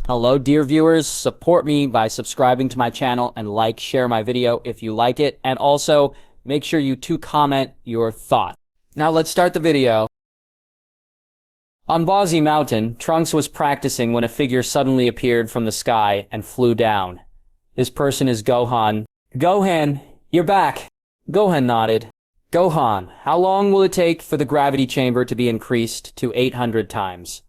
Hello, dear viewers. Support me by subscribing to my channel and share my video if you like it. And also, make sure you comment your thought. Now let's start the video. On Bozzy Mountain, Trunks was practicing when a figure suddenly appeared from the sky and flew down. This person is Gohan. Gohan, you're back. Gohan nodded. Gohan, how long will it take for the gravity chamber to be increased to 800 times?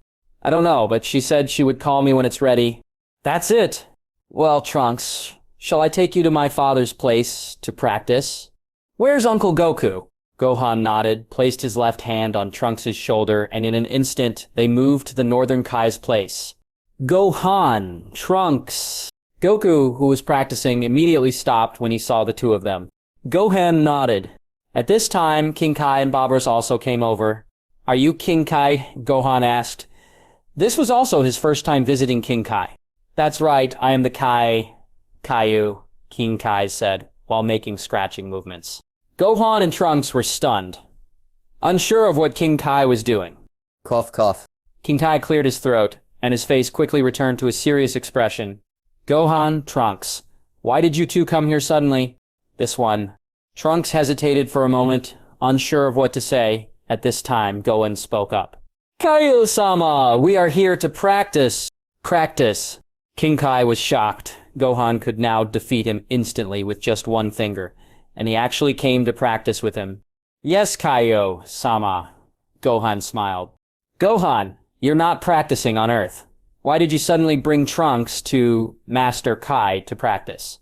I don't know, but she said she would call me when it's ready. That's it. Well, Trunks, shall I take you to my father's place to practice? Where's Uncle Goku? Gohan nodded, placed his left hand on Trunks' shoulder, and in an instant, they moved to the Northern Kai's place. Gohan, Trunks. Goku, who was practicing, immediately stopped when he saw the two of them. Gohan nodded. At this time, King Kai and Beerus also came over. Are you King Kai? Gohan asked. This was also his first time visiting King Kai. That's right, I am the Caillou, King Kai said, while making scratching movements. Gohan and Trunks were stunned, unsure of what King Kai was doing. Cough, cough. King Kai cleared his throat, and his face quickly returned to a serious expression. Gohan, Trunks, why did you two come here suddenly? This one. Trunks hesitated for a moment, unsure of what to say. At this time, Gohan spoke up. Caillou-sama, we are here to practice. Practice. King Kai was shocked. Gohan could now defeat him instantly with just one finger, and he actually came to practice with him. Yes, Caillou-sama. Gohan smiled. Gohan, you're not practicing on Earth. Why did you suddenly bring Trunks to Master Kai to practice?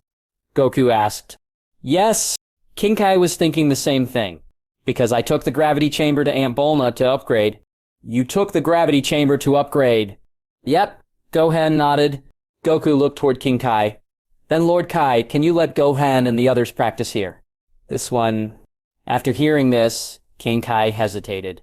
Goku asked. Yes, King Kai was thinking the same thing. Because I took the gravity chamber to Aunt Bulma to upgrade. You took the gravity chamber to upgrade. Yep, Gohan nodded. Goku looked toward King Kai. Then Lord Kai, can you let Gohan and the others practice here? This one. After hearing this, King Kai hesitated.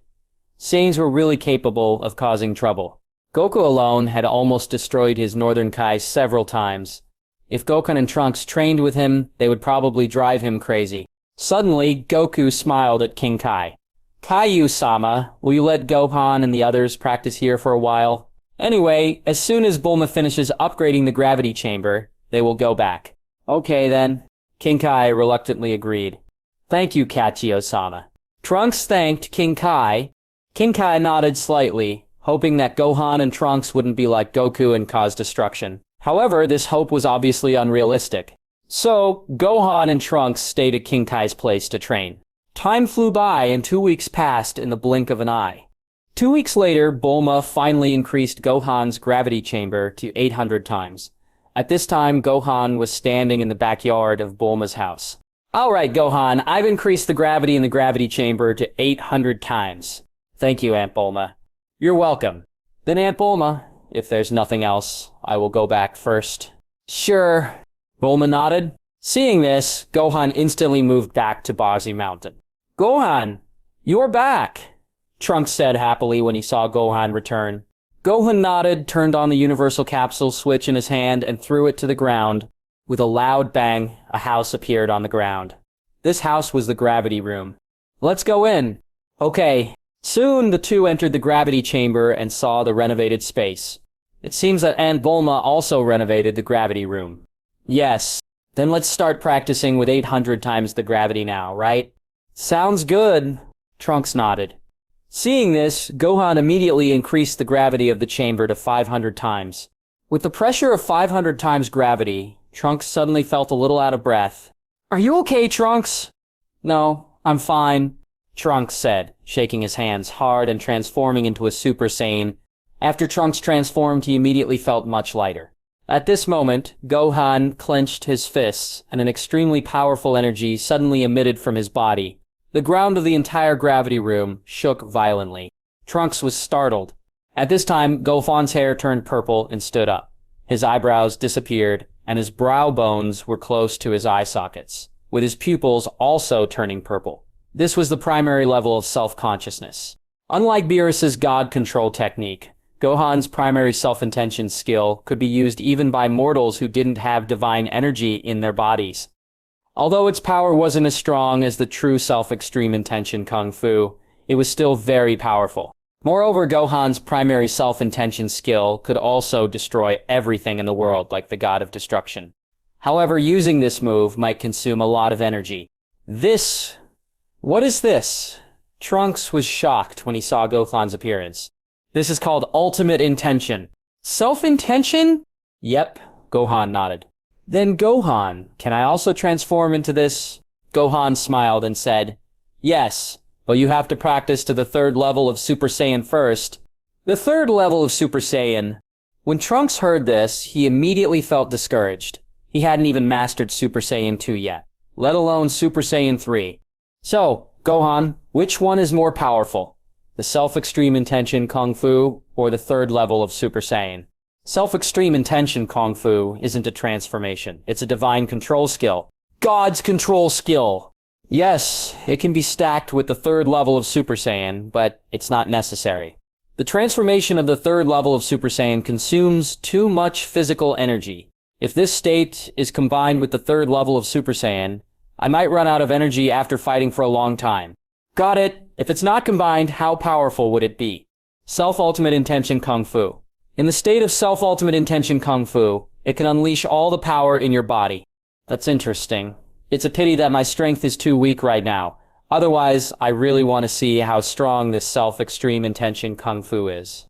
Saiyans were really capable of causing trouble. Goku alone had almost destroyed his Northern Kai several times. If Goku and Trunks trained with him, they would probably drive him crazy. Suddenly, Goku smiled at King Kai. Caillou-sama, will you let Gohan and the others practice here for a while? Anyway, as soon as Bulma finishes upgrading the gravity chamber, they will go back. Okay then. King Kai reluctantly agreed. Thank you, Caillou-sama. Trunks thanked King Kai. King Kai nodded slightly, hoping that Gohan and Trunks wouldn't be like Goku and cause destruction. However, this hope was obviously unrealistic. So, Gohan and Trunks stayed at King Kai's place to train. Time flew by and 2 weeks passed in the blink of an eye. 2 weeks later, Bulma finally increased Gohan's gravity chamber to 800 times. At this time, Gohan was standing in the backyard of Bulma's house. Alright, Gohan, I've increased the gravity in the gravity chamber to 800 times. Thank you, Aunt Bulma. You're welcome. Then Aunt Bulma, if there's nothing else, I will go back first. Sure. Bulma nodded. Seeing this, Gohan instantly moved back to Bozzy Mountain. Gohan, you're back, Trunks said happily when he saw Gohan return. Gohan nodded, turned on the universal capsule switch in his hand, and threw it to the ground. With a loud bang, a house appeared on the ground. This house was the gravity room. Let's go in. Okay. Soon the two entered the gravity chamber and saw the renovated space. It seems that Aunt Bulma also renovated the gravity room. Yes. Then let's start practicing with 800 times the gravity now, right? Sounds good, Trunks nodded. Seeing this, Gohan immediately increased the gravity of the chamber to 500 times. With the pressure of 500 times gravity, Trunks suddenly felt a little out of breath. Are you okay, Trunks? No, I'm fine, Trunks said, shaking his hands hard and transforming into a Super Saiyan. After Trunks transformed, he immediately felt much lighter. At this moment, Gohan clenched his fists, and an extremely powerful energy suddenly emitted from his body. The ground of the entire gravity room shook violently. Trunks was startled. At this time, Gohan's hair turned purple and stood up. His eyebrows disappeared, and his brow bones were close to his eye sockets, with his pupils also turning purple. This was the primary level of self-consciousness. Unlike Beerus's God Control technique, Gohan's primary self-intention skill could be used even by mortals who didn't have divine energy in their bodies. Although its power wasn't as strong as the true self-extreme intention Kung Fu, it was still very powerful. Moreover, Gohan's primary self-intention skill could also destroy everything in the world like the god of destruction. However, using this move might consume a lot of energy. What is this? Trunks was shocked when he saw Gohan's appearance. This is called ultimate intention. Self-intention? Yep, Gohan nodded. Then Gohan, can I also transform into this? Gohan smiled and said, yes, but you have to practice to the 3rd level of Super Saiyan first. The 3rd level of Super Saiyan. When Trunks heard this, he immediately felt discouraged. He hadn't even mastered Super Saiyan 2 yet, let alone Super Saiyan 3. So, Gohan, which one is more powerful? The Self-Extreme Intention Kung Fu or the 3rd level of Super Saiyan? Self-Extreme Intention Kung Fu isn't a transformation. It's a divine control skill. God's control skill! Yes, it can be stacked with the 3rd level of Super Saiyan, but it's not necessary. The transformation of the 3rd level of Super Saiyan consumes too much physical energy. If this state is combined with the 3rd level of Super Saiyan, I might run out of energy after fighting for a long time. Got it. If it's not combined, how powerful would it be? Self-Ultimate Intention Kung Fu. In the state of Self-Ultimate Intention Kung Fu, it can unleash all the power in your body. That's interesting. It's a pity that my strength is too weak right now. Otherwise, I really want to see how strong this Self-Extreme Intention Kung Fu is.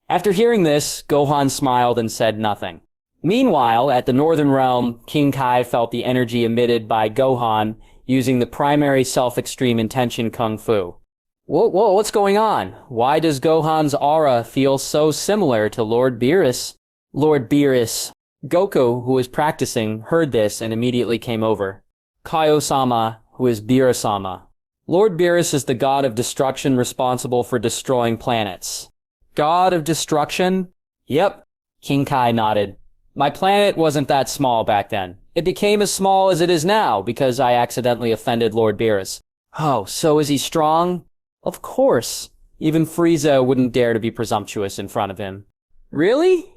After hearing this, Gohan smiled and said nothing. Meanwhile, at the Northern Realm, King Kai felt the energy emitted by Gohan using the primary Self-Extreme Intention Kung Fu. What's going on? Why does Gohan's aura feel so similar to Lord Beerus? Lord Beerus. Goku, who was practicing, heard this and immediately came over. Kaio-sama, who is Beerus-sama. Lord Beerus is the god of destruction responsible for destroying planets. God of destruction? Yep. King Kai nodded. My planet wasn't that small back then. It became as small as it is now because I accidentally offended Lord Beerus. Oh, so is he strong? Of course. Even Frieza wouldn't dare to be presumptuous in front of him. Really?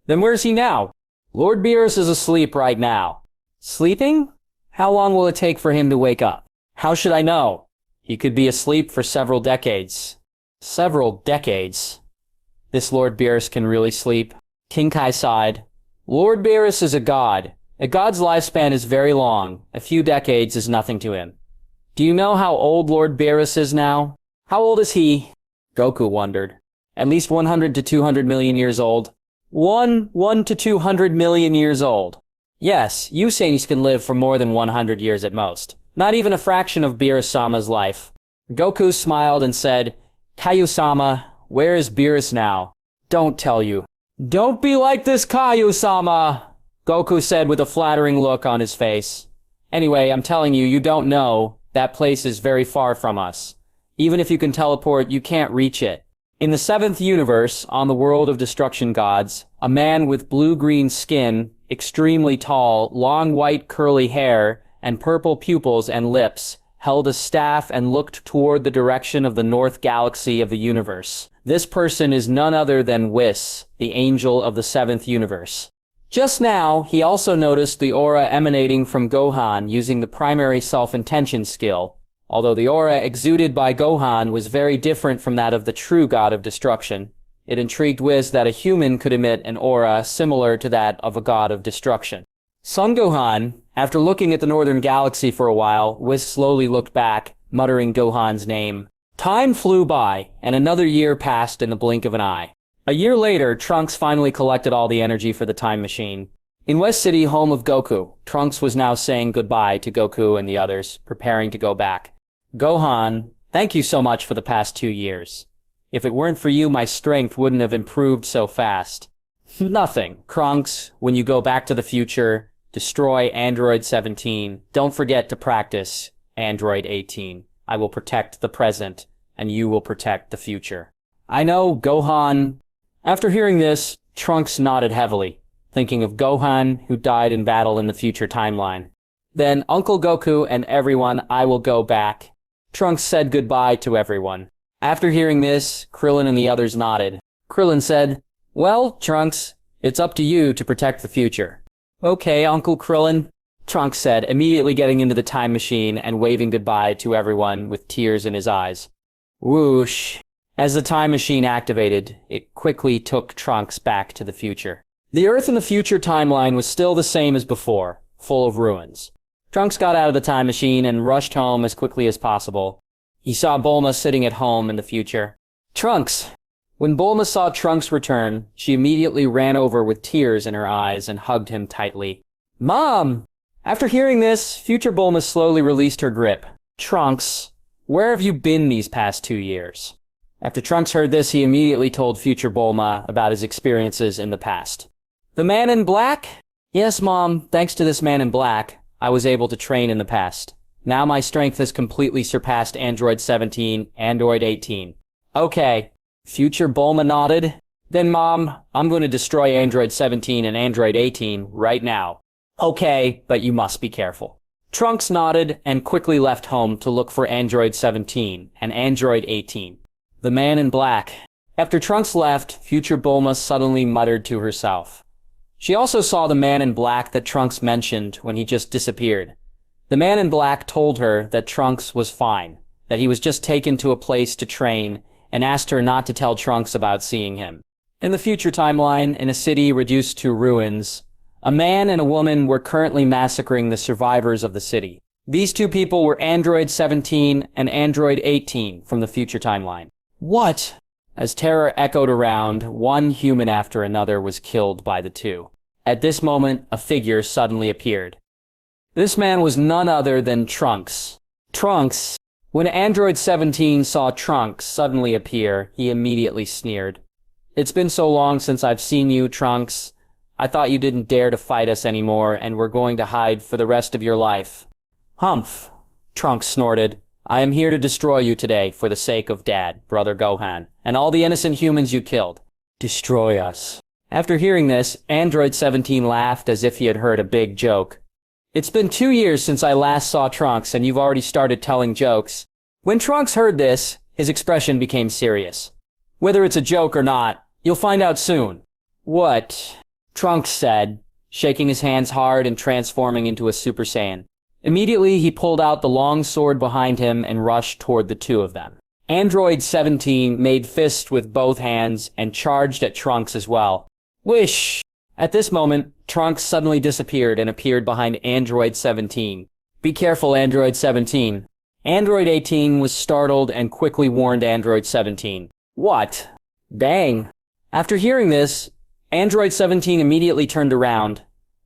Then where's he now? Lord Beerus is asleep right now. Sleeping? How long will it take for him to wake up? How should I know? He could be asleep for several decades. Several decades? This Lord Beerus can really sleep? King Kai sighed. Lord Beerus is a god. A god's lifespan is very long. A few decades is nothing to him. Do you know how old Lord Beerus is now? How old is he? Goku wondered. At least 100 to 200 million years old. 1 to 200 million years old. Yes, you Saiyans can live for more than 100 years at most. Not even a fraction of Beerus-sama's life. Goku smiled and said, Kaio-sama, where is Beerus now? Don't tell you. Don't be like this, Kaio-sama, Goku said with a flattering look on his face. Anyway, I'm telling you, you don't know. That place is very far from us. Even if you can teleport, you can't reach it. In the 7th universe, on the world of destruction gods, a man with blue-green skin, extremely tall, long white curly hair, and purple pupils and lips, held a staff and looked toward the direction of the North Galaxy of the universe. This person is none other than Whis, the angel of the 7th universe. Just now, he also noticed the aura emanating from Gohan using the primary self-intention skill, although the aura exuded by Gohan was very different from that of the true god of destruction. It intrigued Whis that a human could emit an aura similar to that of a god of destruction. Son Gohan, after looking at the Northern Galaxy for a while, Whis slowly looked back, muttering Gohan's name. Time flew by, and another year passed in the blink of an eye. A year later, Trunks finally collected all the energy for the time machine. In West City, home of Goku, Trunks was now saying goodbye to Goku and the others, preparing to go back. Gohan, thank you so much for the past 2 years. If it weren't for you, my strength wouldn't have improved so fast. Nothing. Trunks, when you go back to the future, destroy Android 17. Don't forget to practice Android 18. I will protect the present, and you will protect the future. I know, Gohan. After hearing this, Trunks nodded heavily, thinking of Gohan, who died in battle in the future timeline. Then, Uncle Goku and everyone, I will go back. Trunks said goodbye to everyone. After hearing this, Krillin and the others nodded. Krillin said, Well, Trunks, it's up to you to protect the future. Okay, Uncle Krillin, Trunks said, immediately getting into the time machine and waving goodbye to everyone with tears in his eyes. Whoosh. As the time machine activated, it quickly took Trunks back to the future. The Earth in the future timeline was still the same as before, full of ruins. Trunks got out of the time machine and rushed home as quickly as possible. He saw Bulma sitting at home in the future. Trunks! When Bulma saw Trunks return, she immediately ran over with tears in her eyes and hugged him tightly. Mom! After hearing this, future Bulma slowly released her grip. Trunks, where have you been these past 2 years? After Trunks heard this, he immediately told future Bulma about his experiences in the past. The man in black? Yes, Mom, thanks to this man in black, I was able to train in the past. Now my strength has completely surpassed Android 17, Android 18. Okay. Future Bulma nodded. Then, Mom, I'm going to destroy Android 17 and Android 18 right now. Okay, but you must be careful. Trunks nodded and quickly left home to look for Android 17 and Android 18. The man in black. After Trunks left, future Bulma suddenly muttered to herself. She also saw the man in black that Trunks mentioned when he just disappeared. The man in black told her that Trunks was fine, that he was just taken to a place to train, and asked her not to tell Trunks about seeing him. In the future timeline, in a city reduced to ruins, a man and a woman were currently massacring the survivors of the city. These two people were Android 17 and Android 18 from the future timeline. What? As terror echoed around, one human after another was killed by the two. At this moment, a figure suddenly appeared. This man was none other than Trunks. Trunks. When Android 17 saw Trunks suddenly appear, he immediately sneered. It's been so long since I've seen you, Trunks. I thought you didn't dare to fight us anymore and were going to hide for the rest of your life. Humph, Trunks snorted. I am here to destroy you today for the sake of Dad, Brother Gohan, and all the innocent humans you killed. Destroy us. After hearing this, Android 17 laughed as if he had heard a big joke. It's been 2 years since I last saw Trunks, and you've already started telling jokes. When Trunks heard this, his expression became serious. Whether it's a joke or not, you'll find out soon. What? Trunks said, shaking his hands hard and transforming into a Super Saiyan. Immediately, he pulled out the long sword behind him and rushed toward the two of them. Android 17 made fists with both hands and charged at Trunks as well. Whish! At this moment, Trunks suddenly disappeared and appeared behind Android 17. Be careful, Android 17. Android 18 was startled and quickly warned Android 17. What? Bang! After hearing this, Android 17 immediately turned around.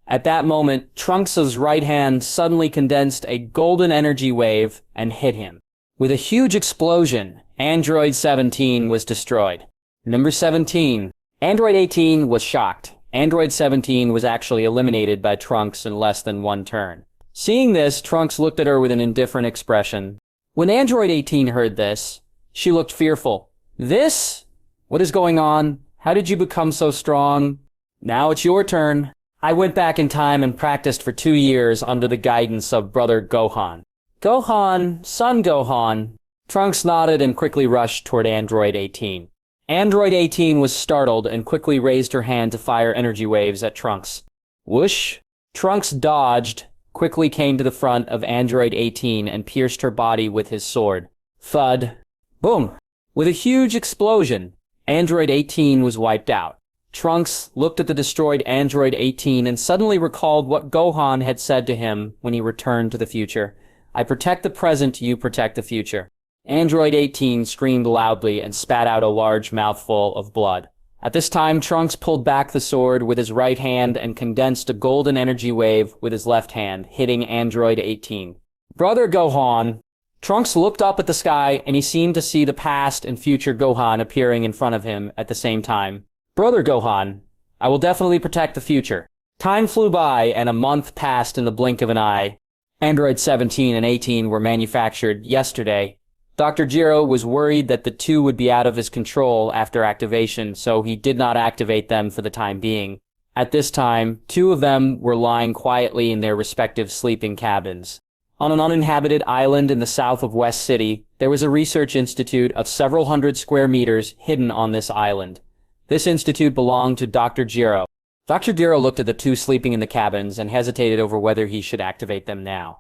At that moment, Trunks' right hand suddenly condensed a golden energy wave and hit him. With a huge explosion, Android 17 was destroyed. Number 17. Android 18 was shocked. Android 17 was actually eliminated by Trunks in less than one turn. Seeing this, Trunks looked at her with an indifferent expression. When Android 18 heard this, she looked fearful. This? What is going on? How did you become so strong? Now it's your turn. I went back in time and practiced for 2 years under the guidance of Brother Gohan. Gohan, Son Gohan. Trunks nodded and quickly rushed toward Android 18. Android 18 was startled and quickly raised her hand to fire energy waves at Trunks. Whoosh! Trunks dodged, quickly came to the front of Android 18 and pierced her body with his sword. Thud. Boom! With a huge explosion, Android 18 was wiped out. Trunks looked at the destroyed Android 18 and suddenly recalled what Gohan had said to him when he returned to the future. I protect the present, you protect the future. Android 18 screamed loudly and spat out a large mouthful of blood. At this time, Trunks pulled back the sword with his right hand and condensed a golden energy wave with his left hand, hitting Android 18. Brother Gohan. Trunks looked up at the sky and he seemed to see the past and future Gohan appearing in front of him at the same time. Brother Gohan, I will definitely protect the future. Time flew by and a month passed in the blink of an eye. Android 17 and 18 were manufactured yesterday. Dr. Gero was worried that the two would be out of his control after activation, so he did not activate them for the time being. At this time, 2 of them were lying quietly in their respective sleeping cabins. On an uninhabited island in the south of West City, there was a research institute of several hundred square meters hidden on this island. This institute belonged to Dr. Gero. Dr. Gero looked at the 2 sleeping in the cabins and hesitated over whether he should activate them now.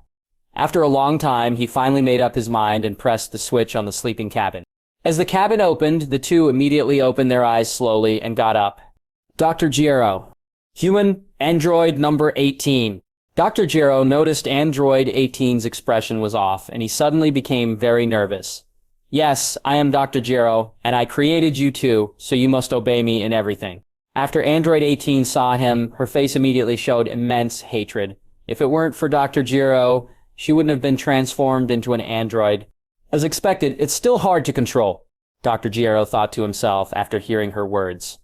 After a long time, he finally made up his mind and pressed the switch on the sleeping cabin. As the cabin opened, the two immediately opened their eyes slowly and got up. Dr. Gero. Human, android number 18. Dr. Gero noticed android 18's expression was off, and he suddenly became very nervous. Yes, I am Dr. Gero, and I created you too, so you must obey me in everything. After android 18 saw him, her face immediately showed immense hatred. If it weren't for Dr. Gero, she wouldn't have been transformed into an android. As expected, it's still hard to control, Dr. Gero thought to himself after hearing her words.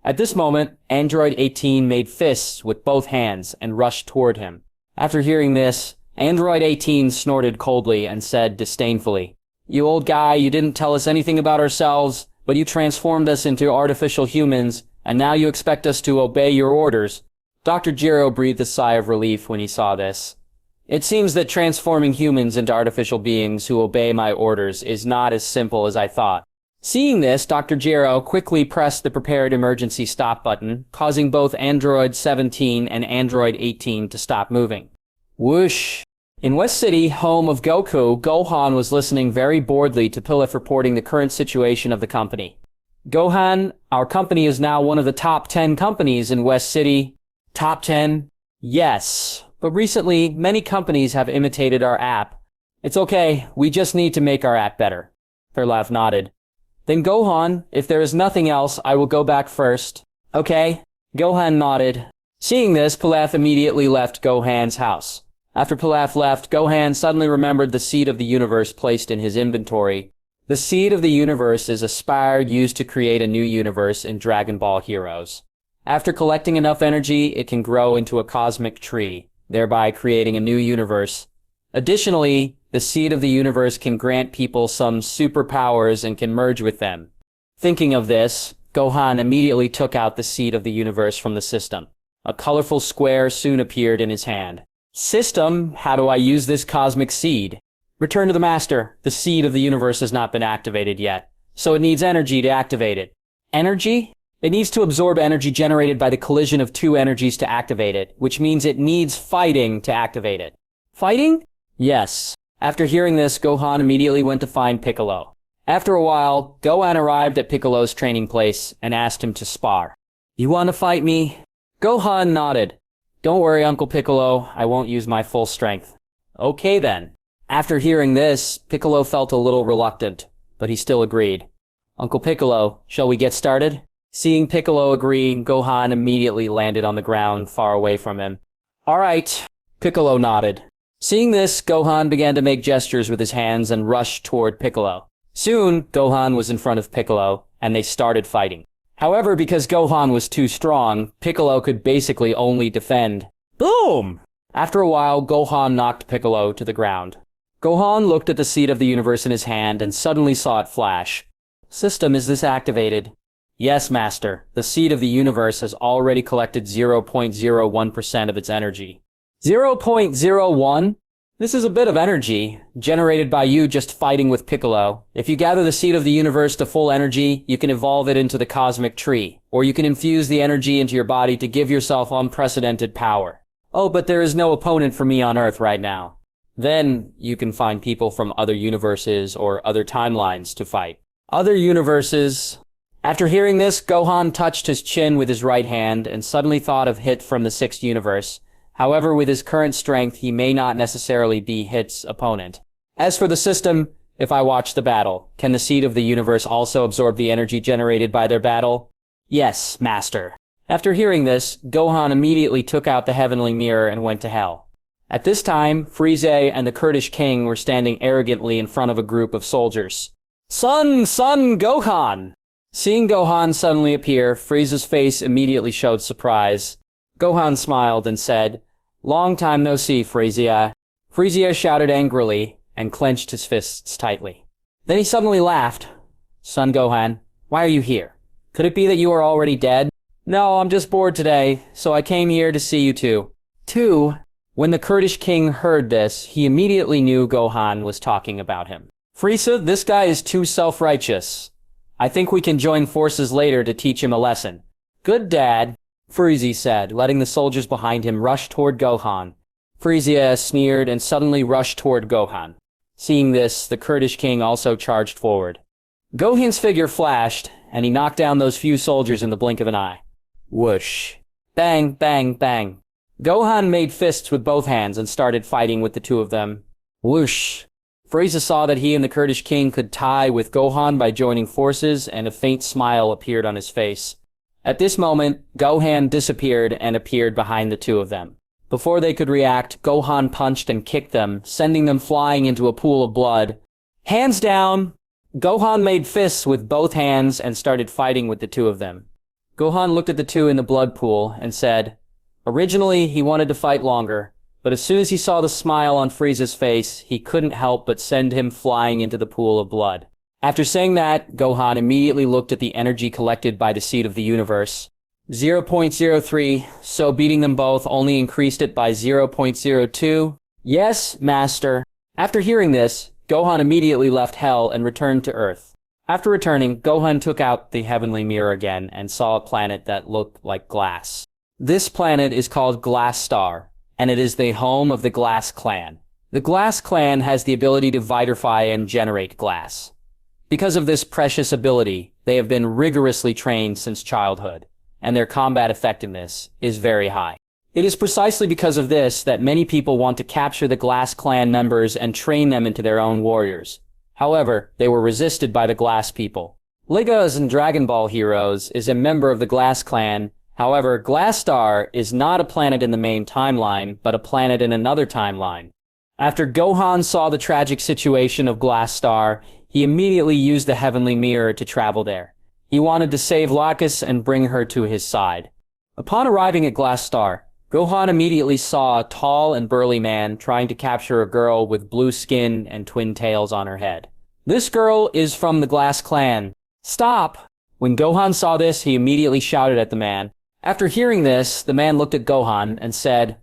At this moment, android 18 made fists with both hands and rushed toward him. After hearing this, android 18 snorted coldly and said disdainfully, "You old guy, you didn't tell us anything about ourselves, but you transformed us into artificial humans, and now you expect us to obey your orders." Dr. Gero breathed a sigh of relief when he saw this. It seems that transforming humans into artificial beings who obey my orders is not as simple as I thought. Seeing this, Dr. Gero quickly pressed the prepared emergency stop button, causing both Android 17 and Android 18 to stop moving. Whoosh! In West City, home of Goku, Gohan was listening very boredly to Pilaf reporting the current situation of the company. Gohan, our company is now one of the top 10 companies in West City. Top 10? Yes. But recently, many companies have imitated our app. It's okay, we just need to make our app better. Pilaf nodded. Then Gohan, if there is nothing else, I will go back first. Okay? Gohan nodded. Seeing this, Pilaf immediately left Gohan's house. After Pilaf left, Gohan suddenly remembered the Seed of the Universe placed in his inventory. The Seed of the Universe is a spire used to create a new universe in Dragon Ball Heroes. After collecting enough energy, it can grow into a cosmic tree, thereby creating a new universe. Additionally, the Seed of the Universe can grant people some superpowers and can merge with them. Thinking of this, Gohan immediately took out the Seed of the Universe from the system. A colorful square soon appeared in his hand. System, how do I use this cosmic seed? Return to the master. The Seed of the Universe has not been activated yet, so it needs energy to activate it. Energy? It needs to absorb energy generated by the collision of two energies to activate it, which means it needs fighting to activate it. Fighting? Yes. After hearing this, Gohan immediately went to find Piccolo. After a while, Gohan arrived at Piccolo's training place and asked him to spar. You want to fight me? Gohan nodded. Don't worry, Uncle Piccolo, I won't use my full strength. Okay then. After hearing this, Piccolo felt a little reluctant, but he still agreed. Uncle Piccolo, shall we get started? Seeing Piccolo agree, Gohan immediately landed on the ground far away from him. All right, Piccolo nodded. Seeing this, Gohan began to make gestures with his hands and rushed toward Piccolo. Soon, Gohan was in front of Piccolo, and they started fighting. However, because Gohan was too strong, Piccolo could basically only defend. Boom! After a while, Gohan knocked Piccolo to the ground. Gohan looked at the Seed of the Universe in his hand and suddenly saw it flash. System, is this activated? Yes, Master. The Seed of the Universe has already collected 0.01% of its energy. 0.01? This is a bit of energy, generated by you just fighting with Piccolo. If you gather the Seed of the Universe to full energy, you can evolve it into the cosmic tree, or you can infuse the energy into your body to give yourself unprecedented power. Oh, but there is no opponent for me on Earth right now. Then, you can find people from other universes or other timelines to fight. Other universes... After hearing this, Gohan touched his chin with his right hand and suddenly thought of Hit from the 6th universe. However, with his current strength, he may not necessarily be Hit's opponent. As for the system, if I watch the battle, can the Seed of the Universe also absorb the energy generated by their battle? Yes, Master. After hearing this, Gohan immediately took out the heavenly mirror and went to hell. At this time, Frieza and the Kurdish king were standing arrogantly in front of a group of soldiers. Son Gohan! Seeing Gohan suddenly appear, Frieza's face immediately showed surprise. Gohan smiled and said, Long time no see, Frieza. Frieza shouted angrily and clenched his fists tightly. Then he suddenly laughed. Son Gohan, why are you here? Could it be that you are already dead? No, I'm just bored today, so I came here to see you two. Two? When the Kurdish king heard this, he immediately knew Gohan was talking about him. Frieza, this guy is too self-righteous. I think we can join forces later to teach him a lesson. Good dad, Frieza said, letting the soldiers behind him rush toward Gohan. Frieza sneered and suddenly rushed toward Gohan. Seeing this, the Kurdish king also charged forward. Gohan's figure flashed, and he knocked down those few soldiers in the blink of an eye. Whoosh. Bang, bang, bang. Gohan made fists with both hands and started fighting with the two of them. Whoosh. Frieza saw that he and the Kurdish king could tie with Gohan by joining forces, and a faint smile appeared on his face. At this moment, Gohan disappeared and appeared behind the two of them. Before they could react, Gohan punched and kicked them, sending them flying into a pool of blood. Hands down! Gohan made fists with both hands and started fighting with the two of them. Gohan looked at the two in the blood pool and said, originally, he wanted to fight longer, but as soon as he saw the smile on Frieza's face, he couldn't help but send him flying into the pool of blood. After saying that, Gohan immediately looked at the energy collected by the seed of the universe. 0.03, so beating them both only increased it by 0.02. Yes, master. After hearing this, Gohan immediately left Hell and returned to Earth. After returning, Gohan took out the heavenly mirror again and saw a planet that looked like glass. This planet is called Glass Star, and it is the home of the Glass Clan. The Glass Clan has the ability to vitrify and generate glass. Because of this precious ability, they have been rigorously trained since childhood, and their combat effectiveness is very high. It is precisely because of this that many people want to capture the Glass Clan members and train them into their own warriors. However, they were resisted by the Glass people. Ligas and Dragon Ball Heroes is a member of the Glass Clan. However, Glass Star is not a planet in the main timeline, but a planet in another timeline. After Gohan saw the tragic situation of Glass Star, he immediately used the heavenly mirror to travel there. He wanted to save Lacus and bring her to his side. Upon arriving at Glass Star, Gohan immediately saw a tall and burly man trying to capture a girl with blue skin and twin tails on her head. This girl is from the Glass Clan. Stop! When Gohan saw this, he immediately shouted at the man. After hearing this, the man looked at Gohan and said,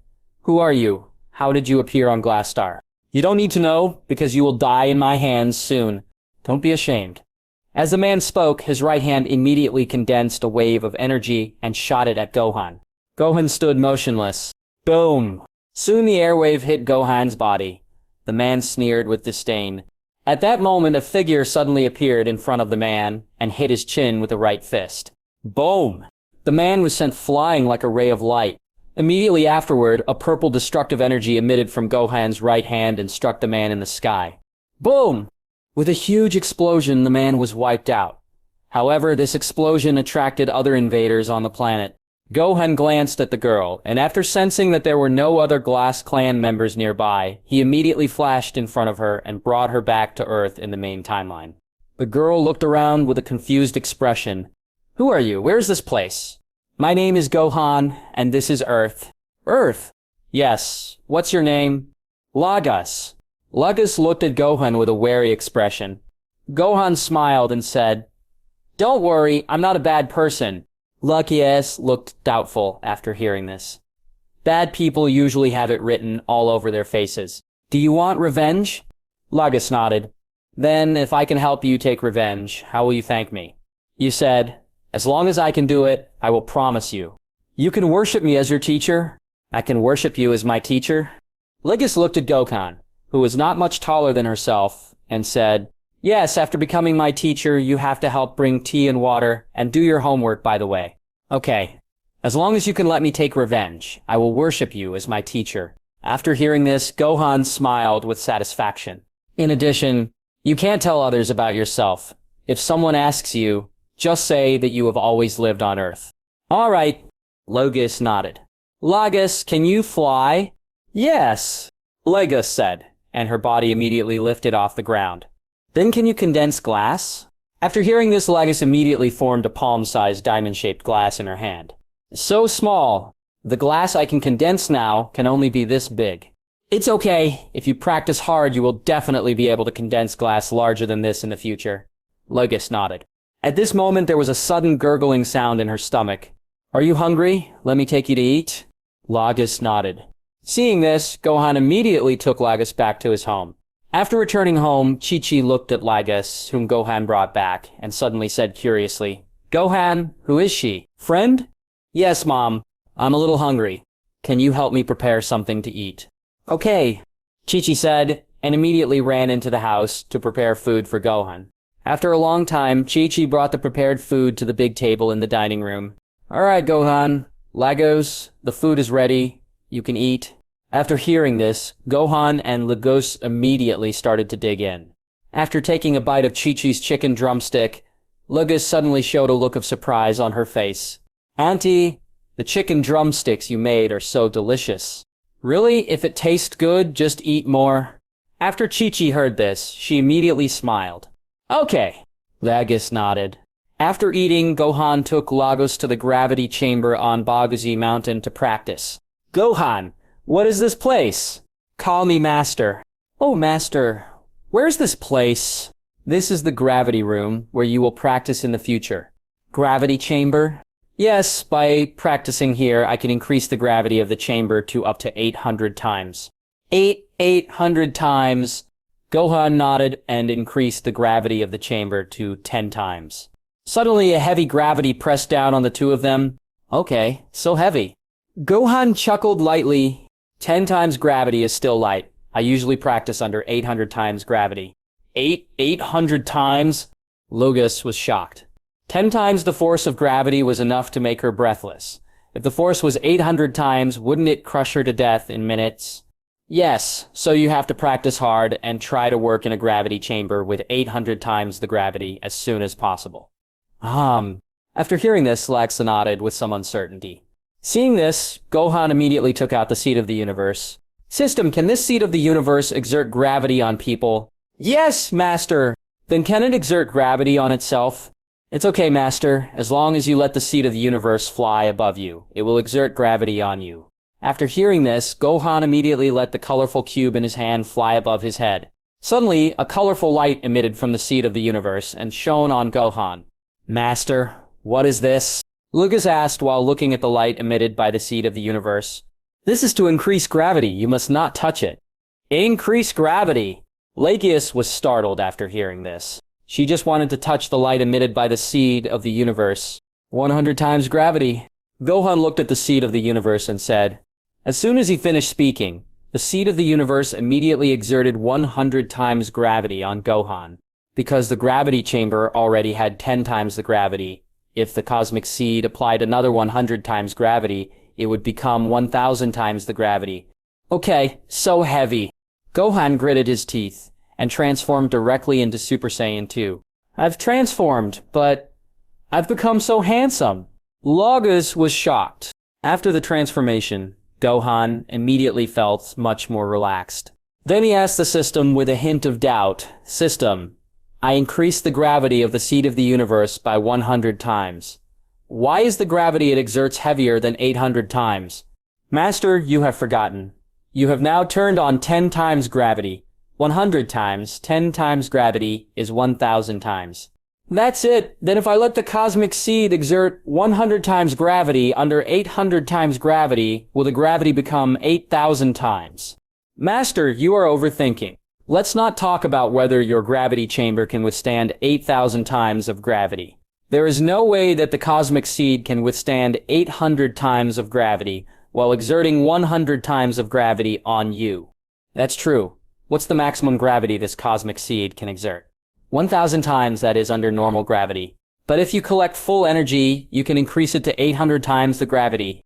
"Who are you? How did you appear on Glass Star? You don't need to know, because you will die in my hands soon. Don't be ashamed." As the man spoke, his right hand immediately condensed a wave of energy and shot it at Gohan. Gohan stood motionless. Boom! Soon the airwave hit Gohan's body. The man sneered with disdain. At that moment, a figure suddenly appeared in front of the man and hit his chin with a right fist. Boom! The man was sent flying like a ray of light. Immediately afterward, a purple destructive energy emitted from Gohan's right hand and struck the man in the sky. Boom! With a huge explosion, the man was wiped out. However, this explosion attracted other invaders on the planet. Gohan glanced at the girl, and after sensing that there were no other Glass Clan members nearby, he immediately flashed in front of her and brought her back to Earth in the main timeline. The girl looked around with a confused expression. Who are you? Where's this place? My name is Gohan, and this is Earth. Earth? Yes. What's your name? Lagos. Lagos looked at Gohan with a wary expression. Gohan smiled and said, "Don't worry, I'm not a bad person." Lagos looked doubtful after hearing this. Bad people usually have it written all over their faces. Do you want revenge? Lagos nodded. Then, if I can help you take revenge, how will you thank me? You said, as long as I can do it, I will promise you. You can worship me as your teacher. I can worship you as my teacher. Lagos looked at Gohan, who was not much taller than herself, and said, yes, after becoming my teacher, you have to help bring tea and water, and do your homework, by the way. Okay. As long as you can let me take revenge, I will worship you as my teacher. After hearing this, Gohan smiled with satisfaction. In addition, you can't tell others about yourself. If someone asks you, just say that you have always lived on Earth. All right. Lagos nodded. Lagos, can you fly? Yes, Lagos said, and her body immediately lifted off the ground. Then can you condense glass? After hearing this, Lagos immediately formed a palm-sized diamond-shaped glass in her hand. So small. The glass I can condense now can only be this big. It's okay. If you practice hard, you will definitely be able to condense glass larger than this in the future. Lagos nodded. At this moment, there was a sudden gurgling sound in her stomach. Are you hungry? Let me take you to eat? Lagos nodded. Seeing this, Gohan immediately took Lagos back to his home. After returning home, Chi-Chi looked at Lagos, whom Gohan brought back, and suddenly said curiously, Gohan, who is she? Friend? Yes, Mom. I'm a little hungry. Can you help me prepare something to eat? Okay, Chi-Chi said, and immediately ran into the house to prepare food for Gohan. After a long time, Chi-Chi brought the prepared food to the big table in the dining room. Alright, Gohan. Lagos, the food is ready. You can eat. After hearing this, Gohan and Lagos immediately started to dig in. After taking a bite of Chi-Chi's chicken drumstick, Lagos suddenly showed a look of surprise on her face. Auntie, the chicken drumsticks you made are so delicious. Really? If it tastes good, just eat more? After Chi-Chi heard this, she immediately smiled. Okay, Lagos nodded. After eating, Gohan took Lagos to the gravity chamber on Baguzi Mountain to practice. Gohan, what is this place? Call me Master. Oh, Master, where's this place? This is the gravity room, where you will practice in the future. Gravity chamber? Yes, by practicing here, I can increase the gravity of the chamber to up to 800 times. 800 times! Gohan nodded and increased the gravity of the chamber to 10 times. Suddenly, a heavy gravity pressed down on the two of them. Okay, so heavy. Gohan chuckled lightly. 10 times gravity is still light. I usually practice under 800 times gravity. 800 times? Lagos was shocked. 10 times the force of gravity was enough to make her breathless. If the force was 800 times, wouldn't it crush her to death in minutes? Yes, so you have to practice hard and try to work in a gravity chamber with 800 times the gravity as soon as possible. After hearing this, Laxa nodded with some uncertainty. Seeing this, Gohan immediately took out the seed of the universe. System, can this seed of the universe exert gravity on people? Yes, Master! Then can it exert gravity on itself? It's okay, Master. As long as you let the seed of the universe fly above you, it will exert gravity on you. After hearing this, Gohan immediately let the colorful cube in his hand fly above his head. Suddenly, a colorful light emitted from the seed of the universe and shone on Gohan. Master, what is this? Lucas asked while looking at the light emitted by the seed of the universe. This is to increase gravity. You must not touch it. Increase gravity! Lakius was startled after hearing this. She just wanted to touch the light emitted by the seed of the universe. 100 times gravity. Gohan looked at the seed of the universe and said, as soon as he finished speaking, the seed of the universe immediately exerted 100 times gravity on Gohan. Because the gravity chamber already had 10 times the gravity, if the cosmic seed applied another 100 times gravity, it would become 1,000 times the gravity. Okay, so heavy. Gohan gritted his teeth and transformed directly into Super Saiyan 2. I've transformed, but I've become so handsome. Lagos was shocked. After the transformation, Gohan immediately felt much more relaxed. Then he asked the system with a hint of doubt, System, I increased the gravity of the seed of the universe by 100 times. Why is the gravity it exerts heavier than 800 times? Master, you have forgotten. You have now turned on 10 times gravity. 100 times, 10 times gravity is 1,000 times. That's it. Then if I let the cosmic seed exert 100 times gravity under 800 times gravity, will the gravity become 8,000 times? Master, you are overthinking. Let's not talk about whether your gravity chamber can withstand 8,000 times of gravity. There is no way that the cosmic seed can withstand 800 times of gravity while exerting 100 times of gravity on you. That's true. What's the maximum gravity this cosmic seed can exert? 1,000 times, that is, under normal gravity. But if you collect full energy, you can increase it to 800 times the gravity.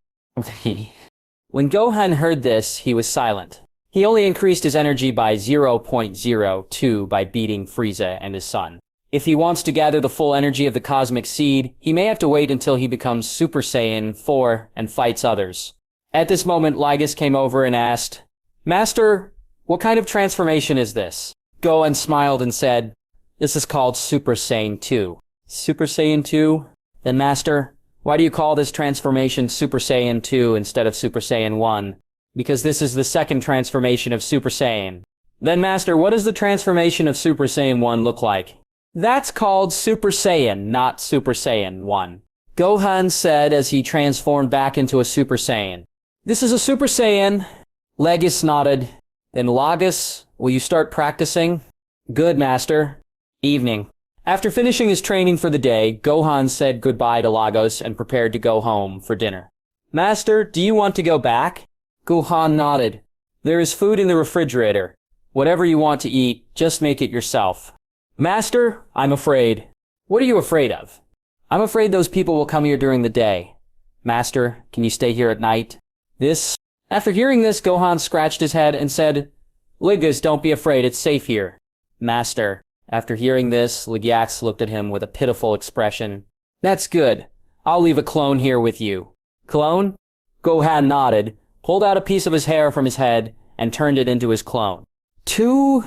When Gohan heard this, he was silent. He only increased his energy by 0.02 by beating Frieza and his son. If he wants to gather the full energy of the cosmic seed, he may have to wait until he becomes Super Saiyan 4 and fights others. At this moment, Lygus came over and asked, Master, what kind of transformation is this? Gohan smiled and said, this is called Super Saiyan 2. Super Saiyan 2? Then Master, why do you call this transformation Super Saiyan 2 instead of Super Saiyan 1? Because this is the second transformation of Super Saiyan. Then Master, what does the transformation of Super Saiyan 1 look like? That's called Super Saiyan, not Super Saiyan 1. Gohan said as he transformed back into a Super Saiyan. This is a Super Saiyan. Legis nodded. Then Lagos, will you start practicing? Good, Master. Evening. After finishing his training for the day, Gohan said goodbye to Lagos and prepared to go home for dinner. Master, do you want to go back? Gohan nodded. There is food in the refrigerator. Whatever you want to eat, just make it yourself. Master, I'm afraid. What are you afraid of? I'm afraid those people will come here during the day. Master, can you stay here at night? After hearing this, Gohan scratched his head and said, Ligas, don't be afraid, it's safe here. Master. After hearing this, Ligyax looked at him with a pitiful expression. That's good. I'll leave a clone here with you. Clone? Gohan nodded, pulled out a piece of his hair from his head, and turned it into his clone. Two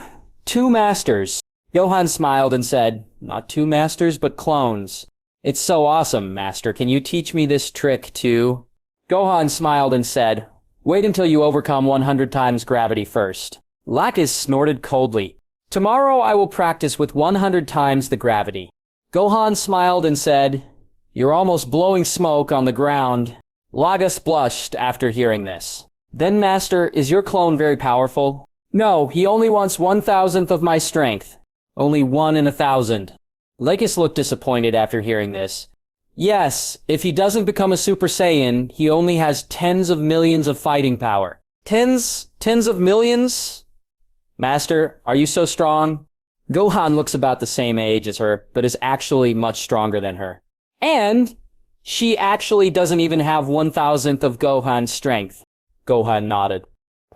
masters. Gohan smiled and said, Not two masters, but clones. It's so awesome, Master. Can you teach me this trick, too? Gohan smiled and said, Wait until you overcome 100 times gravity first. Lacus snorted coldly. Tomorrow I will practice with 100 times the gravity. Gohan smiled and said, You're almost blowing smoke on the ground. Lacus blushed after hearing this. Then, Master, is your clone very powerful? No, he only wants 1,000th of my strength. Only 1 in 1,000. Lacus looked disappointed after hearing this. Yes, if he doesn't become a Super Saiyan, he only has tens of millions of fighting power. Tens of millions? Master, are you so strong? Gohan looks about the same age as her, but is actually much stronger than her. And she actually doesn't even have 1,000th of Gohan's strength. Gohan nodded.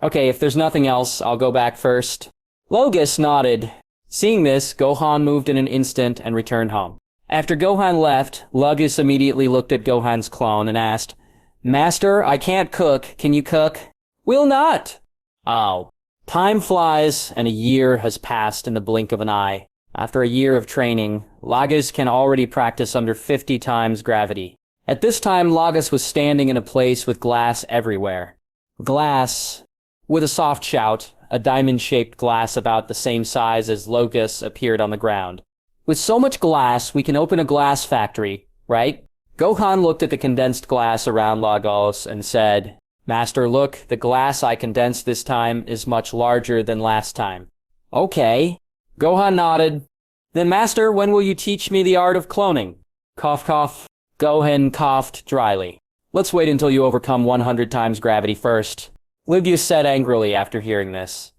Okay, if there's nothing else, I'll go back first. Logus nodded. Seeing this, Gohan moved in an instant and returned home. After Gohan left, Logus immediately looked at Gohan's clone and asked, Master, I can't cook. Can you cook? Will not. Oh. Time flies, and a year has passed in the blink of an eye. After a year of training, Logus can already practice under 50 times gravity. At this time, Logus was standing in a place with glass everywhere. Glass. With a soft shout, a diamond-shaped glass about the same size as Logus appeared on the ground. With so much glass, we can open a glass factory, right? Gohan looked at the condensed glass around Lagos and said, Master, look, the glass I condensed this time is much larger than last time. Okay. Gohan nodded. Then, Master, when will you teach me the art of cloning? Cough, cough. Gohan coughed dryly. Let's wait until you overcome 100 times gravity first. Ligus said angrily after hearing this.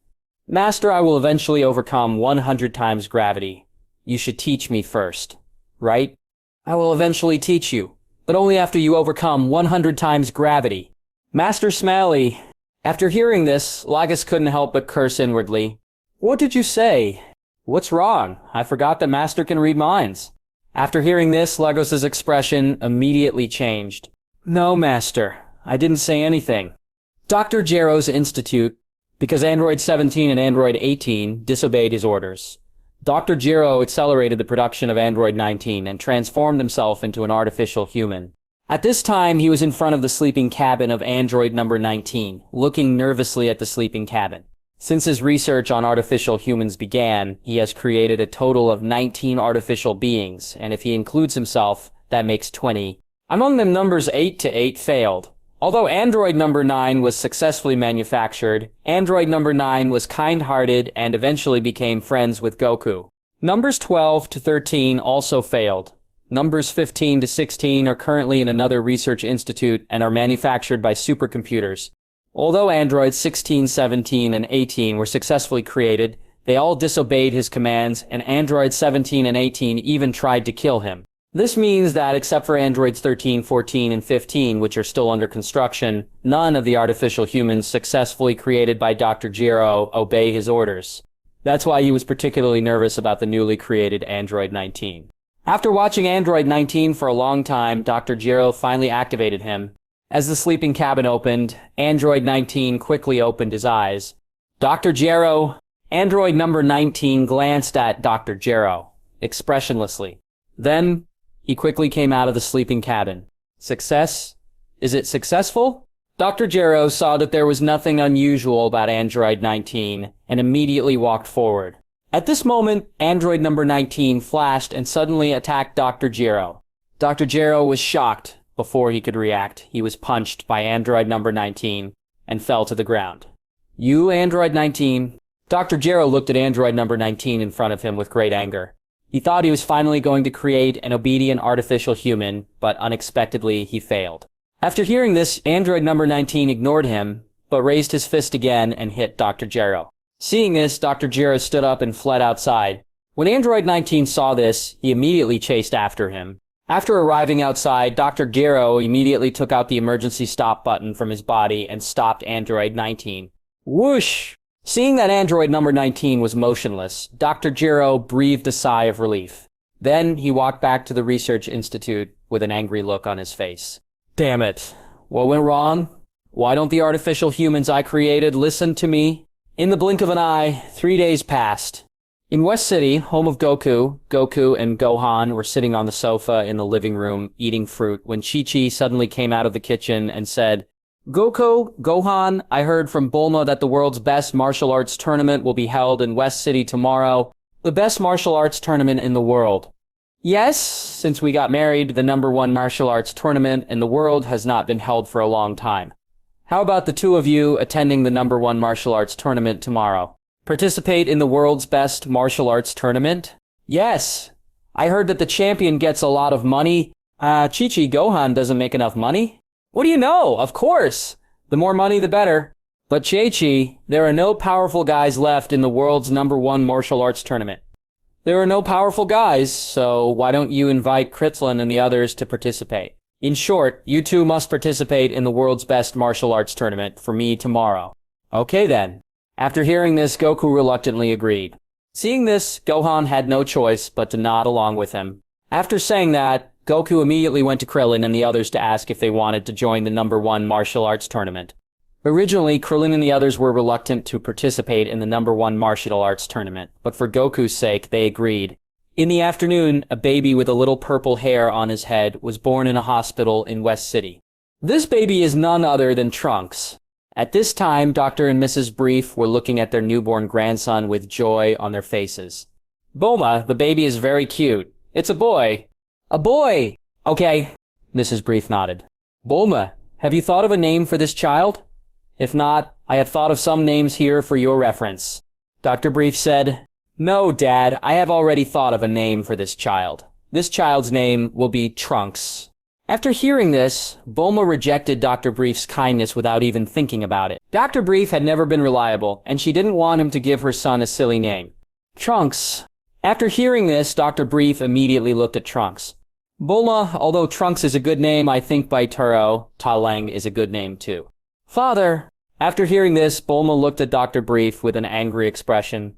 Master, I will eventually overcome 100 times gravity. You should teach me first, right? I will eventually teach you, but only after you overcome 100 times gravity. Master Smalley. After hearing this, Lagus couldn't help but curse inwardly. What did you say? What's wrong? I forgot that Master can read minds. After hearing this, Lagos's expression immediately changed. No, Master. I didn't say anything. Dr. Gero's institute, because Android 17 and Android 18 disobeyed his orders. Dr. Gero accelerated the production of Android 19 and transformed himself into an artificial human. At this time, he was in front of the sleeping cabin of android number 19, looking nervously at the sleeping cabin. Since his research on artificial humans began, he has created a total of 19 artificial beings, and if he includes himself, that makes 20. Among them, numbers 8 to 8 failed. Although android number 9 was successfully manufactured, android number 9 was kind-hearted and eventually became friends with Goku. Numbers 12 to 13 also failed. Numbers 15 to 16 are currently in another research institute and are manufactured by supercomputers. Although androids 16, 17, and 18 were successfully created, they all disobeyed his commands, and androids 17 and 18 even tried to kill him. This means that, except for androids 13, 14, and 15, which are still under construction, none of the artificial humans successfully created by Dr. Gero obey his orders. That's why he was particularly nervous about the newly created Android 19. After watching Android 19 for a long time, Dr. Gero finally activated him. As the sleeping cabin opened, Android 19 quickly opened his eyes. Dr. Gero! Android number 19 glanced at Dr. Gero, expressionlessly. Then, he quickly came out of the sleeping cabin. Success? Is it successful? Dr. Gero saw that there was nothing unusual about Android 19 and immediately walked forward. At this moment, Android number 19 flashed and suddenly attacked Dr. Gero. Dr. Gero was shocked. Before he could react, he was punched by Android number 19 and fell to the ground. You, Android 19? Dr. Gero looked at Android number 19 in front of him with great anger. He thought he was finally going to create an obedient artificial human, but unexpectedly he failed. After hearing this, Android number 19 ignored him, but raised his fist again and hit Dr. Gero. Seeing this, Dr. Gero stood up and fled outside. When Android 19 saw this, he immediately chased after him. After arriving outside, Dr. Gero immediately took out the emergency stop button from his body and stopped Android 19. Whoosh! Seeing that Android number 19 was motionless, Dr. Gero breathed a sigh of relief. Then he walked back to the Research Institute with an angry look on his face. Damn it. What went wrong? Why don't the artificial humans I created listen to me? In the blink of an eye, 3 days passed. In West City, home of Goku, Goku and Gohan were sitting on the sofa in the living room eating fruit when Chi-Chi suddenly came out of the kitchen and said, Goku, Gohan, I heard from Bulma that the world's best martial arts tournament will be held in West City tomorrow. The best martial arts tournament in the world. Yes, since we got married, the #1 martial arts tournament in the world has not been held for a long time. How about the two of you attending the #1 martial arts tournament tomorrow? Participate in the world's best martial arts tournament? Yes. I heard that the champion gets a lot of money. Chi-Chi, Gohan doesn't make enough money. What do you know? Of course. The more money, the better. But Chi-Chi, there are no powerful guys left in the world's #1 martial arts tournament. There are no powerful guys, so why don't you invite Kritzlin and the others to participate? In short, you two must participate in the world's best martial arts tournament for me tomorrow. Okay then. After hearing this, Goku reluctantly agreed. Seeing this, Gohan had no choice but to nod along with him. After saying that, Goku immediately went to Krillin and the others to ask if they wanted to join the #1 martial arts tournament. Originally, Krillin and the others were reluctant to participate in the #1 martial arts tournament, but for Goku's sake, they agreed. In the afternoon, a baby with a little purple hair on his head was born in a hospital in West City. This baby is none other than Trunks. At this time, Dr. and Mrs. Brief were looking at their newborn grandson with joy on their faces. Bulma, the baby is very cute. It's a boy. A boy! Okay. Mrs. Brief nodded. Bulma, have you thought of a name for this child? If not, I have thought of some names here for your reference. Dr. Brief said, No, Dad, I have already thought of a name for this child. This child's name will be Trunks. After hearing this, Bulma rejected Dr. Brief's kindness without even thinking about it. Dr. Brief had never been reliable, and she didn't want him to give her son a silly name. Trunks. After hearing this, Dr. Brief immediately looked at Trunks. Bulma, although Trunks is a good name, I think by Turo, Taleng is a good name too. Father. After hearing this, Bulma looked at Dr. Brief with an angry expression.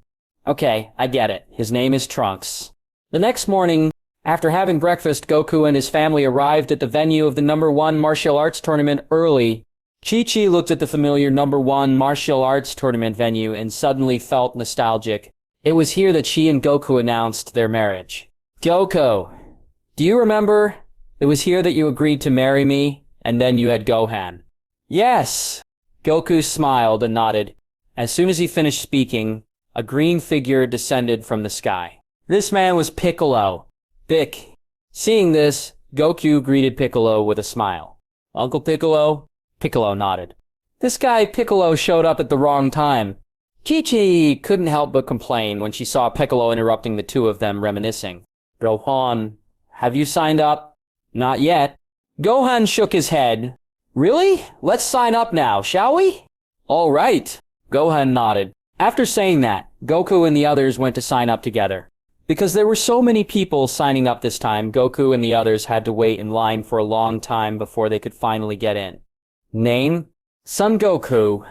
Okay, I get it. His name is Trunks. The next morning, after having breakfast, Goku and his family arrived at the venue of the #1 martial arts tournament early. Chi-Chi looked at the familiar #1 martial arts tournament venue and suddenly felt nostalgic. It was here that she and Goku announced their marriage. Goku, do you remember? It was here that you agreed to marry me, and then you had Gohan. Yes. Goku smiled and nodded. As soon as he finished speaking, a green figure descended from the sky. This man was Piccolo. Bick. Seeing this, Goku greeted Piccolo with a smile. Uncle Piccolo? Piccolo nodded. This guy Piccolo showed up at the wrong time. Chi-Chi couldn't help but complain when she saw Piccolo interrupting the two of them reminiscing. Gohan, have you signed up? Not yet. Gohan shook his head. Really? Let's sign up now, shall we? All right. Gohan nodded. After saying that, Goku and the others went to sign up together. Because there were so many people signing up this time, Goku and the others had to wait in line for a long time before they could finally get in. Name? Son Goku.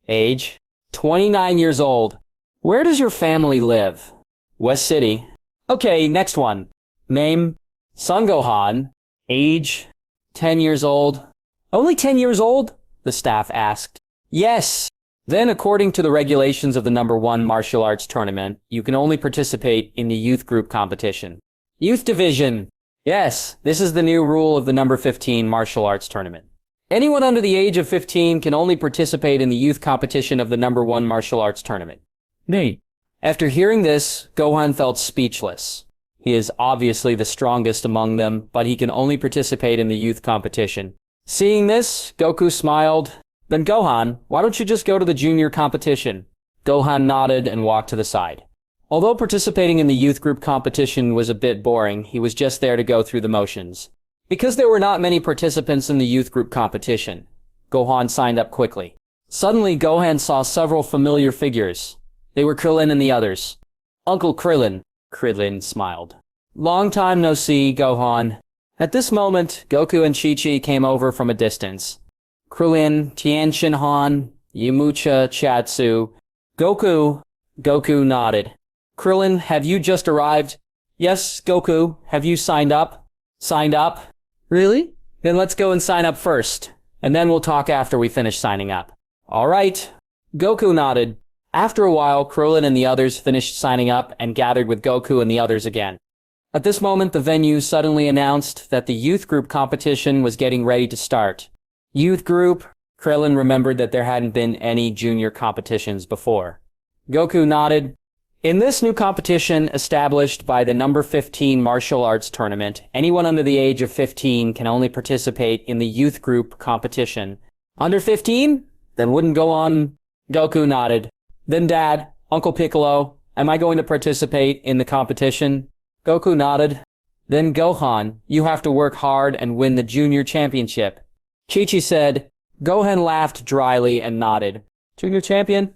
Age? 29 years old. Where does your family live? West City. Okay, next one. Name? Son Gohan. Age? 10 years old. Only 10 years old? The staff asked. Yes. Then, according to the regulations of the #1 martial arts tournament, you can only participate in the youth group competition. Youth division. Yes, this is the new rule of the #15 martial arts tournament. Anyone under the age of 15 can only participate in the youth competition of the #1 martial arts tournament. Neat. After hearing this, Gohan felt speechless. He is obviously the strongest among them, but he can only participate in the youth competition. Seeing this, Goku smiled. Then Gohan, why don't you just go to the junior competition? Gohan nodded and walked to the side. Although participating in the youth group competition was a bit boring, he was just there to go through the motions. Because there were not many participants in the youth group competition, Gohan signed up quickly. Suddenly, Gohan saw several familiar figures. They were Krillin and the others. Uncle Krillin. Krillin smiled. Long time no see, Gohan. At this moment, Goku and Chi-Chi came over from a distance. Krillin, Tianshin-Han, Yamucha, Chatsu. Goku nodded. Krillin, have you just arrived? Yes, Goku. Have you signed up? Signed up? Really? Then let's go and sign up first, and then we'll talk after we finish signing up. All right. Goku nodded. After a while, Krillin and the others finished signing up and gathered with Goku and the others again. At this moment, the venue suddenly announced that the youth group competition was getting ready to start. Youth group? Krillin remembered that there hadn't been any junior competitions before. Goku nodded. In this new competition established by the number 15 martial arts tournament, anyone under the age of 15 can only participate in the youth group competition. Under 15? Then wouldn't go on. Goku nodded. Then Dad, Uncle Piccolo, am I going to participate in the competition? Goku nodded. Then Gohan, you have to work hard and win the junior championship. Chi-Chi said. Gohan laughed dryly and nodded. Junior champion?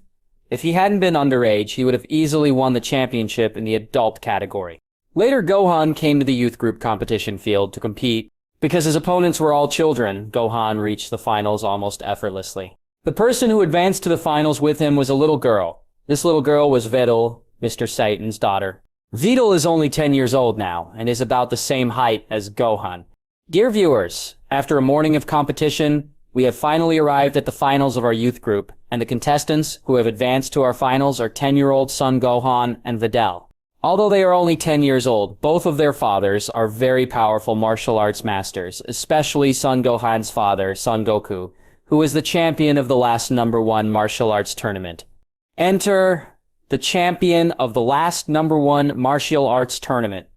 If he hadn't been underage, he would have easily won the championship in the adult category. Later, Gohan came to the youth group competition field to compete. Because his opponents were all children, Gohan reached the finals almost effortlessly. The person who advanced to the finals with him was a little girl. This little girl was Videl, Mr. Satan's daughter. Videl is only 10 years old now, and is about the same height as Gohan. Dear viewers, after a morning of competition, we have finally arrived at the finals of our youth group, and the contestants who have advanced to our finals are 10-year-old Son Gohan and Videl. Although they are only 10 years old, both of their fathers are very powerful martial arts masters, especially Son Gohan's father, Son Goku, who is the champion of the last number 1 martial arts tournament. Enter the champion of the last number 1 martial arts tournament.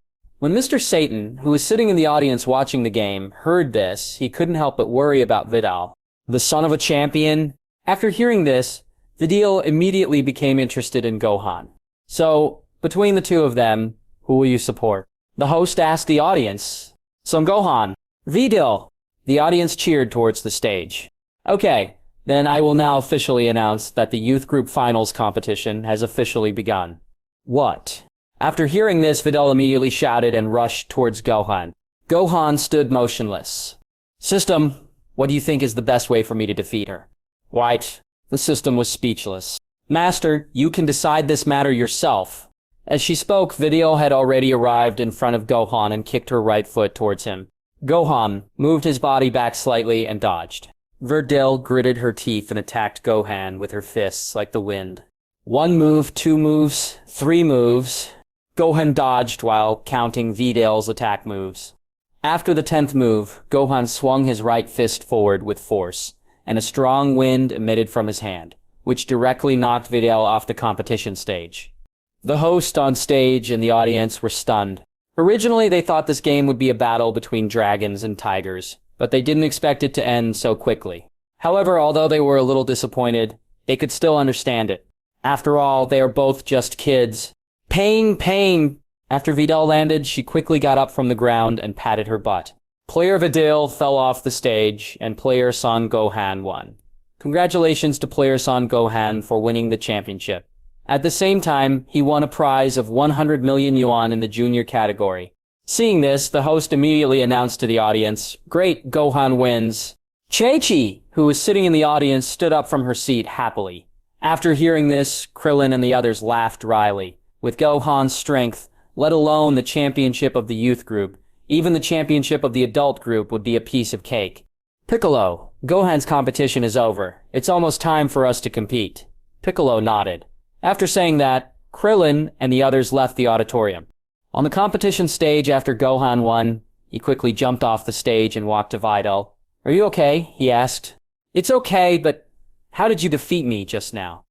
When Mr. Satan, who was sitting in the audience watching the game, heard this, he couldn't help but worry about Videl, the son of a champion. After hearing this, Videl immediately became interested in Gohan. So, between the two of them, who will you support? The host asked the audience. Son Gohan. Videl. The audience cheered towards the stage. Okay, then I will now officially announce that the youth group finals competition has officially begun. What? After hearing this, Videl immediately shouted and rushed towards Gohan. Gohan stood motionless. System, what do you think is the best way for me to defeat her? White. The system was speechless. Master, you can decide this matter yourself. As she spoke, Videl had already arrived in front of Gohan and kicked her right foot towards him. Gohan moved his body back slightly and dodged. Videl gritted her teeth and attacked Gohan with her fists like the wind. 1 move, 2 moves, 3 moves. Gohan dodged while counting Videl's attack moves. After the 10th move, Gohan swung his right fist forward with force, and a strong wind emitted from his hand, which directly knocked Videl off the competition stage. The host on stage and the audience were stunned. Originally, they thought this game would be a battle between dragons and tigers, but they didn't expect it to end so quickly. However, although they were a little disappointed, they could still understand it. After all, they are both just kids. Pain, pain! After Videl landed, she quickly got up from the ground and patted her butt. Player Videl fell off the stage, and player Son Gohan won. Congratulations to player Son Gohan for winning the championship. At the same time, he won a prize of 100 million yuan in the junior category. Seeing this, the host immediately announced to the audience, Great, Gohan wins. Chi-Chi, who was sitting in the audience, stood up from her seat happily. After hearing this, Krillin and the others laughed dryly. With Gohan's strength, let alone the championship of the youth group, even the championship of the adult group would be a piece of cake. Piccolo, Gohan's competition is over. It's almost time for us to compete. Piccolo nodded. After saying that, Krillin and the others left the auditorium. On the competition stage after Gohan won, he quickly jumped off the stage and walked to Videl. Are you okay? He asked. It's okay, but how did you defeat me just now?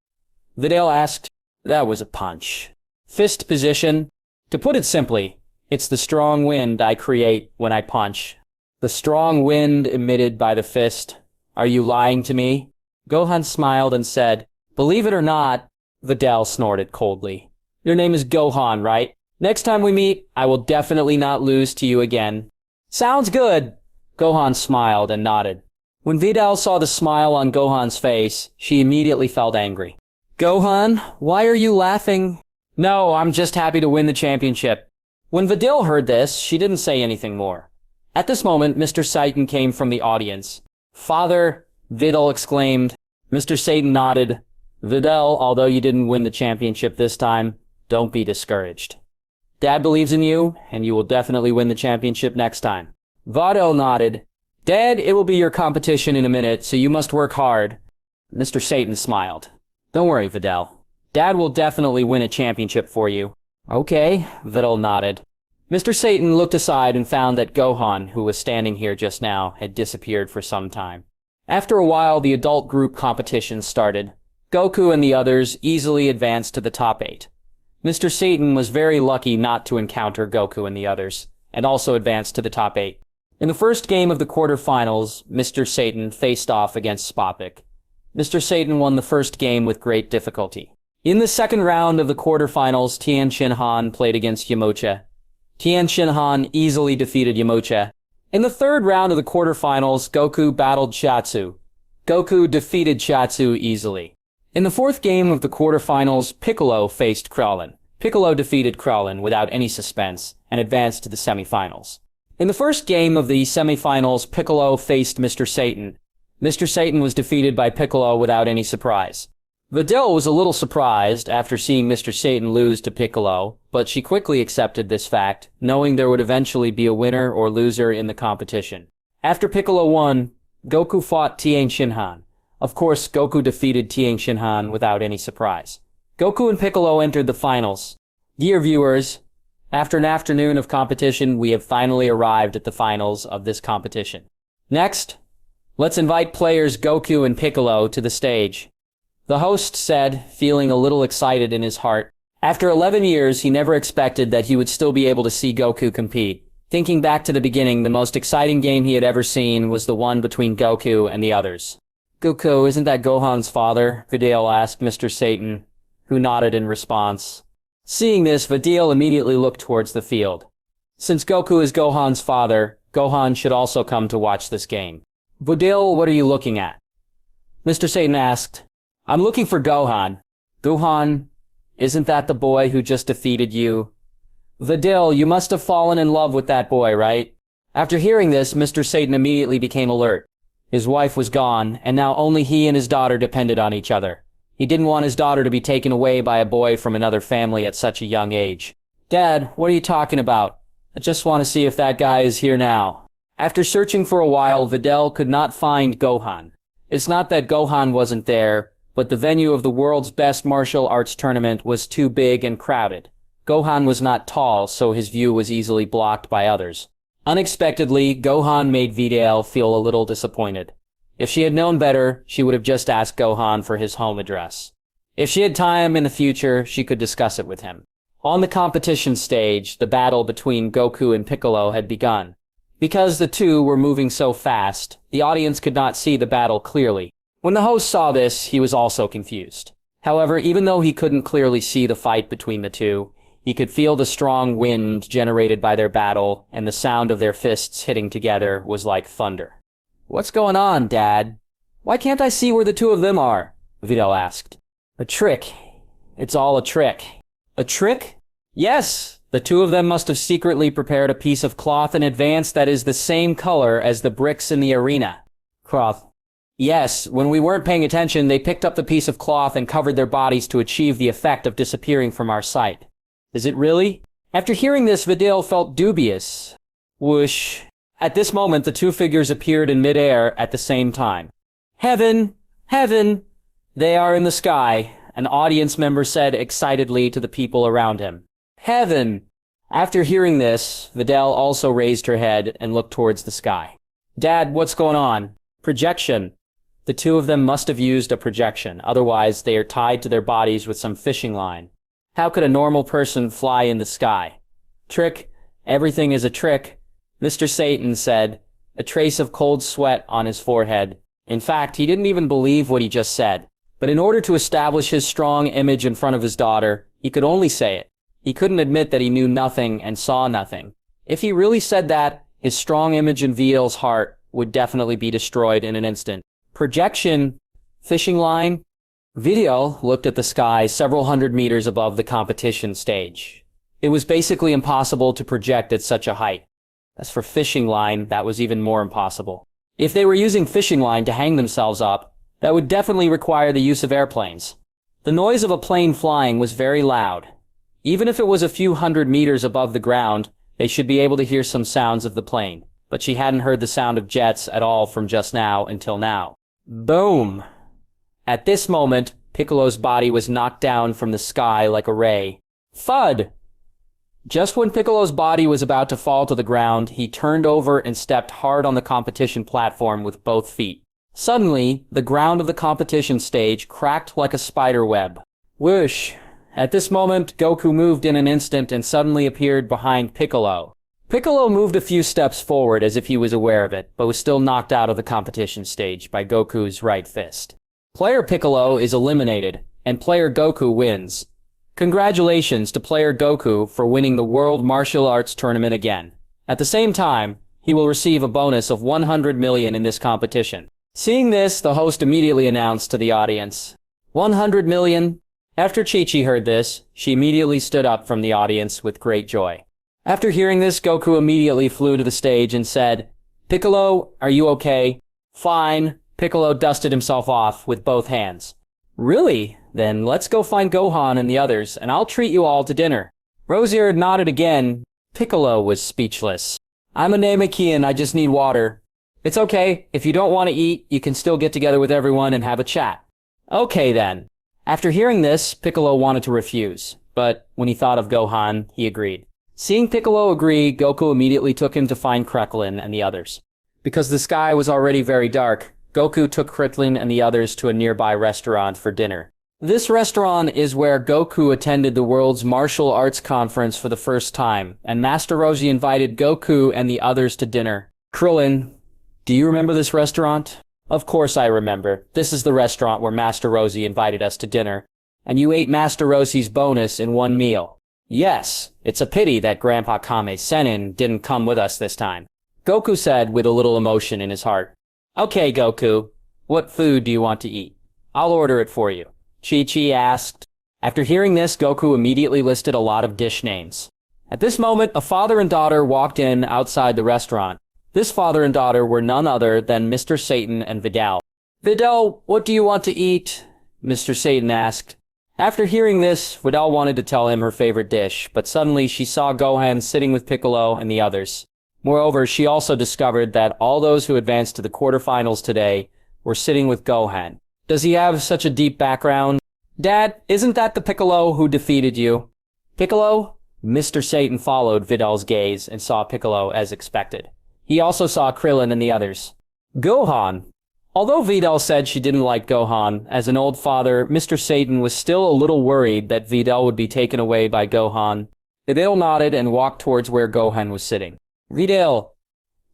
Videl asked. That was a punch. Fist position. To put it simply, it's the strong wind I create when I punch. The strong wind emitted by the fist. Are you lying to me? Gohan smiled and said, Believe it or not, Videl snorted coldly. Your name is Gohan, right? Next time we meet, I will definitely not lose to you again. Sounds good. Gohan smiled and nodded. When Videl saw the smile on Gohan's face, she immediately felt angry. Gohan, why are you laughing? No, I'm just happy to win the championship. When Videl heard this, she didn't say anything more. At this moment, Mr. Satan came from the audience. Father, Videl exclaimed. Mr. Satan nodded. Videl, although you didn't win the championship this time, don't be discouraged. Dad believes in you, and you will definitely win the championship next time. Videl nodded. Dad, it will be your competition in a minute, so you must work hard. Mr. Satan smiled. Don't worry, Videl. Dad will definitely win a championship for you. Okay, Videl nodded. Mr. Satan looked aside and found that Gohan, who was standing here just now, had disappeared for some time. After a while, the adult group competition started. Goku and the others easily advanced to the top 8. Mr. Satan was very lucky not to encounter Goku and the others, and also advanced to the top 8. In the first game of the quarterfinals, Mr. Satan faced off against Spopik. Mr. Satan won the first game with great difficulty. In the second round of the quarterfinals, Tien Shinhan played against Yamcha. Tien Shinhan easily defeated Yamcha. In the third round of the quarterfinals, Goku battled Chatsu. Goku defeated Chatsu easily. In the fourth game of the quarterfinals, Piccolo faced Krillin. Piccolo defeated Krillin without any suspense and advanced to the semifinals. In the first game of the semifinals, Piccolo faced Mr. Satan. Mr. Satan was defeated by Piccolo without any surprise. Videl was a little surprised after seeing Mr. Satan lose to Piccolo, but she quickly accepted this fact, knowing there would eventually be a winner or loser in the competition. After Piccolo won, Goku fought Tien Shinhan. Of course, Goku defeated Tien Shinhan without any surprise. Goku and Piccolo entered the finals. Dear viewers, after an afternoon of competition, we have finally arrived at the finals of this competition. Next, let's invite players Goku and Piccolo to the stage. The host said, feeling a little excited in his heart. After 11 years, he never expected that he would still be able to see Goku compete. Thinking back to the beginning, the most exciting game he had ever seen was the one between Goku and the others. Goku, isn't that Gohan's father? Videl asked Mr. Satan, who nodded in response. Seeing this, Videl immediately looked towards the field. Since Goku is Gohan's father, Gohan should also come to watch this game. Videl, what are you looking at? Mr. Satan asked. I'm looking for Gohan. Gohan, isn't that the boy who just defeated you? Videl, you must have fallen in love with that boy, right? After hearing this, Mr. Satan immediately became alert. His wife was gone, and now only he and his daughter depended on each other. He didn't want his daughter to be taken away by a boy from another family at such a young age. Dad, what are you talking about? I just want to see if that guy is here now. After searching for a while, Videl could not find Gohan. It's not that Gohan wasn't there, but the venue of the world's best martial arts tournament was too big and crowded. Gohan was not tall, so his view was easily blocked by others. Unexpectedly, Gohan made Videl feel a little disappointed. If she had known better, she would have just asked Gohan for his home address. If she had time in the future, she could discuss it with him. On the competition stage, the battle between Goku and Piccolo had begun. Because the two were moving so fast, the audience could not see the battle clearly. When the host saw this, he was also confused. However, even though he couldn't clearly see the fight between the two, he could feel the strong wind generated by their battle, and the sound of their fists hitting together was like thunder. What's going on, Dad? Why can't I see where the two of them are? Videl asked. A trick. It's all a trick. A trick? Yes! The two of them must have secretly prepared a piece of cloth in advance that is the same color as the bricks in the arena. Cloth. Yes, when we weren't paying attention, they picked up the piece of cloth and covered their bodies to achieve the effect of disappearing from our sight. Is it really? After hearing this, Videl felt dubious. Whoosh. At this moment, the two figures appeared in midair at the same time. Heaven! Heaven! They are in the sky, an audience member said excitedly to the people around him. Heaven! After hearing this, Videl also raised her head and looked towards the sky. Dad, what's going on? Projection. The two of them must have used a projection, otherwise they are tied to their bodies with some fishing line. How could a normal person fly in the sky? Trick. Everything is a trick. Mr. Satan said, a trace of cold sweat on his forehead. In fact, he didn't even believe what he just said. But in order to establish his strong image in front of his daughter, he could only say it. He couldn't admit that he knew nothing and saw nothing. If he really said that, his strong image in Videl's heart would definitely be destroyed in an instant. Projection, fishing line, Videl looked at the sky several hundred meters above the competition stage. It was basically impossible to project at such a height. As for fishing line, that was even more impossible. If they were using fishing line to hang themselves up, that would definitely require the use of airplanes. The noise of a plane flying was very loud. Even if it was a few hundred meters above the ground, they should be able to hear some sounds of the plane. But she hadn't heard the sound of jets at all from just now until now. Boom! At this moment, Piccolo's body was knocked down from the sky like a ray. Thud! Just when Piccolo's body was about to fall to the ground, he turned over and stepped hard on the competition platform with both feet. Suddenly, the ground of the competition stage cracked like a spider web. Whoosh! At this moment, Goku moved in an instant and suddenly appeared behind Piccolo. Piccolo moved a few steps forward as if he was aware of it, but was still knocked out of the competition stage by Goku's right fist. Player Piccolo is eliminated, and player Goku wins. Congratulations to player Goku for winning the World Martial Arts Tournament again. At the same time, he will receive a bonus of 100 million in this competition. Seeing this, the host immediately announced to the audience, 100 million? After Chi-Chi heard this, she immediately stood up from the audience with great joy. After hearing this, Goku immediately flew to the stage and said, Piccolo, are you okay? Fine. Piccolo dusted himself off with both hands. Really? Then let's go find Gohan and the others, and I'll treat you all to dinner. Rosier nodded again. Piccolo was speechless. I'm a Namekian, I just need water. It's okay, if you don't want to eat, you can still get together with everyone and have a chat. Okay then. After hearing this, Piccolo wanted to refuse, but when he thought of Gohan, he agreed. Seeing Piccolo agree, Goku immediately took him to find Kreklin and the others. Because the sky was already very dark, Goku took Kreklin and the others to a nearby restaurant for dinner. This restaurant is where Goku attended the World's Martial Arts Conference for the first time, and Master Roshi invited Goku and the others to dinner. Krillin, do you remember this restaurant? Of course I remember. This is the restaurant where Master Roshi invited us to dinner, and you ate Master Roshi's bonus in one meal. Yes, it's a pity that Grandpa Kame Sennin didn't come with us this time. Goku said with a little emotion in his heart. Okay, Goku, what food do you want to eat? I'll order it for you. Chi-Chi asked. After hearing this, Goku immediately listed a lot of dish names. At this moment, a father and daughter walked in outside the restaurant. This father and daughter were none other than Mr. Satan and Videl. Videl, what do you want to eat? Mr. Satan asked. After hearing this, Videl wanted to tell him her favorite dish, but suddenly she saw Gohan sitting with Piccolo and the others. Moreover, she also discovered that all those who advanced to the quarterfinals today were sitting with Gohan. Does he have such a deep background? Dad, isn't that the Piccolo who defeated you? Piccolo? Mr. Satan followed Videl's gaze and saw Piccolo as expected. He also saw Krillin and the others. Gohan. Although Videl said she didn't like Gohan, as an old father, Mr. Satan was still a little worried that Videl would be taken away by Gohan. Videl nodded and walked towards where Gohan was sitting. Videl.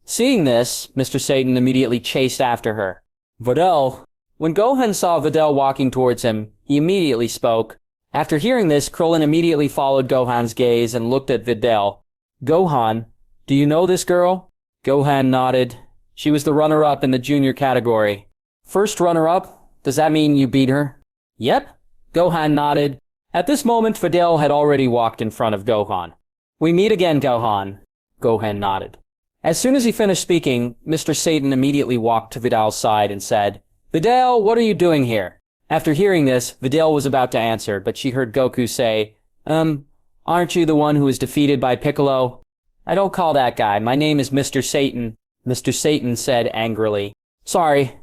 Seeing this, Mr. Satan immediately chased after her. Videl. When Gohan saw Videl walking towards him, he immediately spoke. After hearing this, Krillin immediately followed Gohan's gaze and looked at Videl. Gohan, do you know this girl? Gohan nodded. She was the runner-up in the junior category. First runner-up? Does that mean you beat her? Yep. Gohan nodded. At this moment, Videl had already walked in front of Gohan. We meet again, Gohan. Gohan nodded. As soon as he finished speaking, Mr. Satan immediately walked to Videl's side and said, Videl, what are you doing here? After hearing this, Videl was about to answer, but she heard Goku say, aren't you the one who was defeated by Piccolo? I don't call that guy. My name is Mr. Satan. Mr. Satan said angrily. Sorry.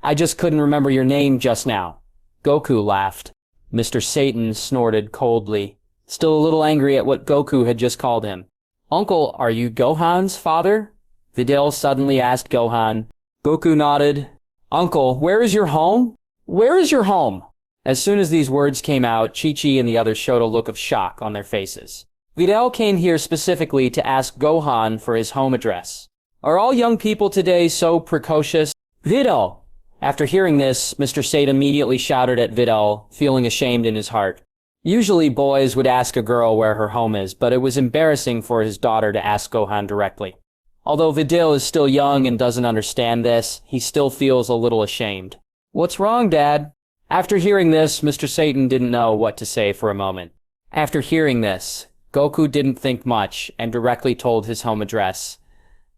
I just couldn't remember your name just now. Goku laughed. Mr. Satan snorted coldly, still a little angry at what Goku had just called him. Uncle, are you Gohan's father? Videl suddenly asked Gohan. Goku nodded. Uncle, where is your home? Where is your home? As soon as these words came out, Chi-Chi and the others showed a look of shock on their faces. Videl came here specifically to ask Gohan for his home address. Are all young people today so precocious? Videl! After hearing this, Mr. Satan immediately shouted at Videl, feeling ashamed in his heart. Usually boys would ask a girl where her home is, but it was embarrassing for his daughter to ask Gohan directly. Although Videl is still young and doesn't understand this, he still feels a little ashamed. What's wrong, Dad? After hearing this, Mr. Satan didn't know what to say for a moment. After hearing this, Goku didn't think much and directly told his home address.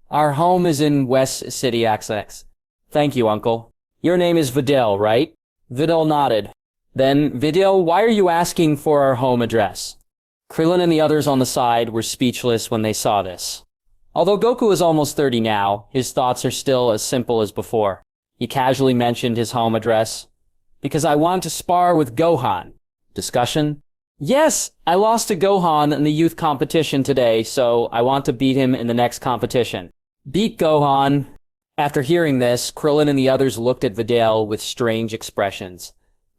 Our home is in West City XX. Thank you, Uncle. Your name is Videl, right? Videl nodded. Then, Videl, why are you asking for our home address? Krillin and the others on the side were speechless when they saw this. Although Goku is almost 30 now, his thoughts are still as simple as before. He casually mentioned his home address. Because I want to spar with Gohan. Discussion? Yes, I lost to Gohan in the youth competition today, so I want to beat him in the next competition. Beat Gohan. After hearing this, Krillin and the others looked at Videl with strange expressions.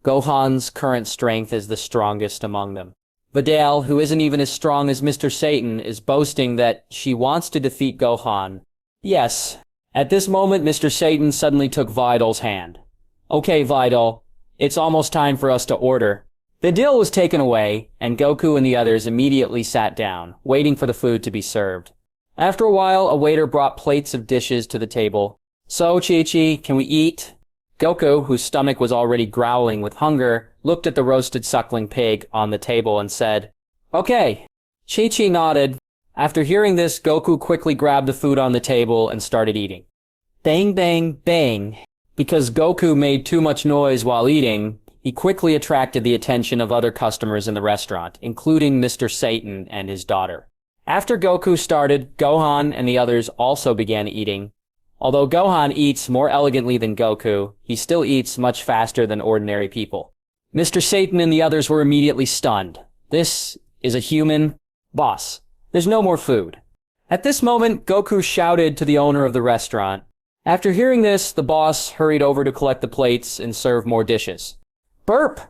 Gohan's current strength is the strongest among them. Videl, who isn't even as strong as Mr. Satan, is boasting that she wants to defeat Gohan. Yes. At this moment, Mr. Satan suddenly took Videl's hand. Okay, Videl, it's almost time for us to order. Videl was taken away, and Goku and the others immediately sat down, waiting for the food to be served. After a while, a waiter brought plates of dishes to the table. So, Chi-Chi, can we eat? Goku, whose stomach was already growling with hunger, looked at the roasted suckling pig on the table and said, Okay. Chi-Chi nodded. After hearing this, Goku quickly grabbed the food on the table and started eating. Bang, bang, bang. Because Goku made too much noise while eating, he quickly attracted the attention of other customers in the restaurant, including Mr. Satan and his daughter. After Goku started, Gohan and the others also began eating. Although Gohan eats more elegantly than Goku, he still eats much faster than ordinary people. Mr. Satan and the others were immediately stunned. This is a human boss. There's no more food. At this moment, Goku shouted to the owner of the restaurant. After hearing this, the boss hurried over to collect the plates and serve more dishes. Burp!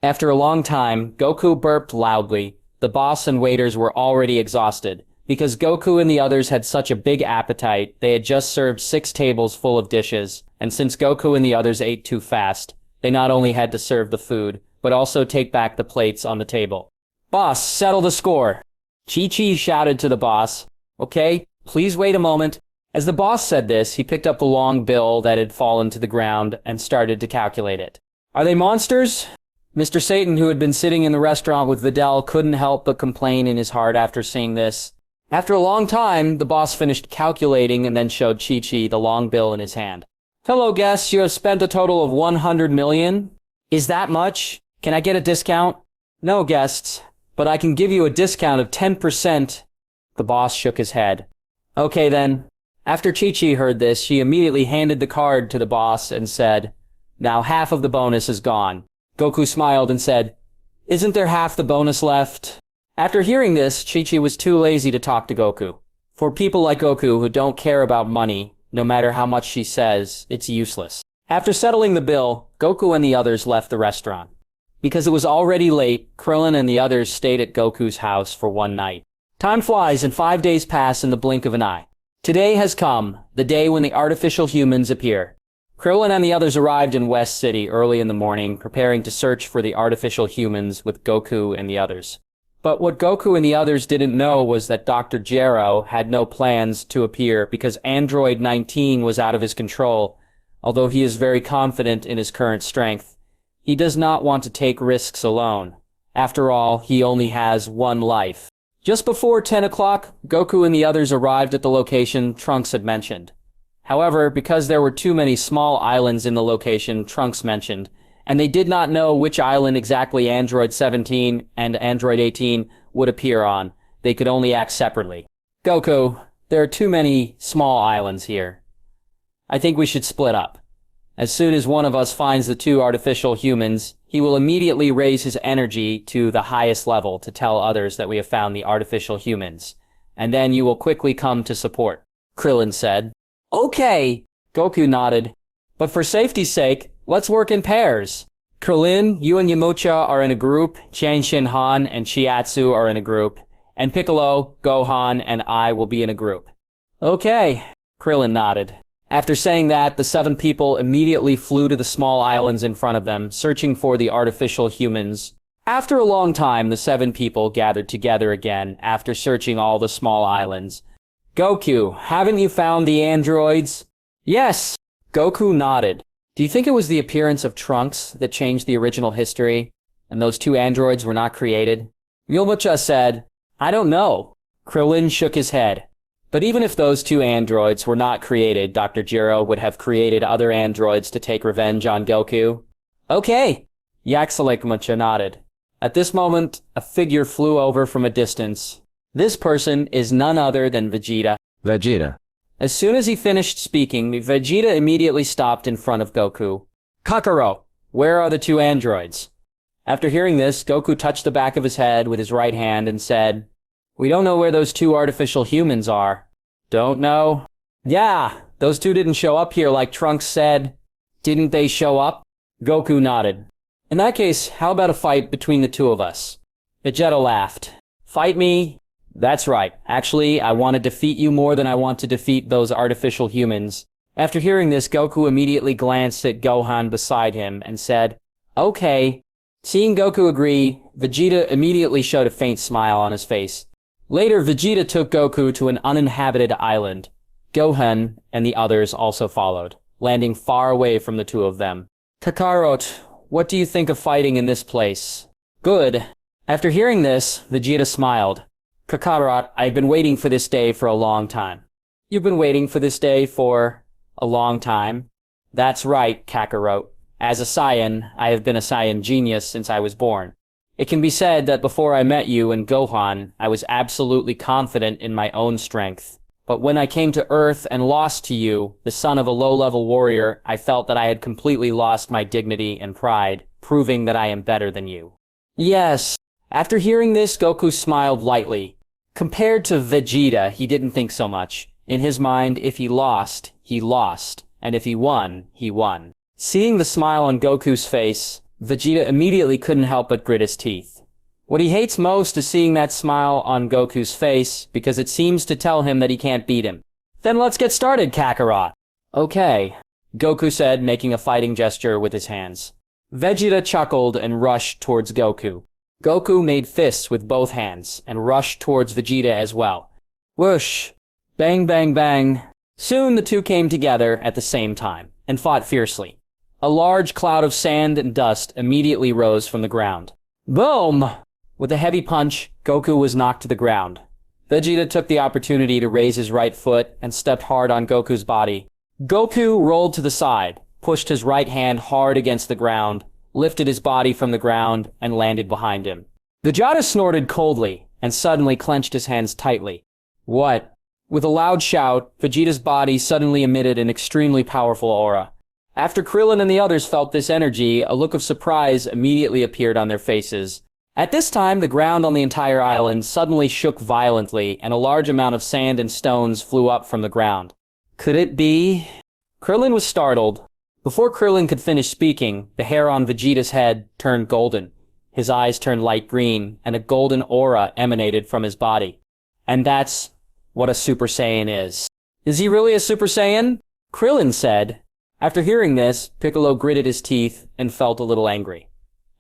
After a long time, Goku burped loudly. The boss and waiters were already exhausted. Because Goku and the others had such a big appetite, they had just served 6 tables full of dishes, and since Goku and the others ate too fast, they not only had to serve the food, but also take back the plates on the table. Boss, settle the score! Chi-Chi shouted to the boss. Okay, please wait a moment. As the boss said this, he picked up the long bill that had fallen to the ground and started to calculate it. Are they monsters? Mr. Satan, who had been sitting in the restaurant with Videl, couldn't help but complain in his heart after seeing this. After a long time, the boss finished calculating and then showed Chi-Chi the long bill in his hand. Hello, guests, you have spent a total of 100 million? Is that much? Can I get a discount? No, guests, but I can give you a discount of 10%. The boss shook his head. Okay, then. After Chi-Chi heard this, she immediately handed the card to the boss and said, Now half of the bonus is gone. Goku smiled and said, Isn't there half the bonus left? After hearing this, Chi-Chi was too lazy to talk to Goku. For people like Goku who don't care about money, no matter how much she says, it's useless. After settling the bill, Goku and the others left the restaurant. Because it was already late, Krillin and the others stayed at Goku's house for one night. Time flies and 5 days pass in the blink of an eye. Today has come, the day when the artificial humans appear. Krillin and the others arrived in West City early in the morning, preparing to search for the artificial humans with Goku and the others. But what Goku and the others didn't know was that Dr. Gero had no plans to appear because Android 19 was out of his control. Although he is very confident in his current strength, he does not want to take risks alone. After all, he only has one life. Just before 10 o'clock, Goku and the others arrived at the location Trunks had mentioned. However, because there were too many small islands in the location Trunks mentioned, and they did not know which island exactly Android 17 and Android 18 would appear on, they could only act separately. Goku, there are too many small islands here. I think we should split up. As soon as one of us finds the 2 artificial humans, he will immediately raise his energy to the highest level to tell others that we have found the artificial humans. And then you will quickly come to support, Krillin said. Okay, Goku nodded. But for safety's sake, let's work in pairs. Krillin, you and Yamcha are in a group, Chang Shin-Han and Chiatsu are in a group, and Piccolo, Gohan, and I will be in a group. Okay, Krillin nodded. After saying that, the 7 people immediately flew to the small islands in front of them, searching for the artificial humans. After a long time, the 7 people gathered together again after searching all the small islands. Goku, haven't you found the androids? Yes, Goku nodded. Do you think it was the appearance of Trunks that changed the original history, and those two androids were not created? Yulmucha said, I don't know. Krillin shook his head. But even if those two androids were not created, Dr. Gero would have created other androids to take revenge on Goku. Okay. Yaxalikmucha nodded. At this moment, a figure flew over from a distance. This person is none other than Vegeta. Vegeta. As soon as he finished speaking, Vegeta immediately stopped in front of Goku. Kakarot, where are the two androids? After hearing this, Goku touched the back of his head with his right hand and said, We don't know where those two artificial humans are. Don't know? Yeah, those two didn't show up here like Trunks said. Didn't they show up? Goku nodded. In that case, how about a fight between the two of us? Vegeta laughed. Fight me? That's right. Actually, I want to defeat you more than I want to defeat those artificial humans. After hearing this, Goku immediately glanced at Gohan beside him and said, Okay. Seeing Goku agree, Vegeta immediately showed a faint smile on his face. Later, Vegeta took Goku to an uninhabited island. Gohan and the others also followed, landing far away from the two of them. Kakarot, what do you think of fighting in this place? Good. After hearing this, Vegeta smiled. Kakarot, I've been waiting for this day for a long time. You've been waiting for this day for a long time? That's right, Kakarot. As a Saiyan, I have been a Saiyan genius since I was born. It can be said that before I met you and Gohan, I was absolutely confident in my own strength. But when I came to Earth and lost to you, the son of a low-level warrior, I felt that I had completely lost my dignity and pride, proving that I am better than you. Yes. After hearing this, Goku smiled lightly. Compared to Vegeta, he didn't think so much. In his mind, if he lost, he lost. And if he won, he won. Seeing the smile on Goku's face, Vegeta immediately couldn't help but grit his teeth. What he hates most is seeing that smile on Goku's face, because it seems to tell him that he can't beat him. Then let's get started, Kakarot. Okay, Goku said, making a fighting gesture with his hands. Vegeta chuckled and rushed towards Goku. Goku made fists with both hands and rushed towards Vegeta as well. Whoosh! Bang, bang, bang. Soon the two came together at the same time and fought fiercely. A large cloud of sand and dust immediately rose from the ground. Boom! With a heavy punch, Goku was knocked to the ground. Vegeta took the opportunity to raise his right foot and stepped hard on Goku's body. Goku rolled to the side, pushed his right hand hard against the ground, lifted his body from the ground, and landed behind him. Vegeta snorted coldly and suddenly clenched his hands tightly. What? With a loud shout, Vegeta's body suddenly emitted an extremely powerful aura. After Krillin and the others felt this energy, a look of surprise immediately appeared on their faces. At this time, the ground on the entire island suddenly shook violently, and a large amount of sand and stones flew up from the ground. Could it be? Krillin was startled. Before Krillin could finish speaking, the hair on Vegeta's head turned golden. His eyes turned light green, and a golden aura emanated from his body. And that's what a Super Saiyan is. Is he really a Super Saiyan? Krillin said. After hearing this, Piccolo gritted his teeth and felt a little angry.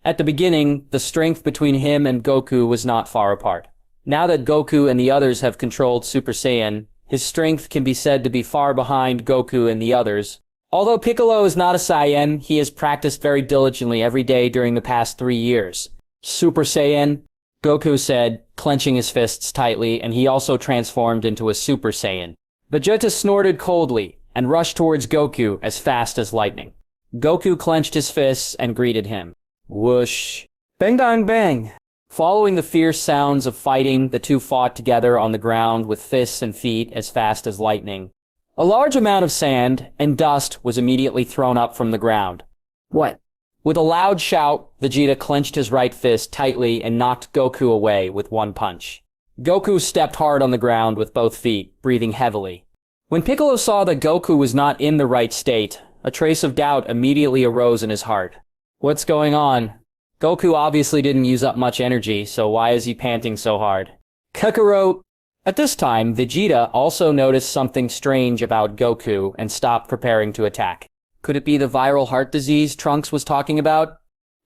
At the beginning, the strength between him and Goku was not far apart. Now that Goku and the others have controlled Super Saiyan, his strength can be said to be far behind Goku and the others. Although Piccolo is not a Saiyan, he has practiced very diligently every day during the past 3 years. Super Saiyan, Goku said, clenching his fists tightly, and he also transformed into a Super Saiyan. Vegeta snorted coldly and rushed towards Goku as fast as lightning. Goku clenched his fists and greeted him. Whoosh. Bang, bang, bang. Following the fierce sounds of fighting, the two fought together on the ground with fists and feet as fast as lightning. A large amount of sand and dust was immediately thrown up from the ground. What? With a loud shout, Vegeta clenched his right fist tightly and knocked Goku away with one punch. Goku stepped hard on the ground with both feet, breathing heavily. When Piccolo saw that Goku was not in the right state, a trace of doubt immediately arose in his heart. What's going on? Goku obviously didn't use up much energy, so why is he panting so hard? Kakarot! At this time, Vegeta also noticed something strange about Goku and stopped preparing to attack. Could it be the viral heart disease Trunks was talking about?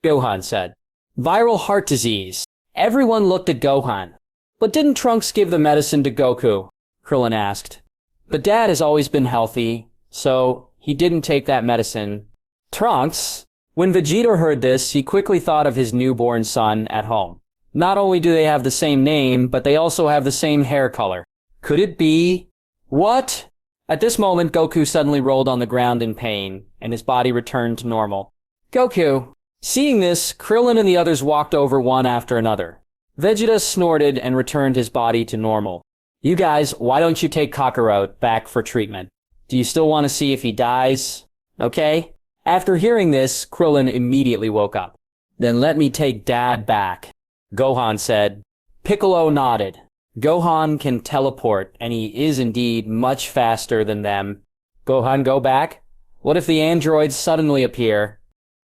Gohan said. Viral heart disease. Everyone looked at Gohan. But didn't Trunks give the medicine to Goku? Krillin asked. But Dad has always been healthy, so he didn't take that medicine. Trunks? When Vegeta heard this, he quickly thought of his newborn son at home. Not only do they have the same name, but they also have the same hair color. Could it be? What? At this moment, Goku suddenly rolled on the ground in pain, and his body returned to normal. Goku! Seeing this, Krillin and the others walked over one after another. Vegeta snorted and returned his body to normal. You guys, why don't you take Kakarot back for treatment? Do you still want to see if he dies? Okay? After hearing this, Krillin immediately woke up. Then let me take Dad back, Gohan said. Piccolo nodded. Gohan can teleport, and he is indeed much faster than them. Gohan, go back? What if the androids suddenly appear?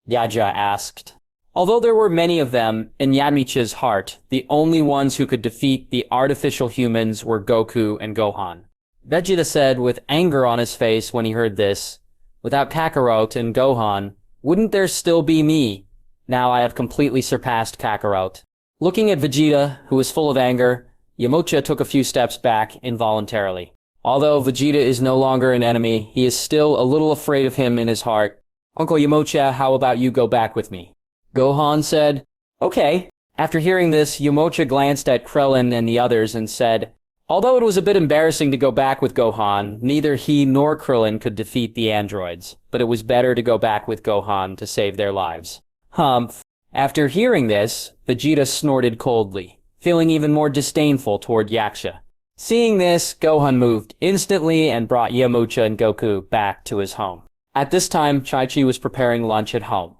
Yaja asked. Although there were many of them, in Yamcha's heart, the only ones who could defeat the artificial humans were Goku and Gohan. Vegeta said with anger on his face when he heard this, without Kakarot and Gohan, wouldn't there still be me? Now I have completely surpassed Kakarot. Looking at Vegeta, who was full of anger, Yamcha took a few steps back involuntarily. Although Vegeta is no longer an enemy, he is still a little afraid of him in his heart. Uncle Yamcha, how about you go back with me? Gohan said, okay. After hearing this, Yamcha glanced at Krillin and the others and said, although it was a bit embarrassing to go back with Gohan, neither he nor Krillin could defeat the androids, but it was better to go back with Gohan to save their lives. Humph. After hearing this, Vegeta snorted coldly, feeling even more disdainful toward Yaksha. Seeing this, Gohan moved instantly and brought Yamcha and Goku back to his home. At this time, Chi-Chi was preparing lunch at home.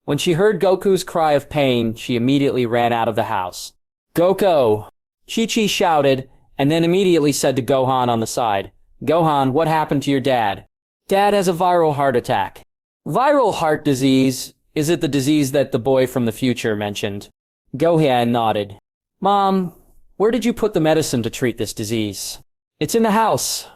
When she heard Goku's cry of pain, she immediately ran out of the house. Goku! Chi-Chi shouted, and then immediately said to Gohan on the side, Gohan, what happened to your dad? Dad has a viral heart attack. Viral heart disease? Is it the disease that the boy from the future mentioned? Gohan nodded. Mom, where did you put the medicine to treat this disease? It's in the house.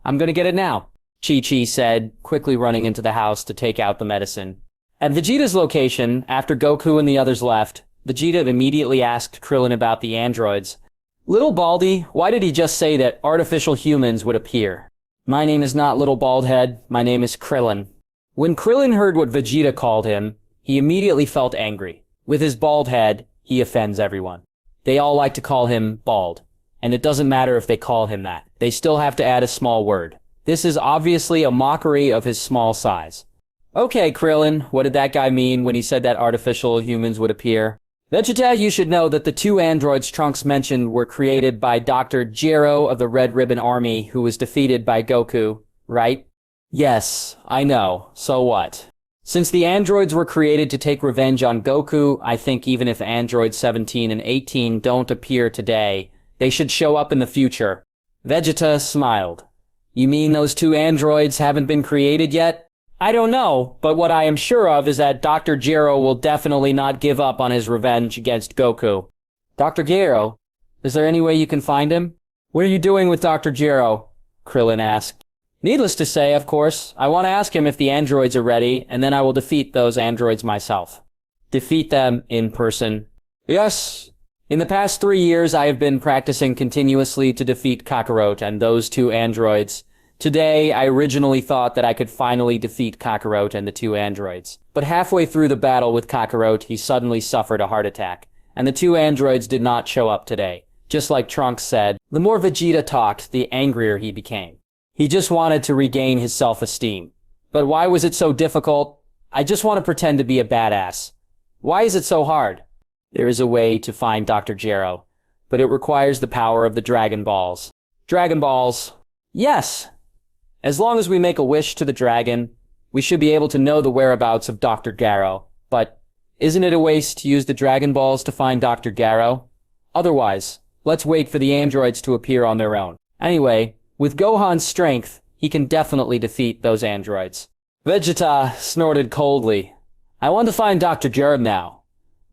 I'm gonna get it now, Chi-Chi said, quickly running into the house to take out the medicine. At Vegeta's location, after Goku and the others left, Vegeta immediately asked Krillin about the androids. Little Baldy, why did he just say that artificial humans would appear? My name is not Little Baldhead, my name is Krillin. When Krillin heard what Vegeta called him, he immediately felt angry. With his bald head, he offends everyone. They all like to call him bald, and it doesn't matter if they call him that. They still have to add a small word. This is obviously a mockery of his small size. Okay, Krillin, what did that guy mean when he said that artificial humans would appear? Vegeta, you should know that the two androids Trunks mentioned were created by Dr. Gero of the Red Ribbon Army, who was defeated by Goku, right? Yes, I know. So what? Since the androids were created to take revenge on Goku, I think even if androids 17 and 18 don't appear today, they should show up in the future. Vegeta smiled. You mean those two androids haven't been created yet? I don't know, but what I am sure of is that Dr. Gero will definitely not give up on his revenge against Goku. Dr. Gero? Is there any way you can find him? What are you doing with Dr. Gero? Krillin asked. Needless to say, of course, I want to ask him if the androids are ready, and then I will defeat those androids myself. Defeat them in person. Yes. In the past 3 years, I have been practicing continuously to defeat Kakarot and those two androids. Today, I originally thought that I could finally defeat Kakarot and the two androids. But halfway through the battle with Kakarot, he suddenly suffered a heart attack, and the two androids did not show up today. Just like Trunks said, the more Vegeta talked, the angrier he became. He just wanted to regain his self-esteem. But why was it so difficult? I just want to pretend to be a badass. Why is it so hard? There is a way to find Dr. Gero, but it requires the power of the Dragon Balls. Dragon Balls. Yes! As long as we make a wish to the dragon, we should be able to know the whereabouts of Dr. Gero. But isn't it a waste to use the Dragon Balls to find Dr. Gero? Otherwise, let's wait for the androids to appear on their own. Anyway, with Gohan's strength, he can definitely defeat those androids. Vegeta snorted coldly. I want to find Dr. Gero now.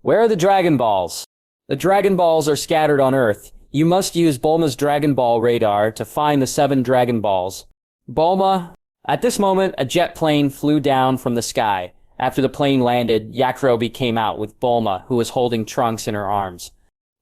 Where are the Dragon Balls? The Dragon Balls are scattered on Earth. You must use Bulma's Dragon Ball radar to find the 7 Dragon Balls. Bulma. At this moment, a jet plane flew down from the sky. After the plane landed, Yakirobe came out with Bulma, who was holding Trunks in her arms.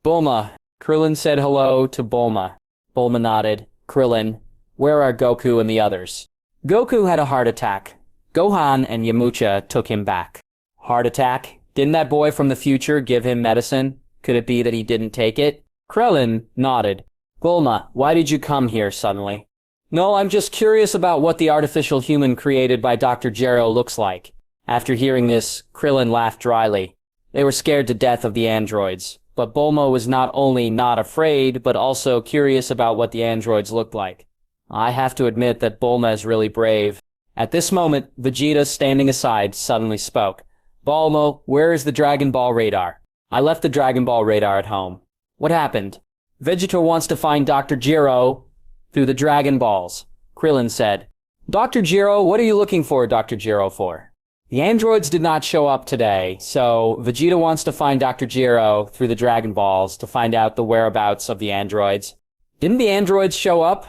Bulma. Krillin said hello to Bulma. Bulma nodded. Krillin. Where are Goku and the others? Goku had a heart attack. Gohan and Yamcha took him back. Heart attack? Didn't that boy from the future give him medicine? Could it be that he didn't take it? Krillin nodded. Bulma, why did you come here suddenly? No, I'm just curious about what the artificial human created by Dr. Gero looks like. After hearing this, Krillin laughed dryly. They were scared to death of the androids, but Bulma was not only not afraid, but also curious about what the androids looked like. I have to admit that Bulma is really brave. At this moment, Vegeta, standing aside, suddenly spoke. Bulma, where is the Dragon Ball radar? I left the Dragon Ball radar at home. What happened? Vegeta wants to find Dr. Gero through the Dragon Balls, Krillin said. Dr. Gero, what are you looking for Dr. Gero for? The androids did not show up today, so Vegeta wants to find Dr. Gero through the Dragon Balls to find out the whereabouts of the androids. Didn't the androids show up?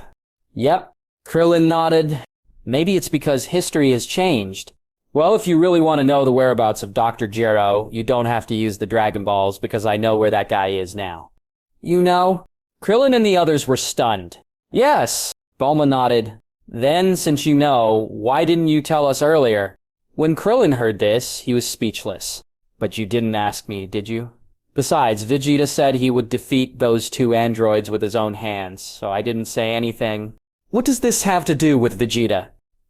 Yep. Krillin nodded. Maybe it's because history has changed. Well, if you really want to know the whereabouts of Dr. Gero, you don't have to use the Dragon Balls because I know where that guy is now. You know? Krillin and the others were stunned. Yes, Bulma nodded. Then, since you know, why didn't you tell us earlier? When Krillin heard this, he was speechless. But you didn't ask me, did you? Besides, Vegeta said he would defeat those two androids with his own hands, so I didn't say anything. What does this have to do with Vegeta?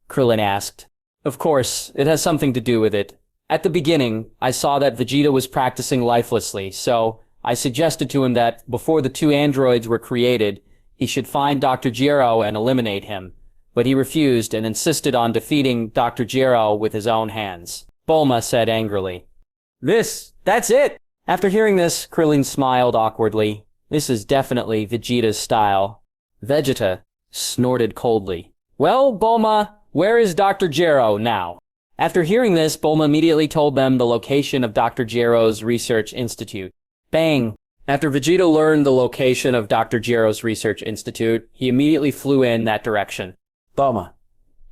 Krillin asked. Of course, it has something to do with it. At the beginning, I saw that Vegeta was practicing lifelessly, so I suggested to him that before the two androids were created, he should find Dr. Gero and eliminate him. But he refused and insisted on defeating Dr. Gero with his own hands. Bulma said angrily. That's it! After hearing this, Krillin smiled awkwardly. This is definitely Vegeta's style. Vegeta snorted coldly. Well, Bulma, where is Dr. Gero now? After hearing this, Bulma immediately told them the location of Dr. Gero's research institute. Bang! After Vegeta learned the location of Dr. Gero's research institute, he immediately flew in that direction. Bulma,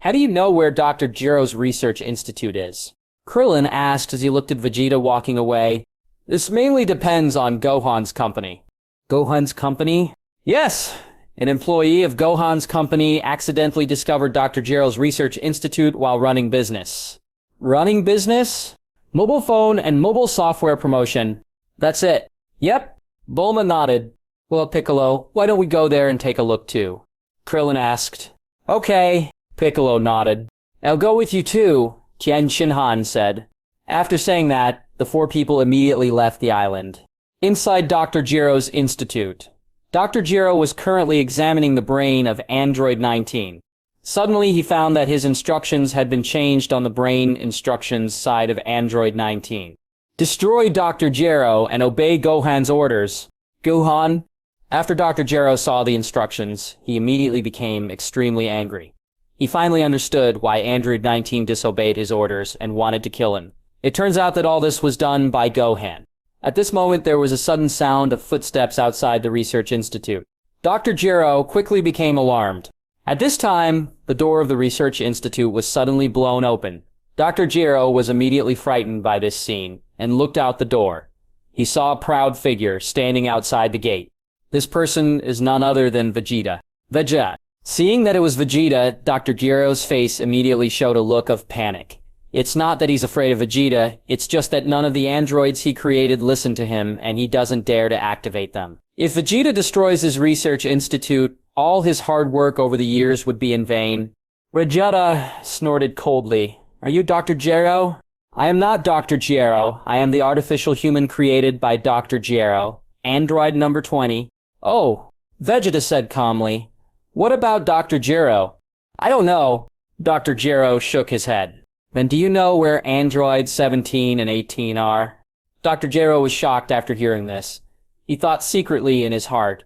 how do you know where Dr. Gero's research institute is? Krillin asked as he looked at Vegeta walking away. This mainly depends on Gohan's company. Gohan's company? Yes! An employee of Gohan's company accidentally discovered Dr. Gero's research institute while running business. Running business? Mobile phone and mobile software promotion. That's it. Yep. Bulma nodded. Well, Piccolo, why don't we go there and take a look too? Krillin asked. Okay. Piccolo nodded. I'll go with you too, Tien Shinhan said. After saying that, the four people immediately left the island. Inside Dr. Gero's institute. Dr. Gero was currently examining the brain of Android 19. Suddenly, he found that his instructions had been changed on the brain instructions side of Android 19. Destroy Dr. Gero and obey Gohan's orders. Gohan? After Dr. Gero saw the instructions, he immediately became extremely angry. He finally understood why Android 19 disobeyed his orders and wanted to kill him. It turns out that all this was done by Gohan. At this moment, there was a sudden sound of footsteps outside the research institute. Dr. Gero quickly became alarmed. At this time, the door of the research institute was suddenly blown open. Dr. Gero was immediately frightened by this scene and looked out the door. He saw a proud figure standing outside the gate. This person is none other than Vegeta. Vegeta. Seeing that it was Vegeta, Dr. Gero's face immediately showed a look of panic. It's not that he's afraid of Vegeta, it's just that none of the androids he created listen to him, and he doesn't dare to activate them. If Vegeta destroys his research institute, all his hard work over the years would be in vain. Vegeta snorted coldly. Are you Dr. Gero? I am not Dr. Gero. I am the artificial human created by Dr. Gero. Android number 20. Oh, Vegeta said calmly. What about Dr. Gero? I don't know. Dr. Gero shook his head. Then do you know where androids 17 and 18 are? Dr. Gero was shocked after hearing this. He thought secretly in his heart.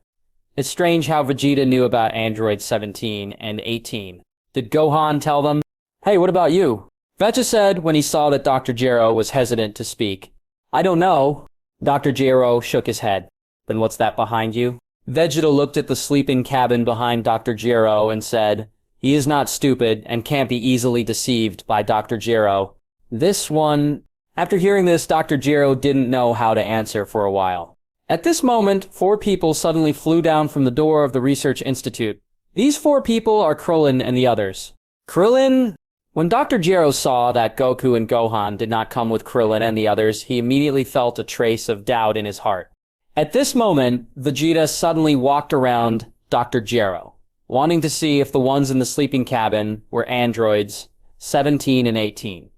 It's strange how Vegeta knew about androids 17 and 18. Did Gohan tell them? Hey, what about you? Vegeta said when he saw that Dr. Gero was hesitant to speak. I don't know. Dr. Gero shook his head. Then what's that behind you? Vegeta looked at the sleeping cabin behind Dr. Gero and said, he is not stupid and can't be easily deceived by Dr. Gero. This one... After hearing this, Dr. Gero didn't know how to answer for a while. At this moment, 4 people suddenly flew down from the door of the research institute. These 4 people are Krillin and the others. Krillin? When Dr. Gero saw that Goku and Gohan did not come with Krillin and the others, he immediately felt a trace of doubt in his heart. At this moment, Vegeta suddenly walked around Dr. Gero, wanting to see if the ones in the sleeping cabin were androids 17 and 18.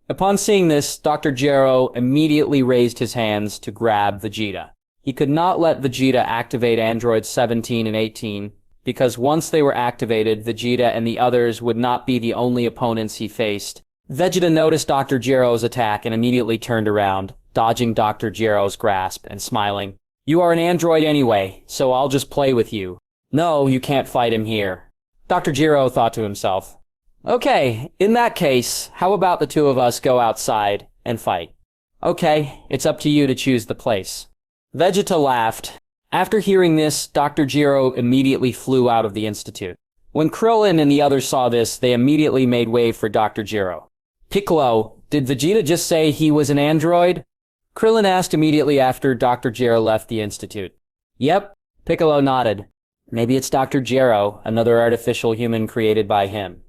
Upon seeing this, Dr. Gero immediately raised his hands to grab Vegeta. He could not let Vegeta activate androids 17 and 18, because once they were activated, Vegeta and the others would not be the only opponents he faced. Vegeta noticed Dr. Gero's attack and immediately turned around, dodging Dr. Gero's grasp and smiling. "You are an android anyway, so I'll just play with you. No, you can't fight him here." Dr. Gero thought to himself, "Okay, in that case, how about the two of us go outside and fight?" "Okay, it's up to you to choose the place." Vegeta laughed. After hearing this, Dr. Gero immediately flew out of the institute. When Krillin and the others saw this, they immediately made way for Dr. Gero. "Piccolo, did Vegeta just say he was an android?" Krillin asked immediately after Dr. Gero left the institute. "Yep," Piccolo nodded. "Maybe it's Dr. Gero, another artificial human created by him."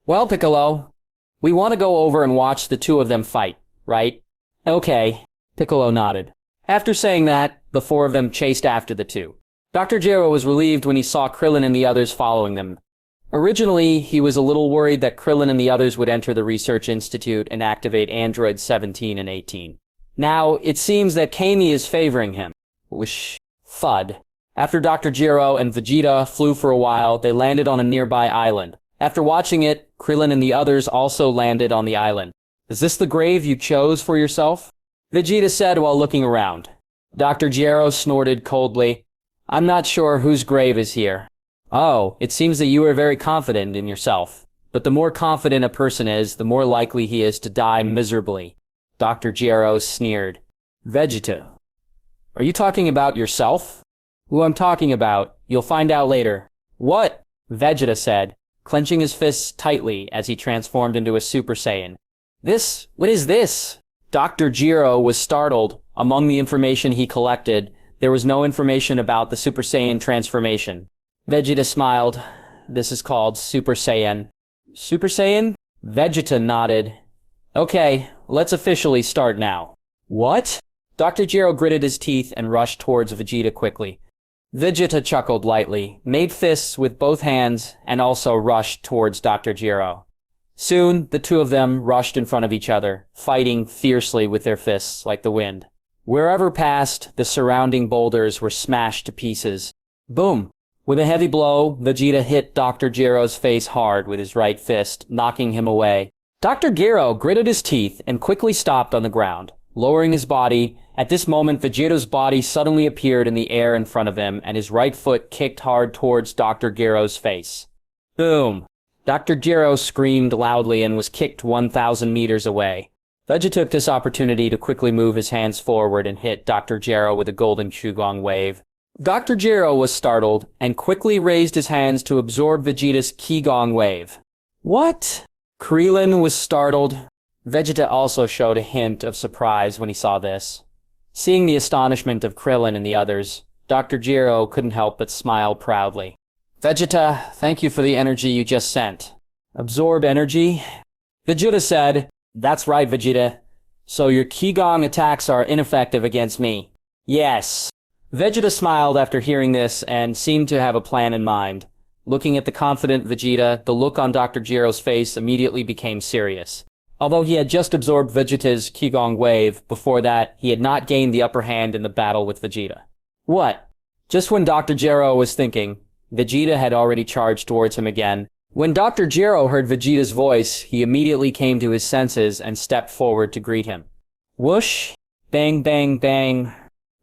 "Well, Piccolo, we want to go over and watch the two of them fight, right?" "Okay," Piccolo nodded. After saying that, the four of them chased after the two. Dr. Gero was relieved when he saw Krillin and the others following them. Originally, he was a little worried that Krillin and the others would enter the research institute and activate androids 17 and 18. Now, it seems that Kami is favoring him. Whoosh. Thud. After Dr. Gero and Vegeta flew for a while, they landed on a nearby island. After watching it, Krillin and the others also landed on the island. "Is this the grave you chose for yourself?" Vegeta said while looking around. Dr. Gero snorted coldly. "I'm not sure whose grave is here." "Oh, it seems that you are very confident in yourself. But the more confident a person is, the more likely he is to die miserably." Dr. Gero sneered. "Vegeta, are you talking about yourself?" "Who I'm talking about, you'll find out later." "What?" Vegeta said, clenching his fists tightly as he transformed into a Super Saiyan. What is this?" Dr. Gero was startled. Among the information he collected, there was no information about the Super Saiyan transformation. Vegeta smiled. "This is called Super Saiyan." "Super Saiyan?" Vegeta nodded. "Okay, let's officially start now." "What?" Dr. Gero gritted his teeth and rushed towards Vegeta quickly. Vegeta chuckled lightly, made fists with both hands, and also rushed towards Dr. Gero. Soon, the two of them rushed in front of each other, fighting fiercely with their fists like the wind. Wherever passed, the surrounding boulders were smashed to pieces. Boom! With a heavy blow, Vegeta hit Dr. Gero's face hard with his right fist, knocking him away. Dr. Gero gritted his teeth and quickly stopped on the ground, lowering his body. At this moment, Vegeta's body suddenly appeared in the air in front of him, and his right foot kicked hard towards Dr. Gero's face. Boom! Dr. Gero screamed loudly and was kicked 1,000 meters away. Vegeta took this opportunity to quickly move his hands forward and hit Dr. Gero with a golden Qigong wave. Dr. Gero was startled and quickly raised his hands to absorb Vegeta's Qigong wave. What? Krillin was startled. Vegeta also showed a hint of surprise when he saw this. Seeing the astonishment of Krillin and the others, Dr. Gero couldn't help but smile proudly. "Vegeta, thank you for the energy you just sent." "Absorb energy?" Vegeta said. "That's right, Vegeta. So your Qigong attacks are ineffective against me." "Yes." Vegeta smiled after hearing this and seemed to have a plan in mind. Looking at the confident Vegeta, the look on Dr. Gero's face immediately became serious. Although he had just absorbed Vegeta's Qigong wave, before that, he had not gained the upper hand in the battle with Vegeta. What? Just when Dr. Gero was thinking, Vegeta had already charged towards him again. When Dr. Gero heard Vegeta's voice, he immediately came to his senses and stepped forward to greet him. Whoosh! Bang, bang, bang.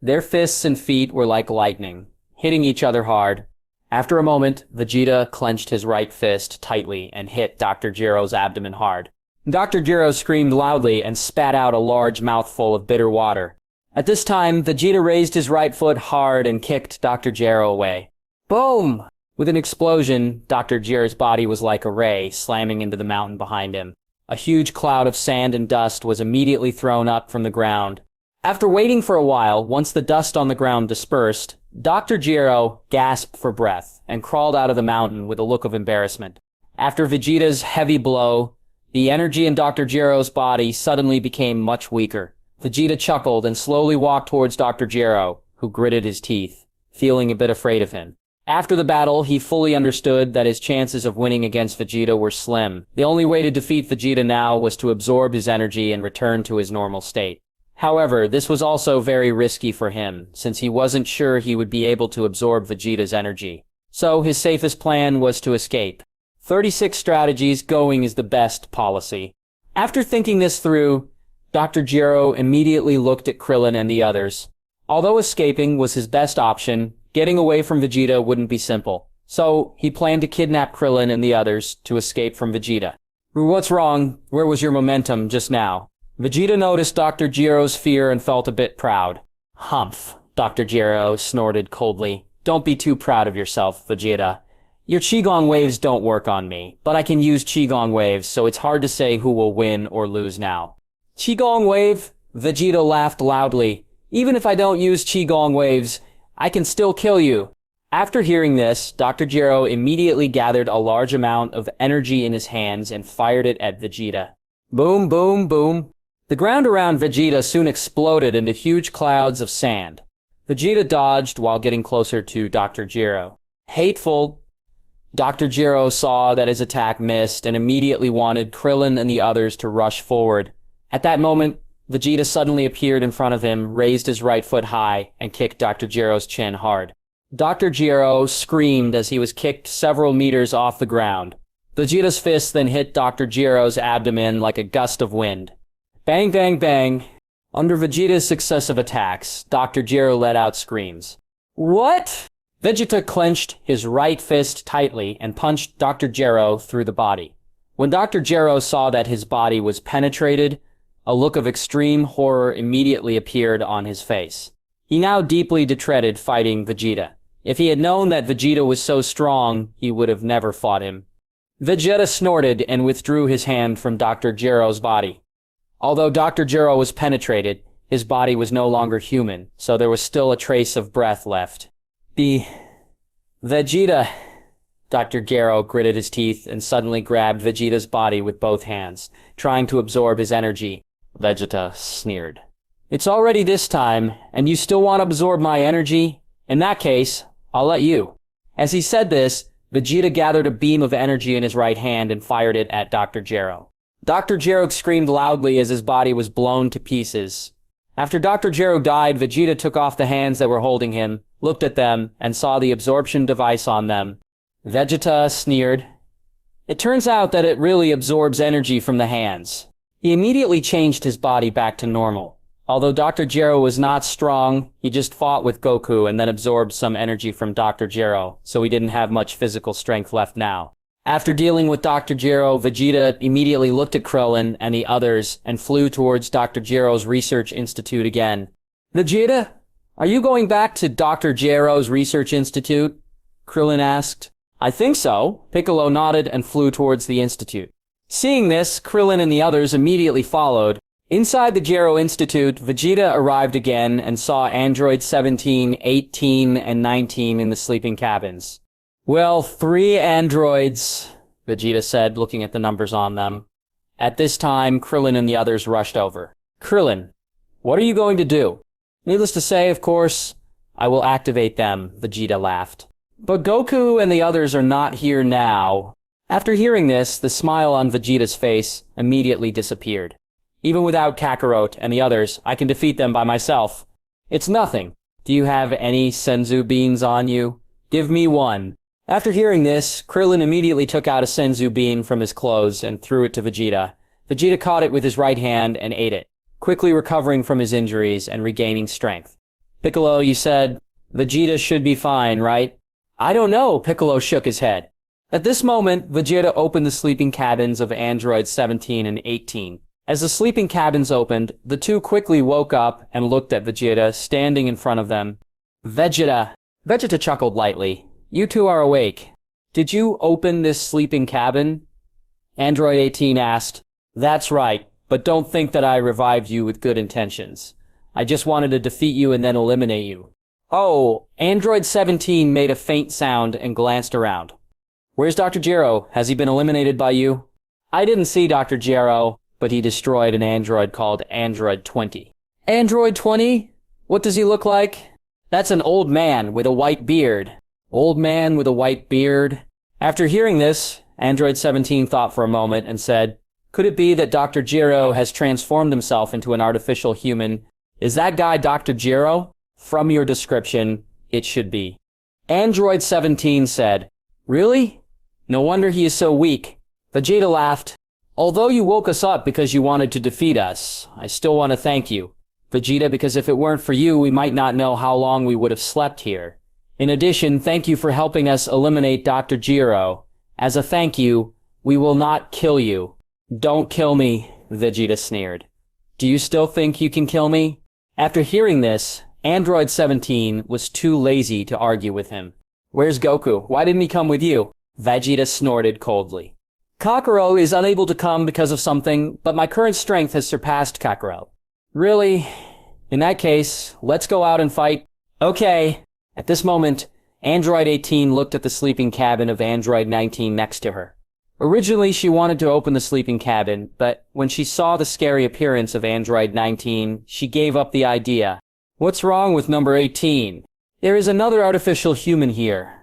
Their fists and feet were like lightning, hitting each other hard. After a moment, Vegeta clenched his right fist tightly and hit Dr. Gero's abdomen hard. Dr. Gero screamed loudly and spat out a large mouthful of bitter water. At this time, Vegeta raised his right foot hard and kicked Dr. Gero away. Boom! With an explosion, Dr. Gero's body was like a ray, slamming into the mountain behind him. A huge cloud of sand and dust was immediately thrown up from the ground. After waiting for a while, once the dust on the ground dispersed, Dr. Gero gasped for breath and crawled out of the mountain with a look of embarrassment. After Vegeta's heavy blow, The energy in Dr. Gero's body suddenly became much weaker. Vegeta chuckled and slowly walked towards Dr. Gero, who gritted his teeth, feeling a bit afraid of him. After the battle, he fully understood that his chances of winning against Vegeta were slim. The only way to defeat Vegeta now was to absorb his energy and return to his normal state. However, this was also very risky for him, since he wasn't sure he would be able to absorb Vegeta's energy. So his safest plan was to escape. 36 strategies going is the best policy. After thinking this through, Dr. Gero immediately looked at Krillin and the others. Although escaping was his best option, getting away from Vegeta wouldn't be simple. So he planned to kidnap Krillin and the others to escape from Vegeta. What's wrong? Where was your momentum just now? Vegeta noticed Dr. Gero's fear and felt a bit proud. Humph, Dr. Gero snorted coldly. Don't be too proud of yourself, Vegeta. Your Qigong waves don't work on me, but I can use Qigong waves, so it's hard to say who will win or lose now. Qigong wave? Vegeta laughed loudly. Even if I don't use Qigong waves, I can still kill you. After hearing this, Dr. Gero immediately gathered a large amount of energy in his hands and fired it at Vegeta. Boom, boom, boom. The ground around Vegeta soon exploded into huge clouds of sand. Vegeta dodged while getting closer to Dr. Gero. Hateful. Dr. Gero saw that his attack missed and immediately wanted Krillin and the others to rush forward. At that moment, Vegeta suddenly appeared in front of him, raised his right foot high, and kicked Dr. Gero's chin hard. Dr. Gero screamed as he was kicked several meters off the ground. Vegeta's fist then hit Dr. Gero's abdomen like a gust of wind. Bang, bang, bang. Under Vegeta's successive attacks, Dr. Gero let out screams. What? Vegeta clenched his right fist tightly and punched Dr. Gero through the body. When Dr. Gero saw that his body was penetrated, a look of extreme horror immediately appeared on his face. He now deeply dreaded fighting Vegeta. If he had known that Vegeta was so strong, he would have never fought him. Vegeta snorted and withdrew his hand from Dr. Gero's body. Although Dr. Gero was penetrated, his body was no longer human, so there was still a trace of breath left. Vegeta. Dr. Gero gritted his teeth and suddenly grabbed Vegeta's body with both hands, trying to absorb his energy. Vegeta sneered. It's already this time, and you still want to absorb my energy? In that case, I'll let you. As he said this, Vegeta gathered a beam of energy in his right hand and fired it at Dr. Gero. Dr. Gero screamed loudly as his body was blown to pieces. After Dr. Gero died, Vegeta took off the hands that were holding him, looked at them, and saw the absorption device on them. Vegeta sneered. It turns out that it really absorbs energy from the hands. He immediately changed his body back to normal. Although Dr. Gero was not strong, he just fought with Goku and then absorbed some energy from Dr. Gero, so he didn't have much physical strength left now. After dealing with Dr. Gero, Vegeta immediately looked at Krillin and the others and flew towards Dr. Gero's research institute again. Vegeta, are you going back to Dr. Gero's research institute? Krillin asked. I think so. Piccolo nodded and flew towards the institute. Seeing this, Krillin and the others immediately followed. Inside the Gero Institute, Vegeta arrived again and saw androids 17, 18, and 19 in the sleeping cabins. Well, 3 androids, Vegeta said, looking at the numbers on them. At this time, Krillin and the others rushed over. Krillin, what are you going to do? Needless to say, of course, I will activate them, Vegeta laughed. But Goku and the others are not here now. After hearing this, the smile on Vegeta's face immediately disappeared. Even without Kakarot and the others, I can defeat them by myself. It's nothing. Do you have any senzu beans on you? Give me one. After hearing this, Krillin immediately took out a senzu bean from his clothes and threw it to Vegeta. Vegeta caught it with his right hand and ate it, quickly recovering from his injuries and regaining strength. Piccolo, you said, Vegeta should be fine, right? I don't know, Piccolo shook his head. At this moment, Vegeta opened the sleeping cabins of androids 17 and 18. As the sleeping cabins opened, the two quickly woke up and looked at Vegeta, standing in front of them. Vegeta. Vegeta chuckled lightly. You two are awake. Did you open this sleeping cabin? Android 18 asked. That's right, but don't think that I revived you with good intentions. I just wanted to defeat you and then eliminate you. Oh, Android 17 made a faint sound and glanced around. Where's Dr. Gero? Has he been eliminated by you? I didn't see Dr. Gero, but he destroyed an android called Android 20. Android 20? What does he look like? That's an old man with a white beard. Old man with a white beard. After hearing this, Android 17 thought for a moment and said, could it be that Dr. Gero has transformed himself into an artificial human? Is that guy Dr. Gero? From your description, it should be. Android 17 said, really? No wonder he is so weak. Vegeta laughed. Although you woke us up because you wanted to defeat us, I still want to thank you, Vegeta, because if it weren't for you, we might not know how long we would have slept here. In addition, thank you for helping us eliminate Dr. Gero. As a thank you, we will not kill you. Don't kill me, Vegeta sneered. Do you still think you can kill me? After hearing this, Android 17 was too lazy to argue with him. Where's Goku? Why didn't he come with you? Vegeta snorted coldly. Kakarot is unable to come because of something, but my current strength has surpassed Kakarot. Really? In that case, let's go out and fight. Okay. At this moment, Android 18 looked at the sleeping cabin of Android 19 next to her. Originally, she wanted to open the sleeping cabin, but when she saw the scary appearance of Android 19, she gave up the idea. What's wrong with number 18? There is another artificial human here.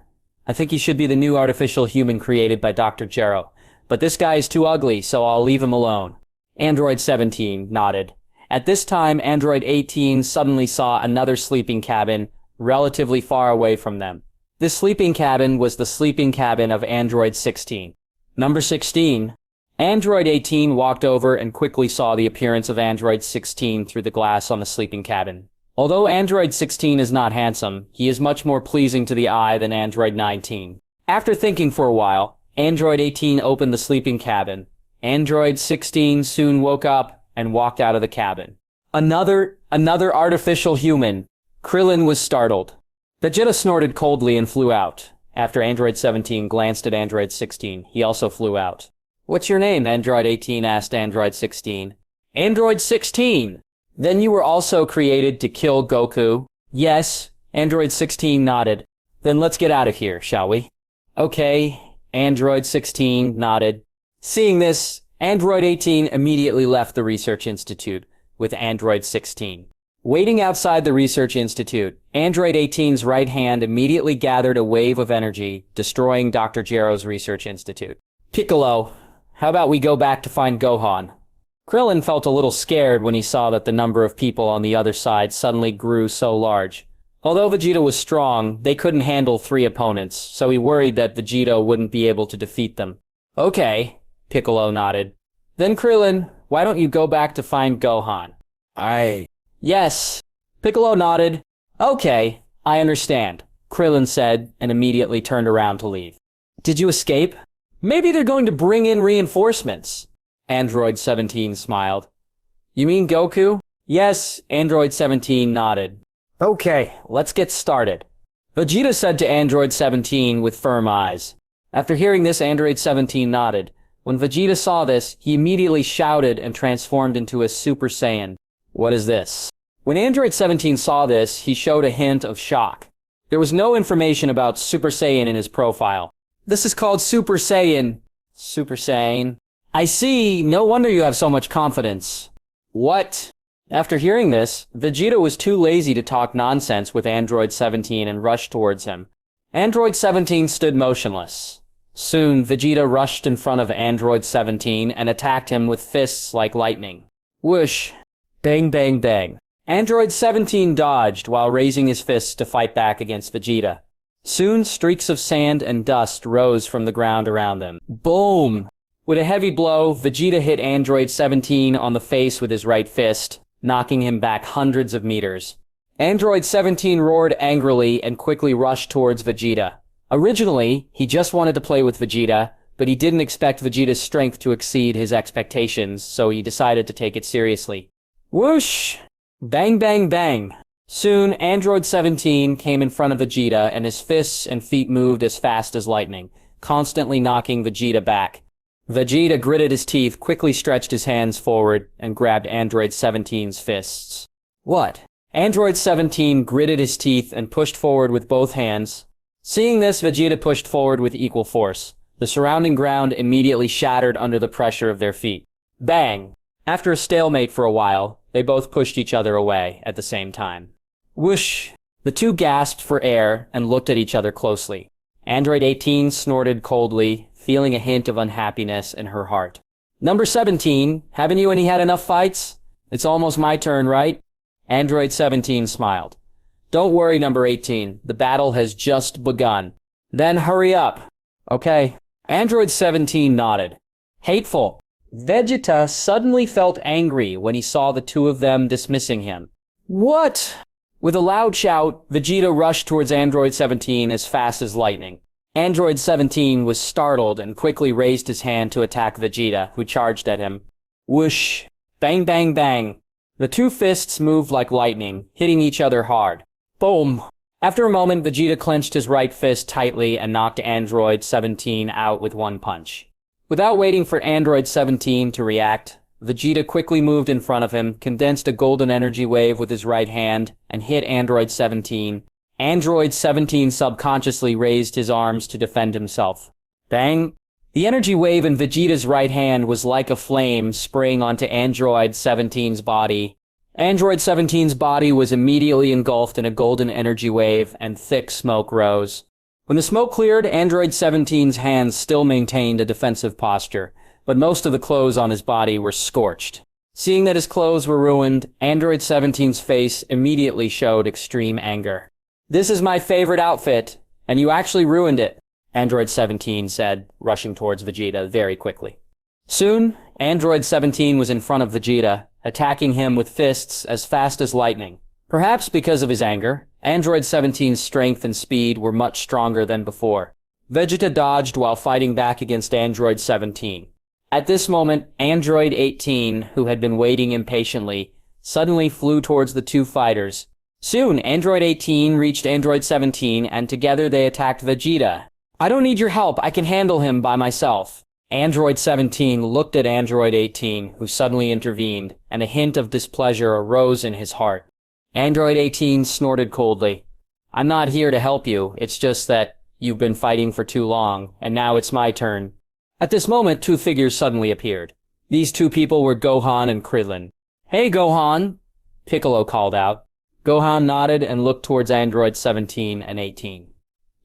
I think he should be the new artificial human created by Dr. Gero. But this guy is too ugly, so I'll leave him alone. Android 17 nodded. At this time, Android 18 suddenly saw another sleeping cabin relatively far away from them. This sleeping cabin was the sleeping cabin of Android 16. Number 16. Android 18 walked over and quickly saw the appearance of Android 16 through the glass on the sleeping cabin. Although Android 16 is not handsome, he is much more pleasing to the eye than Android 19. After thinking for a while, Android 18 opened the sleeping cabin. Android 16 soon woke up and walked out of the cabin. Another artificial human. Krillin was startled. Vegeta snorted coldly and flew out. After Android 17 glanced at Android 16, he also flew out. What's your name? Android 18 asked Android 16. Android 16! Then you were also created to kill Goku? Yes. Android 16 nodded. Then let's get out of here, shall we? Okay. Android 16 nodded. Seeing this, Android 18 immediately left the Research Institute with Android 16. Waiting outside the Research Institute, Android 18's right hand immediately gathered a wave of energy, destroying Dr. Gero's Research Institute. Piccolo, how about we go back to find Gohan? Krillin felt a little scared when he saw that the number of people on the other side suddenly grew so large. Although Vegeta was strong, they couldn't handle 3 opponents, so he worried that Vegeta wouldn't be able to defeat them. Okay, Piccolo nodded. Then Krillin, why don't you go back to find Gohan? Yes. Piccolo nodded. Okay, I understand, Krillin said, and immediately turned around to leave. Did you escape? Maybe they're going to bring in reinforcements. Android 17 smiled. You mean Goku? Yes, Android 17 nodded. Okay, let's get started. Vegeta said to Android 17 with firm eyes. After hearing this, Android 17 nodded. When Vegeta saw this, he immediately shouted and transformed into a Super Saiyan. What is this? When Android 17 saw this, he showed a hint of shock. There was no information about Super Saiyan in his profile. This is called Super Saiyan. Super Saiyan. I see, no wonder you have so much confidence. What? After hearing this, Vegeta was too lazy to talk nonsense with Android 17 and rushed towards him. Android 17 stood motionless. Soon, Vegeta rushed in front of Android 17 and attacked him with fists like lightning. Whoosh! Bang bang bang. Android 17 dodged while raising his fists to fight back against Vegeta. Soon, streaks of sand and dust rose from the ground around them. Boom! With a heavy blow, Vegeta hit Android 17 on the face with his right fist, knocking him back hundreds of meters. Android 17 roared angrily and quickly rushed towards Vegeta. Originally, he just wanted to play with Vegeta, but he didn't expect Vegeta's strength to exceed his expectations, so he decided to take it seriously. Whoosh! Bang bang bang! Soon, Android 17 came in front of Vegeta, and his fists and feet moved as fast as lightning, constantly knocking Vegeta back. Vegeta gritted his teeth, quickly stretched his hands forward, and grabbed Android 17's fists. What? Android 17 gritted his teeth and pushed forward with both hands. Seeing this, Vegeta pushed forward with equal force. The surrounding ground immediately shattered under the pressure of their feet. Bang! After a stalemate for a while, they both pushed each other away at the same time. Whoosh! The two gasped for air and looked at each other closely. Android 18 snorted coldly, feeling a hint of unhappiness in her heart. Number 17, haven't you had enough fights? It's almost my turn, right? Android 17 smiled. Don't worry, number 18, the battle has just begun. Then hurry up. Okay. Android 17 nodded. Hateful. Vegeta suddenly felt angry when he saw the two of them dismissing him. What? With a loud shout, Vegeta rushed towards Android 17 as fast as lightning. Android 17 was startled and quickly raised his hand to attack Vegeta, who charged at him. Whoosh! Bang bang bang! The two fists moved like lightning, hitting each other hard. Boom! After a moment, Vegeta clenched his right fist tightly and knocked Android 17 out with one punch. Without waiting for Android 17 to react, Vegeta quickly moved in front of him, condensed a golden energy wave with his right hand, and hit Android 17. Android 17 subconsciously raised his arms to defend himself. Bang! The energy wave in Vegeta's right hand was like a flame spraying onto Android 17's body. Android 17's body was immediately engulfed in a golden energy wave, and thick smoke rose. When the smoke cleared, Android 17's hands still maintained a defensive posture, but most of the clothes on his body were scorched. Seeing that his clothes were ruined, Android 17's face immediately showed extreme anger. This is my favorite outfit, and you actually ruined it, Android 17 said, rushing towards Vegeta very quickly. Soon, Android 17 was in front of Vegeta, attacking him with fists as fast as lightning. Perhaps because of his anger, Android 17's strength and speed were much stronger than before. Vegeta dodged while fighting back against Android 17. At this moment, Android 18, who had been waiting impatiently, suddenly flew towards the two fighters. Soon, Android 18 reached Android 17, and together they attacked Vegeta. I don't need your help, I can handle him by myself. Android 17 looked at Android 18, who suddenly intervened, and a hint of displeasure arose in his heart. Android 18 snorted coldly. I'm not here to help you, it's just that you've been fighting for too long, and now it's my turn. At this moment, two figures suddenly appeared. These two people were Gohan and Krillin. Hey, Gohan! Piccolo called out. Gohan nodded and looked towards Android 17 and 18.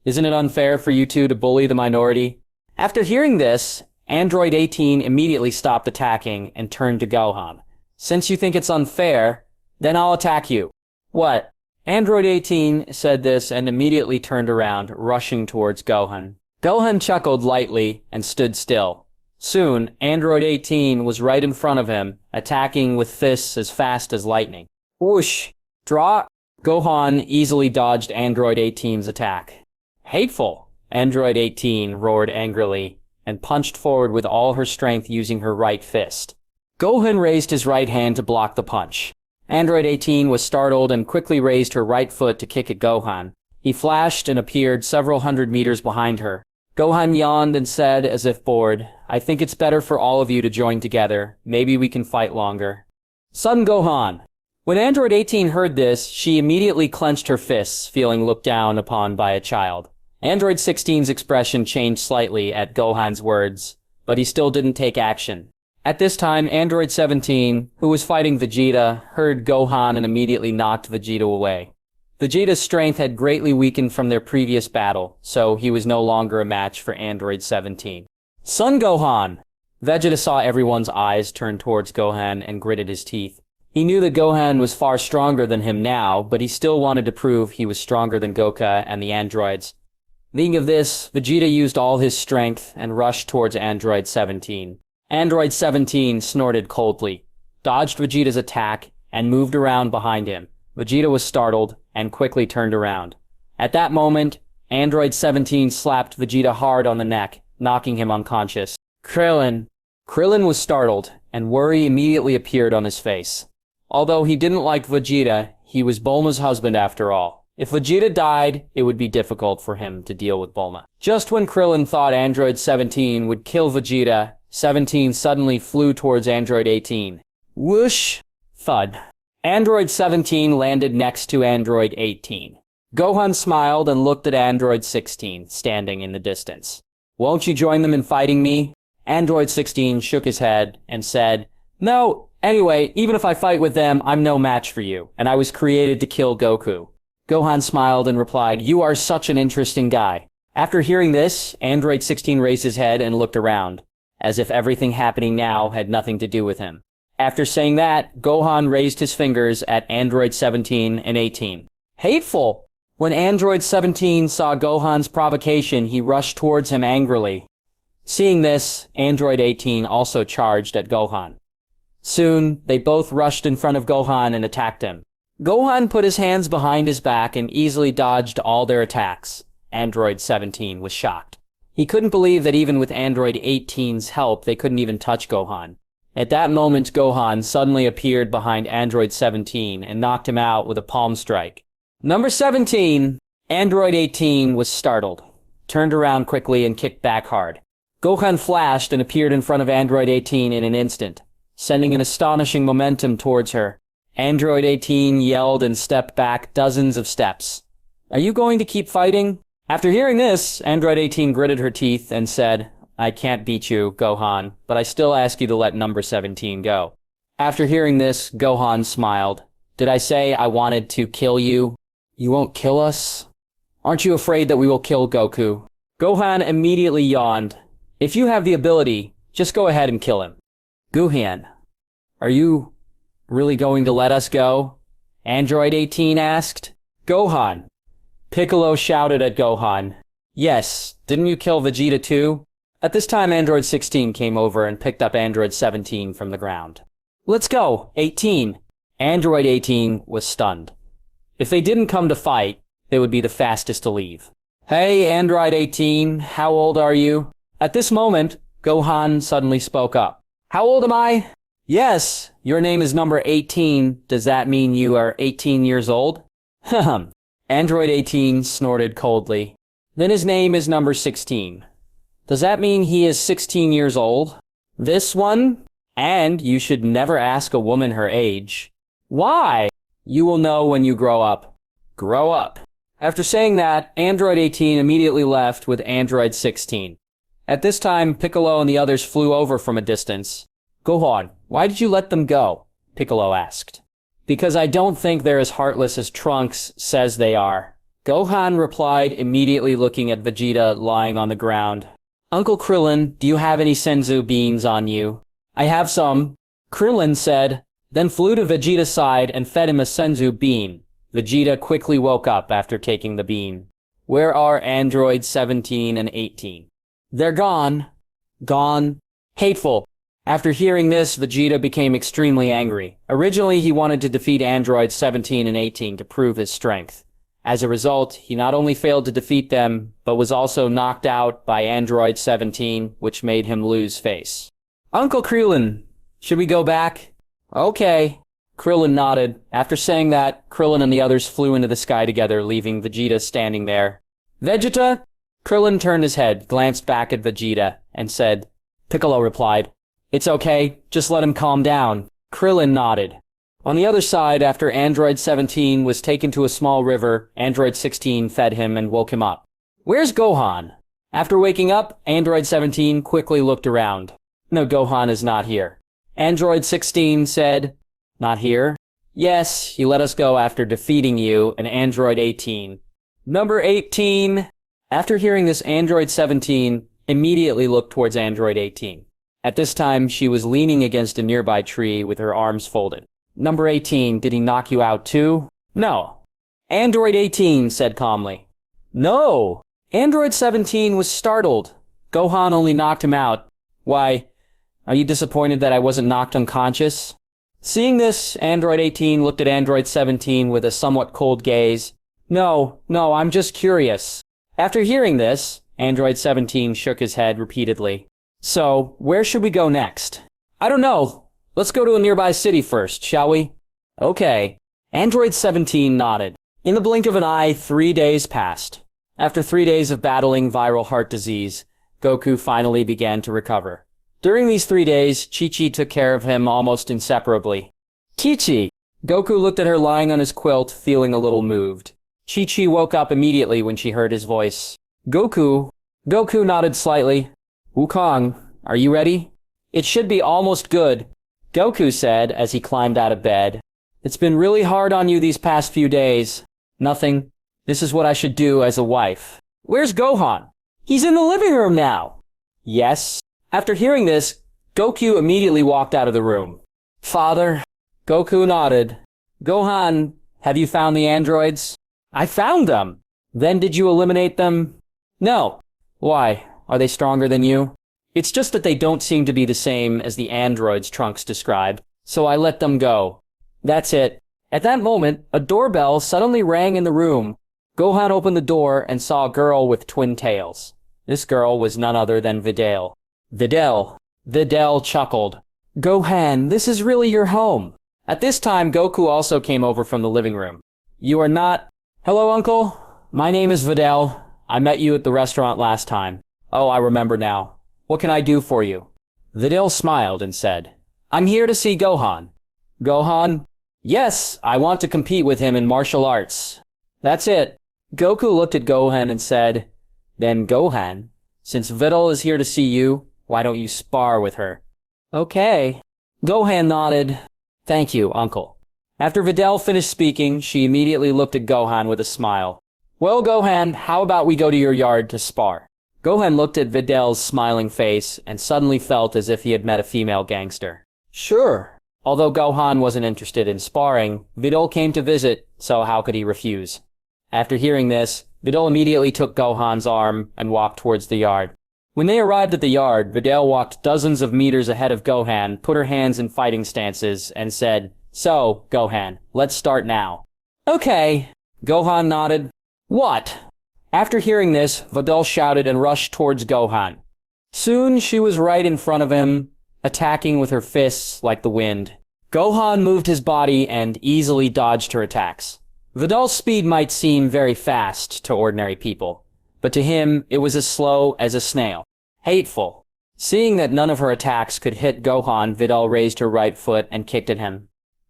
Isn't it unfair for you two to bully the minority? After hearing this, Android 18 immediately stopped attacking and turned to Gohan. Since you think it's unfair, then I'll attack you. What? Android 18 said this and immediately turned around, rushing towards Gohan. Gohan chuckled lightly and stood still. Soon, Android 18 was right in front of him, attacking with fists as fast as lightning. Whoosh! Draw! Gohan easily dodged Android 18's attack. Hateful! Android 18 roared angrily and punched forward with all her strength using her right fist. Gohan raised his right hand to block the punch. Android 18 was startled and quickly raised her right foot to kick at Gohan. He flashed and appeared several hundred meters behind her. Gohan yawned and said, as if bored, I think it's better for all of you to join together. Maybe we can fight longer. Son Gohan! When Android 18 heard this, she immediately clenched her fists, feeling looked down upon by a child. Android 16's expression changed slightly at Gohan's words, but he still didn't take action. At this time, Android 17, who was fighting Vegeta, heard Gohan and immediately knocked Vegeta away. Vegeta's strength had greatly weakened from their previous battle, so he was no longer a match for Android 17. Son Gohan! Vegeta saw everyone's eyes turn towards Gohan and gritted his teeth. He knew that Gohan was far stronger than him now, but he still wanted to prove he was stronger than Goku and the androids. Thinking of this, Vegeta used all his strength and rushed towards Android 17. Android 17 snorted coldly, dodged Vegeta's attack, and moved around behind him. Vegeta was startled and quickly turned around. At that moment, Android 17 slapped Vegeta hard on the neck, knocking him unconscious. Krillin! Krillin was startled, and worry immediately appeared on his face. Although he didn't like Vegeta, he was Bulma's husband after all. If Vegeta died, it would be difficult for him to deal with Bulma. Just when Krillin thought Android 17 would kill Vegeta, 17 suddenly flew towards Android 18. Whoosh! Thud. Android 17 landed next to Android 18. Gohan smiled and looked at Android 16, standing in the distance. Won't you join them in fighting me? Android 16 shook his head and said, No, anyway, even if I fight with them, I'm no match for you, and I was created to kill Goku. Gohan smiled and replied, You are such an interesting guy. After hearing this, Android 16 raised his head and looked around, as if everything happening now had nothing to do with him. After saying that, Gohan raised his fingers at Android 17 and 18. Hateful! When Android 17 saw Gohan's provocation, he rushed towards him angrily. Seeing this, Android 18 also charged at Gohan. Soon, they both rushed in front of Gohan and attacked him. Gohan put his hands behind his back and easily dodged all their attacks. Android 17 was shocked. He couldn't believe that even with Android 18's help, they couldn't even touch Gohan. At that moment, Gohan suddenly appeared behind Android 17 and knocked him out with a palm strike. Number 17! Android 18 was startled, turned around quickly and kicked back hard. Gohan flashed and appeared in front of Android 18 in an instant, sending an astonishing momentum towards her. Android 18 yelled and stepped back dozens of steps. Are you going to keep fighting? After hearing this, Android 18 gritted her teeth and said, I can't beat you, Gohan, but I still ask you to let number 17 go. After hearing this, Gohan smiled. Did I say I wanted to kill you? You won't kill us? Aren't you afraid that we will kill Goku? Gohan immediately yawned. If you have the ability, just go ahead and kill him. Gohan, are you really going to let us go? Android 18 asked. Gohan. Piccolo shouted at Gohan. Yes, didn't you kill Vegeta too? At this time, Android 16 came over and picked up Android 17 from the ground. Let's go, 18. Android 18 was stunned. If they didn't come to fight, they would be the fastest to leave. Hey, Android 18, how old are you? At this moment, Gohan suddenly spoke up. How old am I? Yes, your name is number 18. Does that mean you are 18 years old? Android 18 snorted coldly. Then his name is number 16. Does that mean he is 16 years old? This one? And you should never ask a woman her age. Why? You will know when you grow up. Grow up. After saying that, Android 18 immediately left with Android 16. At this time, Piccolo and the others flew over from a distance. Gohan, why did you let them go? Piccolo asked. Because I don't think they're as heartless as Trunks says they are. Gohan replied, immediately looking at Vegeta lying on the ground. Uncle Krillin, do you have any senzu beans on you? I have some. Krillin said, then flew to Vegeta's side and fed him a senzu bean. Vegeta quickly woke up after taking the bean. Where are Android 17 and 18? They're gone. Gone. Hateful. After hearing this, Vegeta became extremely angry. Originally, he wanted to defeat Androids 17 and 18 to prove his strength. As a result, he not only failed to defeat them, but was also knocked out by Android 17, which made him lose face. Uncle Krillin, should we go back? Okay. Krillin nodded. After saying that, Krillin and the others flew into the sky together, leaving Vegeta standing there. Vegeta? Krillin turned his head, glanced back at Vegeta, and said, Piccolo replied, It's okay, just let him calm down. Krillin nodded. On the other side, after Android 17 was taken to a small river, Android 16 fed him and woke him up. Where's Gohan? After waking up, Android 17 quickly looked around. No, Gohan is not here. Android 16 said, Not here? Yes, he let us go after defeating you and Android 18. Number 18. After hearing this, Android 17 immediately looked towards Android 18. At this time, she was leaning against a nearby tree with her arms folded. Number 18, did he knock you out too? No. Android 18 said calmly. No. Android 17 was startled. Gohan only knocked him out. Why, are you disappointed that I wasn't knocked unconscious? Seeing this, Android 18 looked at Android 17 with a somewhat cold gaze. No, I'm just curious. After hearing this, Android 17 shook his head repeatedly. So, where should we go next? I don't know. Let's go to a nearby city first, shall we? Okay. Android 17 nodded. In the blink of an eye, 3 days passed. After 3 days of battling viral heart disease, Goku finally began to recover. During these 3 days, Chi-Chi took care of him almost inseparably. Chi-Chi! Goku looked at her lying on his quilt, feeling a little moved. Chi-Chi woke up immediately when she heard his voice. Goku, Goku nodded slightly. Wukong, are you ready? It should be almost good, Goku said as he climbed out of bed. It's been really hard on you these past few days. Nothing. This is what I should do as a wife. Where's Gohan? He's in the living room now. Yes. After hearing this, Goku immediately walked out of the room. Father. Goku nodded. Gohan, have you found the androids? I found them. Then did you eliminate them? No. Why? Are they stronger than you? It's just that they don't seem to be the same as the androids Trunks described, so I let them go. That's it. At that moment, a doorbell suddenly rang in the room. Gohan opened the door and saw a girl with twin tails. This girl was none other than Videl. Videl chuckled. Gohan, this is really your home. At this time, Goku also came over from the living room. You are not... Hello, Uncle. My name is Videl. I met you at the restaurant last time. Oh, I remember now. What can I do for you? Videl smiled and said, I'm here to see Gohan. Gohan? Yes, I want to compete with him in martial arts. That's it. Goku looked at Gohan and said, Then Gohan, since Videl is here to see you, why don't you spar with her? Okay. Gohan nodded. Thank you, Uncle. After Videl finished speaking, she immediately looked at Gohan with a smile. Well, Gohan, how about we go to your yard to spar? Gohan looked at Videl's smiling face and suddenly felt as if he had met a female gangster. Sure. Although Gohan wasn't interested in sparring, Videl came to visit, so how could he refuse? After hearing this, Videl immediately took Gohan's arm and walked towards the yard. When they arrived at the yard, Videl walked dozens of meters ahead of Gohan, put her hands in fighting stances, and said, So, Gohan, let's start now. Okay. Gohan nodded. What? After hearing this, Videl shouted and rushed towards Gohan. Soon she was right in front of him, attacking with her fists like the wind. Gohan moved his body and easily dodged her attacks. Videl's speed might seem very fast to ordinary people, but to him it was as slow as a snail. Hateful. Seeing that none of her attacks could hit Gohan, Videl raised her right foot and kicked at him.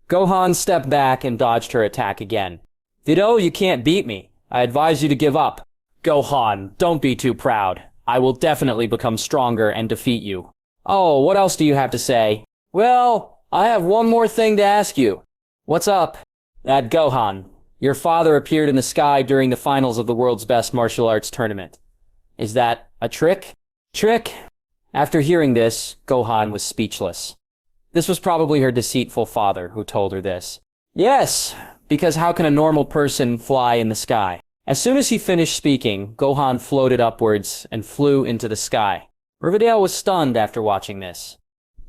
Gohan stepped back and dodged her attack again. Videl, you can't beat me. I advise you to give up. Gohan, don't be too proud. I will definitely become stronger and defeat you. Oh, what else do you have to say? Well, I have one more thing to ask you. What's up? That Gohan. Your father appeared in the sky during the finals of the world's best martial arts tournament. Is that a trick? Trick? After hearing this, Gohan was speechless. This was probably her deceitful father who told her this. Yes, because how can a normal person fly in the sky? As soon as he finished speaking, Gohan floated upwards and flew into the sky. Videl was stunned after watching this.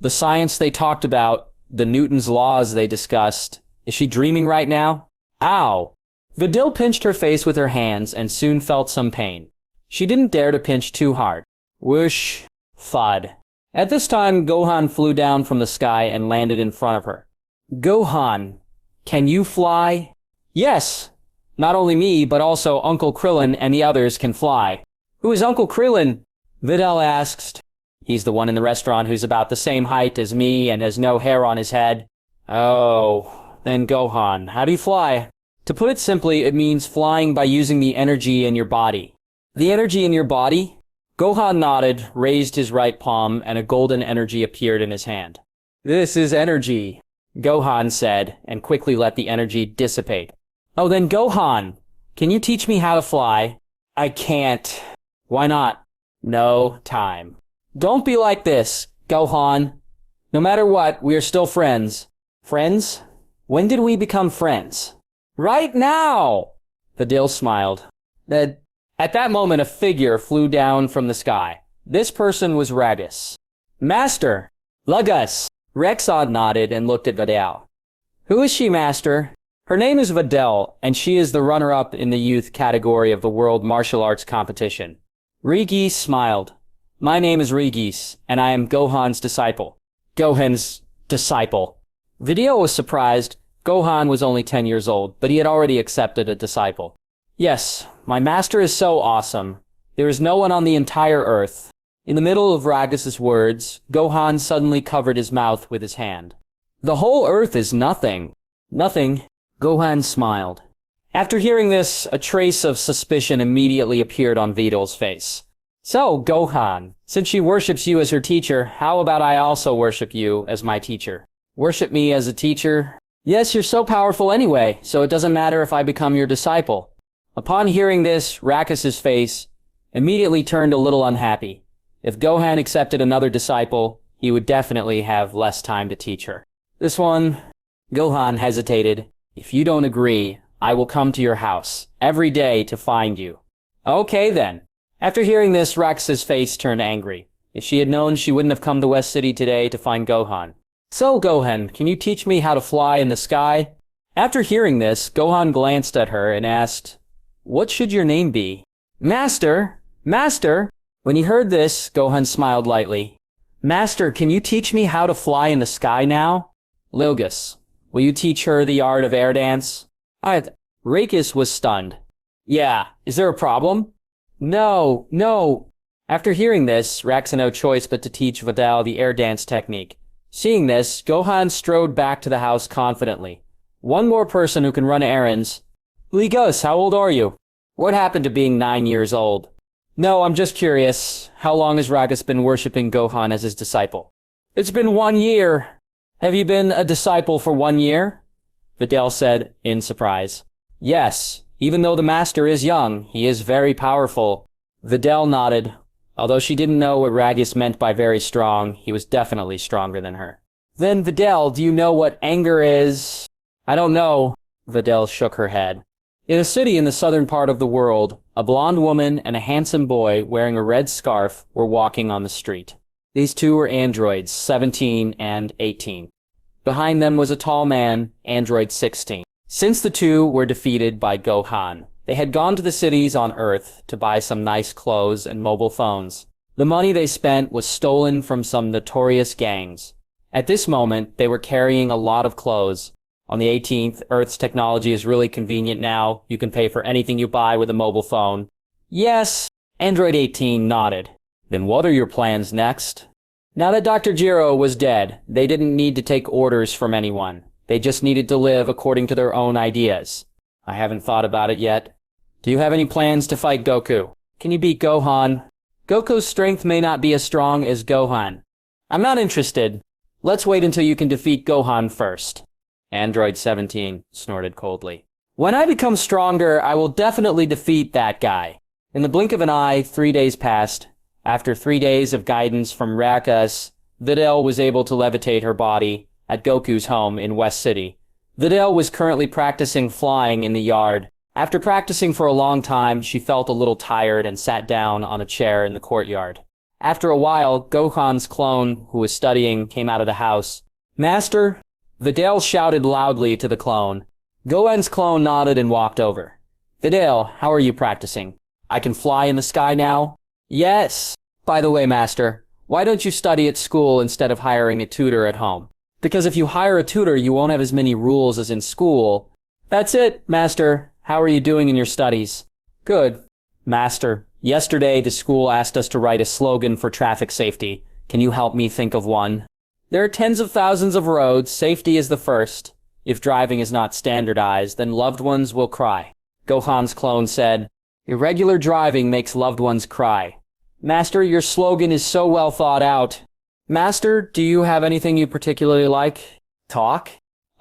The science they talked about, the Newton's laws they discussed, is she dreaming right now? Ow! Videl pinched her face with her hands and soon felt some pain. She didn't dare to pinch too hard. Whoosh! Thud. At this time, Gohan flew down from the sky and landed in front of her. Gohan, can you fly? Yes! Not only me, but also Uncle Krillin and the others can fly. Who is Uncle Krillin? Videl asked. He's the one in the restaurant who's about the same height as me and has no hair on his head. Oh, then Gohan, how do you fly? To put it simply, it means flying by using the energy in your body. The energy in your body? Gohan nodded, raised his right palm, and a golden energy appeared in his hand. This is energy, Gohan said, and quickly let the energy dissipate. Oh, then Gohan, can you teach me how to fly? I can't. Why not? No time. Don't be like this, Gohan. No matter what, we are still friends. Friends? When did we become friends? Right now! Videl smiled. At that moment, a figure flew down from the sky. This person was Radis. Master! Lugus! Rexod nodded and looked at Videl. Who is she, Master? Her name is Videl, and she is the runner-up in the youth category of the World Martial Arts Competition. Regis smiled. My name is Regis, and I am Gohan's disciple. Gohan's disciple. Videl was surprised. Gohan was only 10 years old, but he had already accepted a disciple. Yes, my master is so awesome. There is no one on the entire earth. In the middle of Radis's words, Gohan suddenly covered his mouth with his hand. The whole earth is nothing. Nothing. Gohan smiled. After hearing this, a trace of suspicion immediately appeared on Videl's face. So, Gohan, since she worships you as her teacher, how about I also worship you as my teacher? Worship me as a teacher? Yes, you're so powerful anyway, so it doesn't matter if I become your disciple. Upon hearing this, Rakus's face immediately turned a little unhappy. If Gohan accepted another disciple, he would definitely have less time to teach her. This one, Gohan hesitated. If you don't agree, I will come to your house every day to find you. Okay then. After hearing this, Rakus's face turned angry. If she had known, she wouldn't have come to West City today to find Gohan. So, Gohan, can you teach me how to fly in the sky? After hearing this, Gohan glanced at her and asked, what should your name be? Master! Master! When he heard this, Gohan smiled lightly. Master, can you teach me how to fly in the sky now? Lilgus, will you teach her the art of air dance? Rakus was stunned. Yeah, is there a problem? No, no. After hearing this, Rakus had no choice but to teach Videl the air dance technique. Seeing this, Gohan strode back to the house confidently. One more person who can run errands. Lilgus, how old are you? What happened to being 9 years old? No, I'm just curious. How long has Rakus been worshipping Gohan as his disciple? It's been 1 year. Have you been a disciple for 1 year? Videl said in surprise. Yes. Even though the master is young, he is very powerful. Videl nodded. Although she didn't know what Rakus meant by very strong, he was definitely stronger than her. Then, Videl, do you know what anger is? I don't know. Videl shook her head. In a city in the southern part of the world, a blonde woman and a handsome boy wearing a red scarf were walking on the street. These two were androids, 17 and 18. Behind them was a tall man, android 16. Since the two were defeated by Gohan, they had gone to the cities on Earth to buy some nice clothes and mobile phones. The money they spent was stolen from some notorious gangs. At this moment, they were carrying a lot of clothes. On the 18th, Earth's technology is really convenient now. You can pay for anything you buy with a mobile phone. Yes, Android 18 nodded. Then what are your plans next? Now that Dr. Gero was dead, they didn't need to take orders from anyone. They just needed to live according to their own ideas. I haven't thought about it yet. Do you have any plans to fight Goku? Can you beat Gohan? Goku's strength may not be as strong as Gohan. I'm not interested. Let's wait until you can defeat Gohan first. Android 17 snorted coldly. When I become stronger, I will definitely defeat that guy. In the blink of an eye, 3 days passed. After 3 days of guidance from Rakus, Videl was able to levitate her body at Goku's home in West City. Videl was currently practicing flying in the yard. After practicing for a long time, she felt a little tired and sat down on a chair in the courtyard. After a while, Gohan's clone, who was studying, came out of the house. Master? Videl shouted loudly to the clone. Gohan's clone nodded and walked over. Videl, how are you practicing? I can fly in the sky now? Yes. By the way, Master, why don't you study at school instead of hiring a tutor at home? Because if you hire a tutor, you won't have as many rules as in school. That's it, Master. How are you doing in your studies? Good. Master, yesterday the school asked us to write a slogan for traffic safety. Can you help me think of one? There are tens of thousands of roads. Safety is the first. If driving is not standardized, then loved ones will cry. Gohan's clone said, irregular driving makes loved ones cry. Master, your slogan is so well thought out. Master, do you have anything you particularly like? Talk?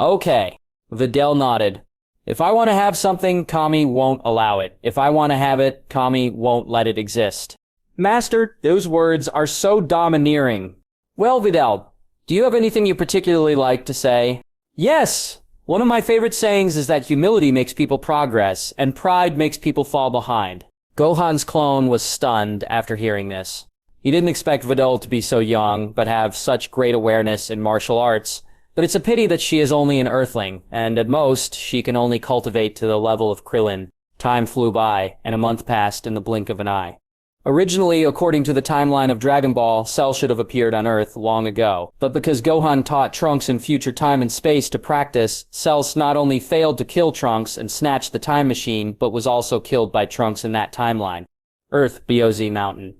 Okay. Videl nodded. If I want to have something, Kami won't allow it. If I want to have it, Kami won't let it exist. Master, those words are so domineering. Well, Videl, do you have anything you particularly like to say? Yes! One of my favorite sayings is that humility makes people progress, and pride makes people fall behind. Gohan's clone was stunned after hearing this. He didn't expect Videl to be so young, but have such great awareness in martial arts. But it's a pity that she is only an Earthling, and at most, she can only cultivate to the level of Krillin. Time flew by, and a month passed in the blink of an eye. Originally, according to the timeline of Dragon Ball, Cell should have appeared on Earth long ago. But because Gohan taught Trunks in future time and space to practice, Cell not only failed to kill Trunks and snatch the time machine, but was also killed by Trunks in that timeline. Earth, BOZ Mountain.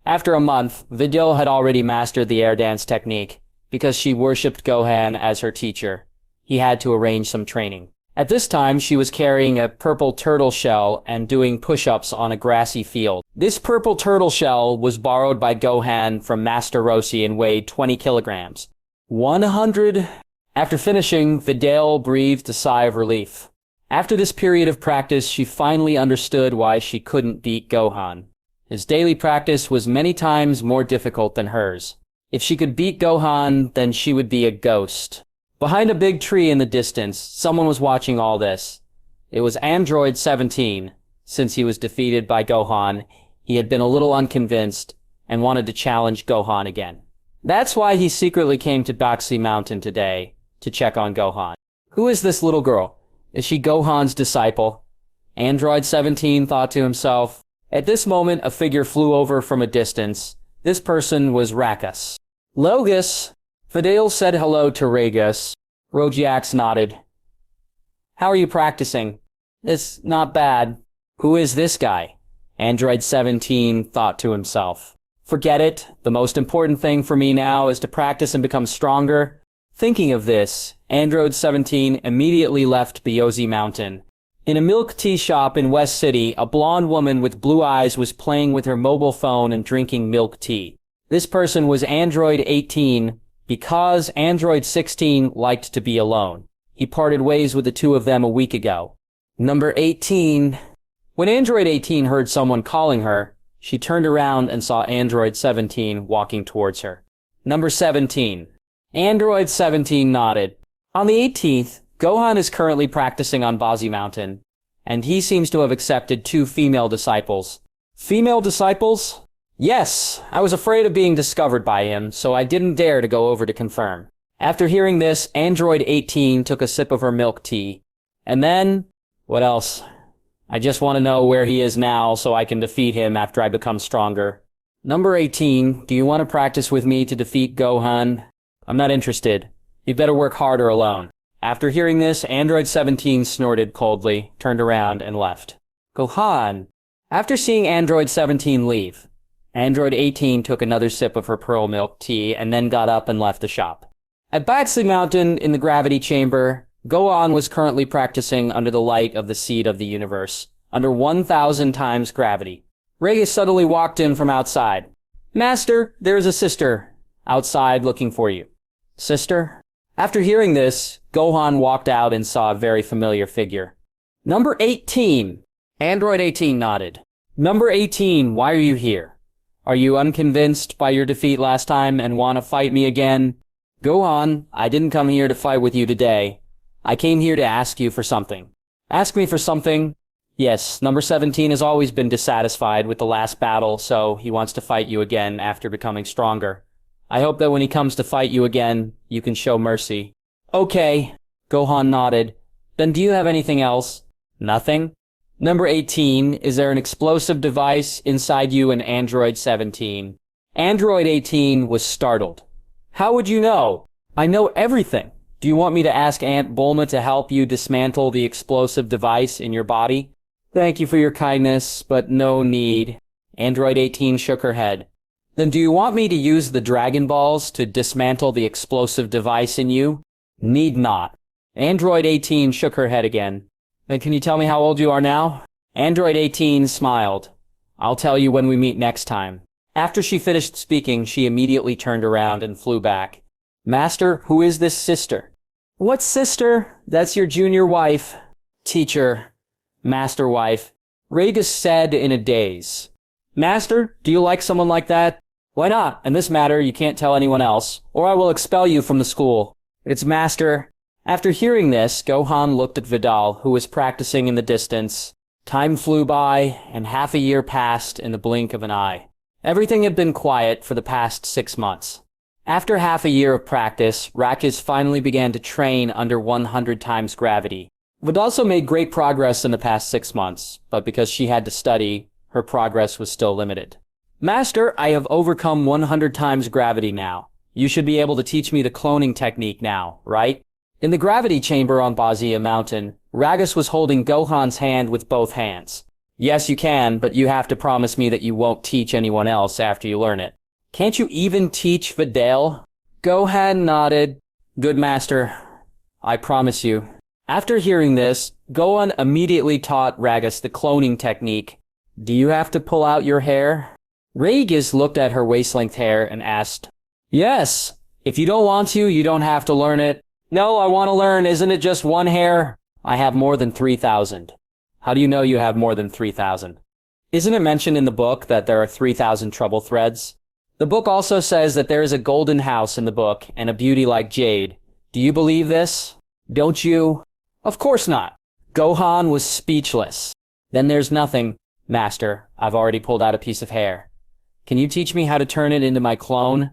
After a month, Videl had already mastered the air dance technique. Because she worshipped Gohan as her teacher, he had to arrange some training. At this time, she was carrying a purple turtle shell and doing push-ups on a grassy field. This purple turtle shell was borrowed by Gohan from Master Roshi and weighed 20 kilograms. 100... After finishing, Videl breathed a sigh of relief. After this period of practice, she finally understood why she couldn't beat Gohan. His daily practice was many times more difficult than hers. If she could beat Gohan, then she would be a ghost. Behind a big tree in the distance, someone was watching all this. It was Android 17. Since he was defeated by Gohan, he had been a little unconvinced and wanted to challenge Gohan again. That's why he secretly came to Baxi Mountain today, to check on Gohan. Who is this little girl? Is she Gohan's disciple? Android 17 thought to himself. At this moment, a figure flew over from a distance. This person was Rakus. Logus. Videl said hello to Ragus. Rojax nodded. How are you practicing? It's not bad. Who is this guy? Android 17 thought to himself. Forget it. The most important thing for me now is to practice and become stronger. Thinking of this, Android 17 immediately left Beerus Mountain. In a milk tea shop in West City, a blonde woman with blue eyes was playing with her mobile phone and drinking milk tea. This person was Android 18, because Android 16 liked to be alone. He parted ways with the two of them a week ago. Number 18. When Android 18 heard someone calling her, she turned around and saw Android 17 walking towards her. Number 17. Android 17 nodded. On the 18th, Gohan is currently practicing on Baxi Mountain, and he seems to have accepted 2 female disciples. Female disciples? Yes, I was afraid of being discovered by him, so I didn't dare to go over to confirm. After hearing this, Android 18 took a sip of her milk tea. And then, what else? I just want to know where he is now so I can defeat him after I become stronger. Number 18, do you want to practice with me to defeat Gohan? I'm not interested. You'd better work harder alone. After hearing this, Android 17 snorted coldly, turned around, and left. Gohan. After seeing Android 17 leave, Android 18 took another sip of her pearl milk tea and then got up and left the shop. At Baxi Mountain, in the gravity chamber, Gohan was currently practicing under the light of the seed of the universe, under 1,000 times gravity. Reyes suddenly walked in from outside. Master, there is a sister outside looking for you. Sister? After hearing this, Gohan walked out and saw a very familiar figure. Number 18. Android 18 nodded. Number 18, why are you here? Are you unconvinced by your defeat last time and want to fight me again? Gohan, I didn't come here to fight with you today. I came here to ask you for something. Ask me for something? Yes, number 17 has always been dissatisfied with the last battle, so he wants to fight you again after becoming stronger. I hope that when he comes to fight you again, you can show mercy. Okay, Gohan nodded. Then do you have anything else? Nothing? Number 18, is there an explosive device inside you and Android 17? Android 18 was startled. How would you know? I know everything. Do you want me to ask Aunt Bulma to help you dismantle the explosive device in your body? Thank you for your kindness, but no need. Android 18 shook her head. Then do you want me to use the Dragon Balls to dismantle the explosive device in you? Need not. Android 18 shook her head again. Then can you tell me how old you are now? Android 18 smiled. I'll tell you when we meet next time. After she finished speaking, she immediately turned around and flew back. Master, who is this sister? What sister? That's your junior wife. Teacher. Master wife. Ragus said in a daze. Master, do you like someone like that? Why not? In this matter, you can't tell anyone else, or I will expel you from the school. It's Master. After hearing this, Gohan looked at Videl, who was practicing in the distance. Time flew by, and half a year passed in the blink of an eye. Everything had been quiet for the past 6 months. After half a year of practice, Rakus finally began to train under 100 times gravity. Videl also made great progress in the past 6 months, but because she had to study, her progress was still limited. Master, I have overcome 100 times gravity now. You should be able to teach me the cloning technique now, right? In the gravity chamber on Baxi Mountain, Ragus was holding Gohan's hand with both hands. Yes, you can, but you have to promise me that you won't teach anyone else after you learn it. Can't you even teach Videl? Gohan nodded. Good master. I promise you. After hearing this, Gohan immediately taught Ragus the cloning technique. Do you have to pull out your hair? Ragus looked at her waist-length hair and asked, Yes. If you don't want to, you don't have to learn it. No, I want to learn. Isn't it just one hair? I have more than 3,000. How do you know you have more than 3,000? Isn't it mentioned in the book that there are 3,000 trouble threads? The book also says that there is a golden house in the book and a beauty like jade. Do you believe this? Don't you? Of course not. Gohan was speechless. Then there's nothing. Master, I've already pulled out a piece of hair. Can you teach me how to turn it into my clone?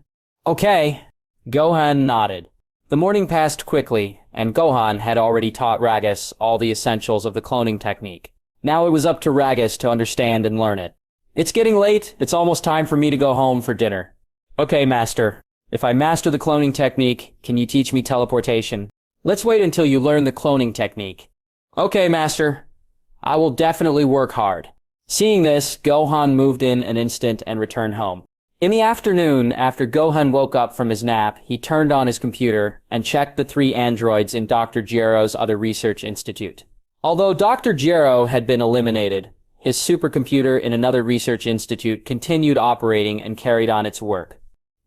Okay. Gohan nodded. The morning passed quickly, and Gohan had already taught Ragus all the essentials of the cloning technique. Now it was up to Ragus to understand and learn it. It's getting late. It's almost time for me to go home for dinner. Okay, Master. If I master the cloning technique, can you teach me teleportation? Let's wait until you learn the cloning technique. Okay, Master. I will definitely work hard. Seeing this, Gohan moved in an instant and returned home. In the afternoon, after Gohan woke up from his nap, he turned on his computer and checked the 3 androids in Dr. Gero's other research institute. Although Dr. Gero had been eliminated, his supercomputer in another research institute continued operating and carried on its work.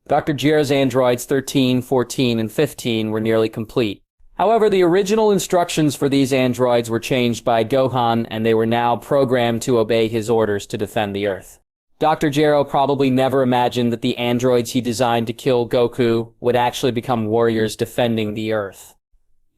Dr. Gero's androids 13, 14, and 15 were nearly complete. However, the original instructions for these androids were changed by Gohan, and they were now programmed to obey his orders to defend the Earth. Dr. Gero probably never imagined that the androids he designed to kill Goku would actually become warriors defending the Earth.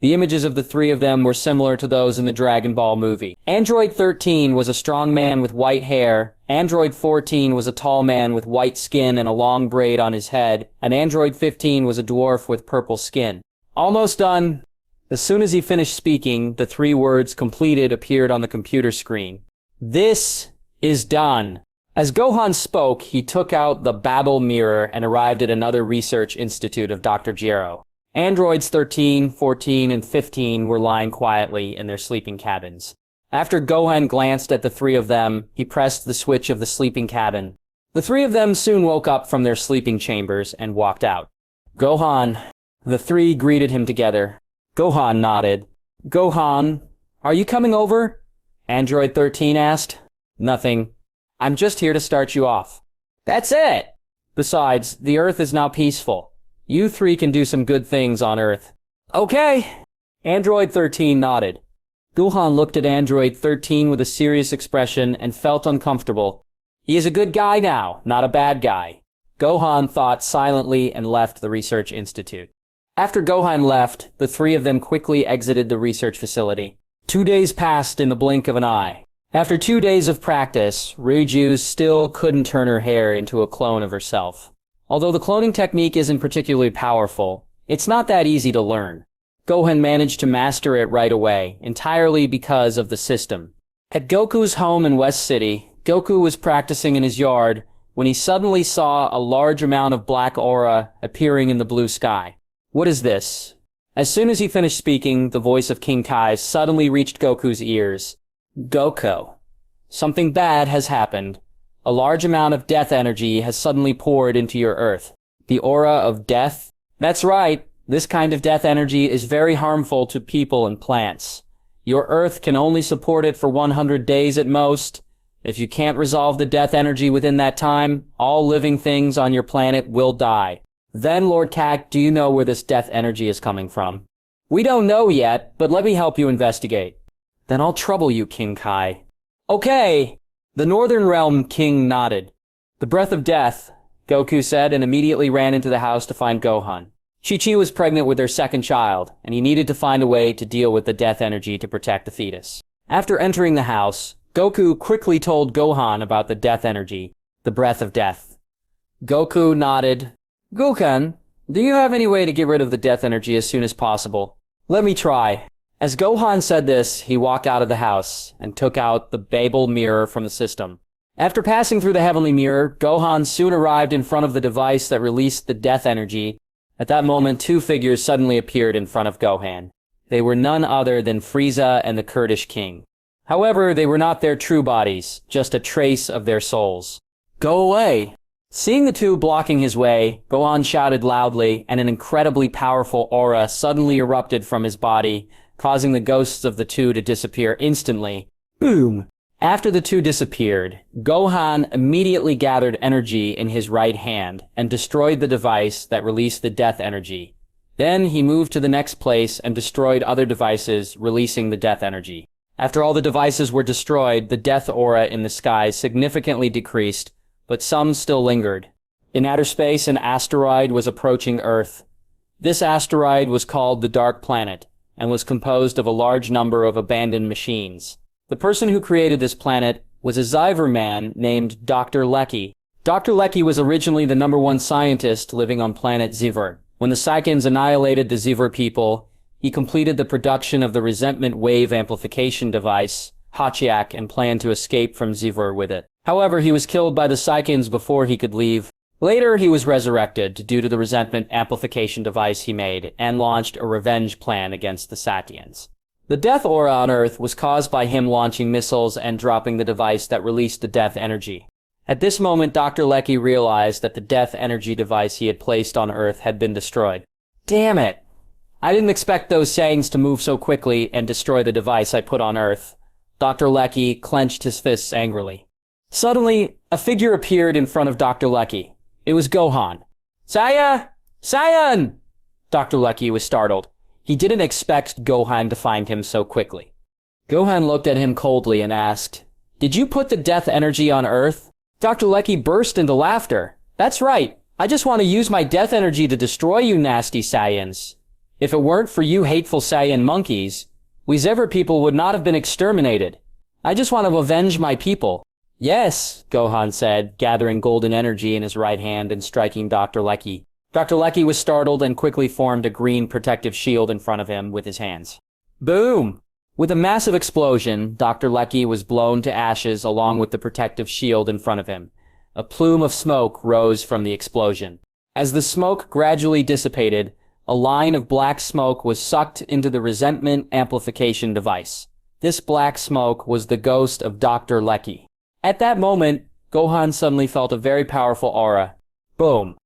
The images of the 3 of them were similar to those in the Dragon Ball movie. Android 13 was a strong man with white hair, Android 14 was a tall man with white skin and a long braid on his head, and Android 15 was a dwarf with purple skin. Almost done. As soon as he finished speaking, the 3 words completed appeared on the computer screen. This is done. As Gohan spoke, he took out the Babel mirror and arrived at another research institute of Dr. Gero. Androids 13, 14, and 15 were lying quietly in their sleeping cabins. After Gohan glanced at the 3 of them, he pressed the switch of the sleeping cabin. The 3 of them soon woke up from their sleeping chambers and walked out. Gohan. The 3 greeted him together. Gohan nodded. Gohan, are you coming over? Android 13 asked. Nothing. I'm just here to start you off. That's it! Besides, the Earth is now peaceful. You 3 can do some good things on Earth. Okay! Android 13 nodded. Gohan looked at Android 13 with a serious expression and felt uncomfortable. He is a good guy now, not a bad guy. Gohan thought silently and left the research institute. After Gohan left, the 3 of them quickly exited the research facility. 2 days passed in the blink of an eye. After 2 days of practice, Ryuju still couldn't turn her hair into a clone of herself. Although the cloning technique isn't particularly powerful, it's not that easy to learn. Gohan managed to master it right away, entirely because of the system. At Goku's home in West City, Goku was practicing in his yard when he suddenly saw a large amount of black aura appearing in the blue sky. What is this? As soon as he finished speaking, the voice of King Kai suddenly reached Goku's ears. Goku, something bad has happened. A large amount of death energy has suddenly poured into your Earth. The aura of death? That's right. This kind of death energy is very harmful to people and plants. Your Earth can only support it for 100 days at most. If you can't resolve the death energy within that time, all living things on your planet will die. Then, Lord Kak, do you know where this death energy is coming from? We don't know yet, but let me help you investigate. Then I'll trouble you, King Kai. Okay! The Northern Realm King nodded. The breath of death, Goku said, and immediately ran into the house to find Gohan. Chi-Chi was pregnant with their 2nd child, and he needed to find a way to deal with the death energy to protect the fetus. After entering the house, Goku quickly told Gohan about the death energy, the breath of death. Goku nodded. Gohan, do you have any way to get rid of the death energy as soon as possible? Let me try. As Gohan said this, he walked out of the house and took out the Babel mirror from the system. After passing through the heavenly mirror, Gohan soon arrived in front of the device that released the death energy. At that moment, 2 figures suddenly appeared in front of Gohan. They were none other than Frieza and the Kurdish King. However, they were not their true bodies, just a trace of their souls. Go away! Seeing the 2 blocking his way, Gohan shouted loudly, and an incredibly powerful aura suddenly erupted from his body, causing the ghosts of the two to disappear instantly. Boom! After the two disappeared, Gohan immediately gathered energy in his right hand and destroyed the device that released the death energy. Then he moved to the next place and destroyed other devices, releasing the death energy. After all the devices were destroyed, the death aura in the sky significantly decreased, but some still lingered. In outer space, an asteroid was approaching Earth. This asteroid was called the Dark Planet, and was composed of a large number of abandoned machines. The person who created this planet was a Zyver man named Dr. Lecky. Dr. Lecky was originally the #1 scientist living on planet Zyver. When the Saiyans annihilated the Zyver people, he completed the production of the resentment wave amplification device, Hatchiak, and planned to escape from Zyver with it. However, he was killed by the Saiyans before he could leave. Later, he was resurrected due to the resentment amplification device he made, and launched a revenge plan against the Saiyans. The death aura on Earth was caused by him launching missiles and dropping the device that released the death energy. At this moment, Dr. Lecky realized that the death energy device he had placed on Earth had been destroyed. Damn it! I didn't expect those Saiyans to move so quickly and destroy the device I put on Earth. Dr. Lecky clenched his fists angrily. Suddenly, a figure appeared in front of Dr. Lecky. It was Gohan. Saiyan! Dr. Lecky was startled. He didn't expect Gohan to find him so quickly. Gohan looked at him coldly and asked, "Did you put the death energy on Earth?" Dr. Lecky burst into laughter. "That's right. I just want to use my death energy to destroy you nasty Saiyans. If it weren't for you hateful Saiyan monkeys, we Zyver people would not have been exterminated. I just want to avenge my people." "Yes," Gohan said, gathering golden energy in his right hand and striking Dr. Lecky. Dr. Lecky was startled and quickly formed a green protective shield in front of him with his hands. Boom! With a massive explosion, Dr. Lecky was blown to ashes along with the protective shield in front of him. A plume of smoke rose from the explosion. As the smoke gradually dissipated, a line of black smoke was sucked into the resentment amplification device. This black smoke was the ghost of Dr. Lecky. At that moment, Gohan suddenly felt a very powerful aura. Boom!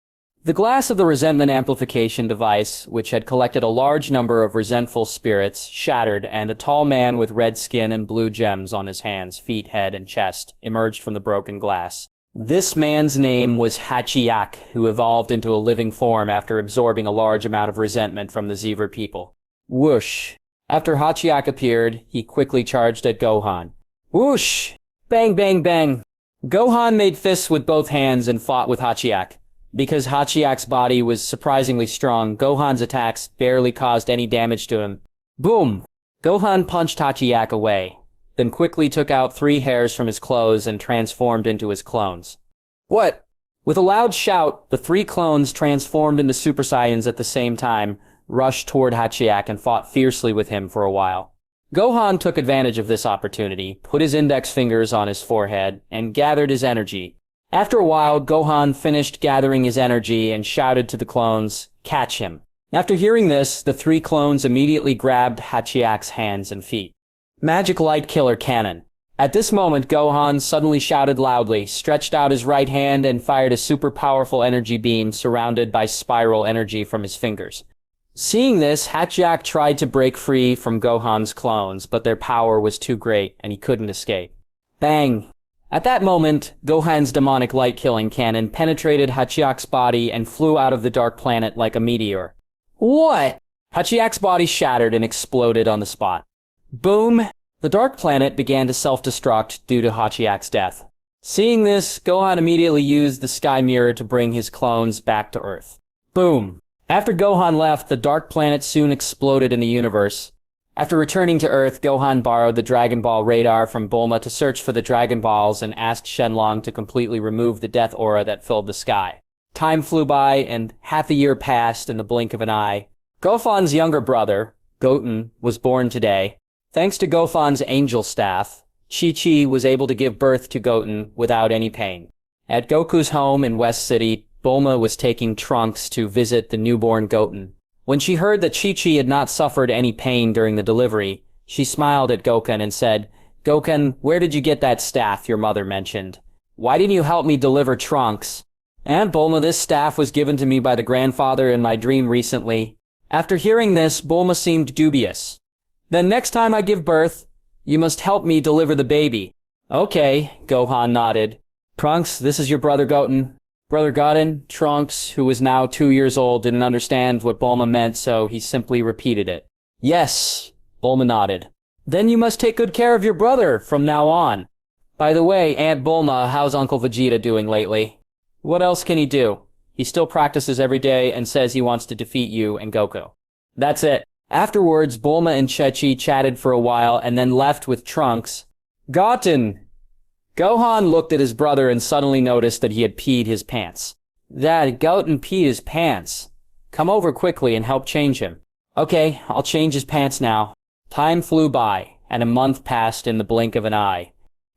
The glass of the resentment amplification device, which had collected a large number of resentful spirits, shattered, and a tall man with red skin and blue gems on his hands, feet, head, and chest emerged from the broken glass. This man's name was Hatchiak, who evolved into a living form after absorbing a large amount of resentment from the Zyver people. Whoosh! After Hatchiak appeared, he quickly charged at Gohan. Whoosh! Bang, bang, bang! Gohan made fists with both hands and fought with Hatchiak. Because Hatchiak's body was surprisingly strong, Gohan's attacks barely caused any damage to him. Boom! Gohan punched Hatchiak away, then quickly took out 3 hairs from his clothes and transformed into his clones. What? With a loud shout, the 3 clones transformed into Super Saiyans at the same time, rushed toward Hatchiak and fought fiercely with him for a while. Gohan took advantage of this opportunity, put his index fingers on his forehead, and gathered his energy. After a while, Gohan finished gathering his energy and shouted to the clones, "Catch him." After hearing this, the 3 clones immediately grabbed Hatchiak's hands and feet. Magic Light Killer Cannon. At this moment, Gohan suddenly shouted loudly, stretched out his right hand, and fired a super powerful energy beam surrounded by spiral energy from his fingers. Seeing this, Hatchiak tried to break free from Gohan's clones, but their power was too great, and he couldn't escape. Bang! At that moment, Gohan's demonic light-killing cannon penetrated Hatchiak's body and flew out of the Dark Planet like a meteor. What? Hatchiak's body shattered and exploded on the spot. Boom! The Dark Planet began to self-destruct due to Hatchiak's death. Seeing this, Gohan immediately used the Sky Mirror to bring his clones back to Earth. Boom! After Gohan left, the Dark Planet soon exploded in the universe. After returning to Earth, Gohan borrowed the Dragon Ball radar from Bulma to search for the Dragon Balls and asked Shenlong to completely remove the death aura that filled the sky. Time flew by, and half a year passed in the blink of an eye. Gofan's younger brother, Goten, was born today. Thanks to Gofan's angel staff, Chi-Chi was able to give birth to Goten without any pain. At Goku's home in West City, Bulma was taking Trunks to visit the newborn Goten. When she heard that Chi-Chi had not suffered any pain during the delivery, she smiled at Goken and said, "Goken, where did you get that staff your mother mentioned? Why didn't you help me deliver Trunks?" "And Bulma, this staff was given to me by the grandfather in my dream recently." After hearing this, Bulma seemed dubious. Then next time I give birth, you must help me deliver the baby. Okay, Gohan nodded. Trunks, this is your brother Goten. Brother Goten, Trunks, who was now 2 years old, didn't understand what Bulma meant, so he simply repeated it. Yes, Bulma nodded. Then you must take good care of your brother from now on. By the way, Aunt Bulma, how's Uncle Vegeta doing lately? What else can he do? He still practices every day and says he wants to defeat you and Goku. That's it. Afterwards, Bulma and Chechi chatted for a while and then left with Trunks. Goten! Gohan looked at his brother and suddenly noticed that he had peed his pants. Dad, Goten peed his pants. Come over quickly and help change him. Okay, I'll change his pants now. Time flew by, and a month passed in the blink of an eye.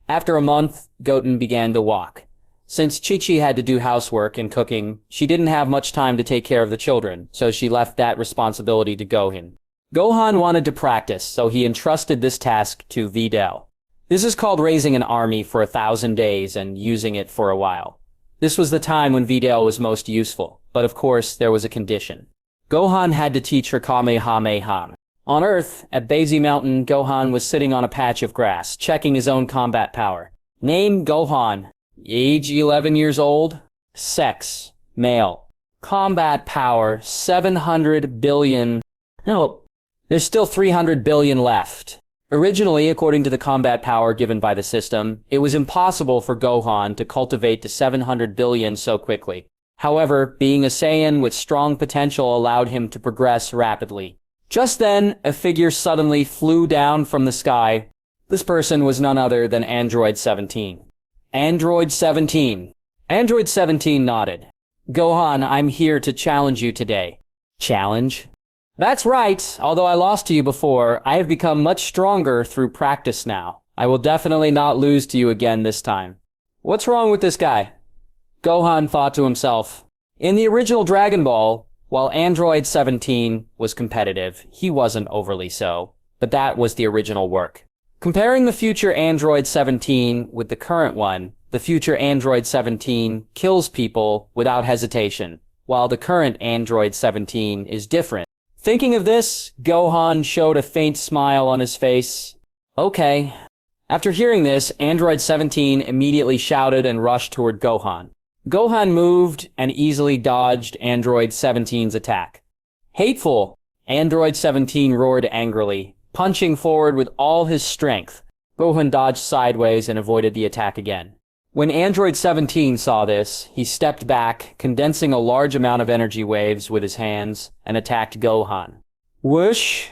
After a month, Goten began to walk. Since Chi-Chi had to do housework and cooking, she didn't have much time to take care of the children, so she left that responsibility to Gohan. Gohan wanted to practice, so he entrusted this task to Videl. This is called raising an army for 1,000 days and using it for a while. This was the time when Videl was most useful, but of course there was a condition. Gohan had to teach her Kamehameha. On Earth, at Bazi Mountain, Gohan was sitting on a patch of grass, checking his own combat power. Name, Gohan. Age, 11 years old. Sex, male. Combat power, 700 billion. No, there's still 300 billion left. Originally, according to the combat power given by the system, it was impossible for Gohan to cultivate to 700 billion so quickly. However, being a Saiyan with strong potential allowed him to progress rapidly. Just then, a figure suddenly flew down from the sky. This person was none other than Android 17. Android 17. Android 17 nodded. Gohan, I'm here to challenge you today. Challenge? That's right. Although I lost to you before, I have become much stronger through practice now. I will definitely not lose to you again this time. What's wrong with this guy? Gohan thought to himself. In the original Dragon Ball, while Android 17 was competitive, he wasn't overly so, but that was the original work. Comparing the future Android 17 with the current one, the future Android 17 kills people without hesitation, while the current Android 17 is different. Thinking of this, Gohan showed a faint smile on his face. Okay. After hearing this, Android 17 immediately shouted and rushed toward Gohan. Gohan moved and easily dodged Android 17's attack. Hateful! Android 17 roared angrily, punching forward with all his strength. Gohan dodged sideways and avoided the attack again. When Android 17 saw this, he stepped back, condensing a large amount of energy waves with his hands, and attacked Gohan. Whoosh!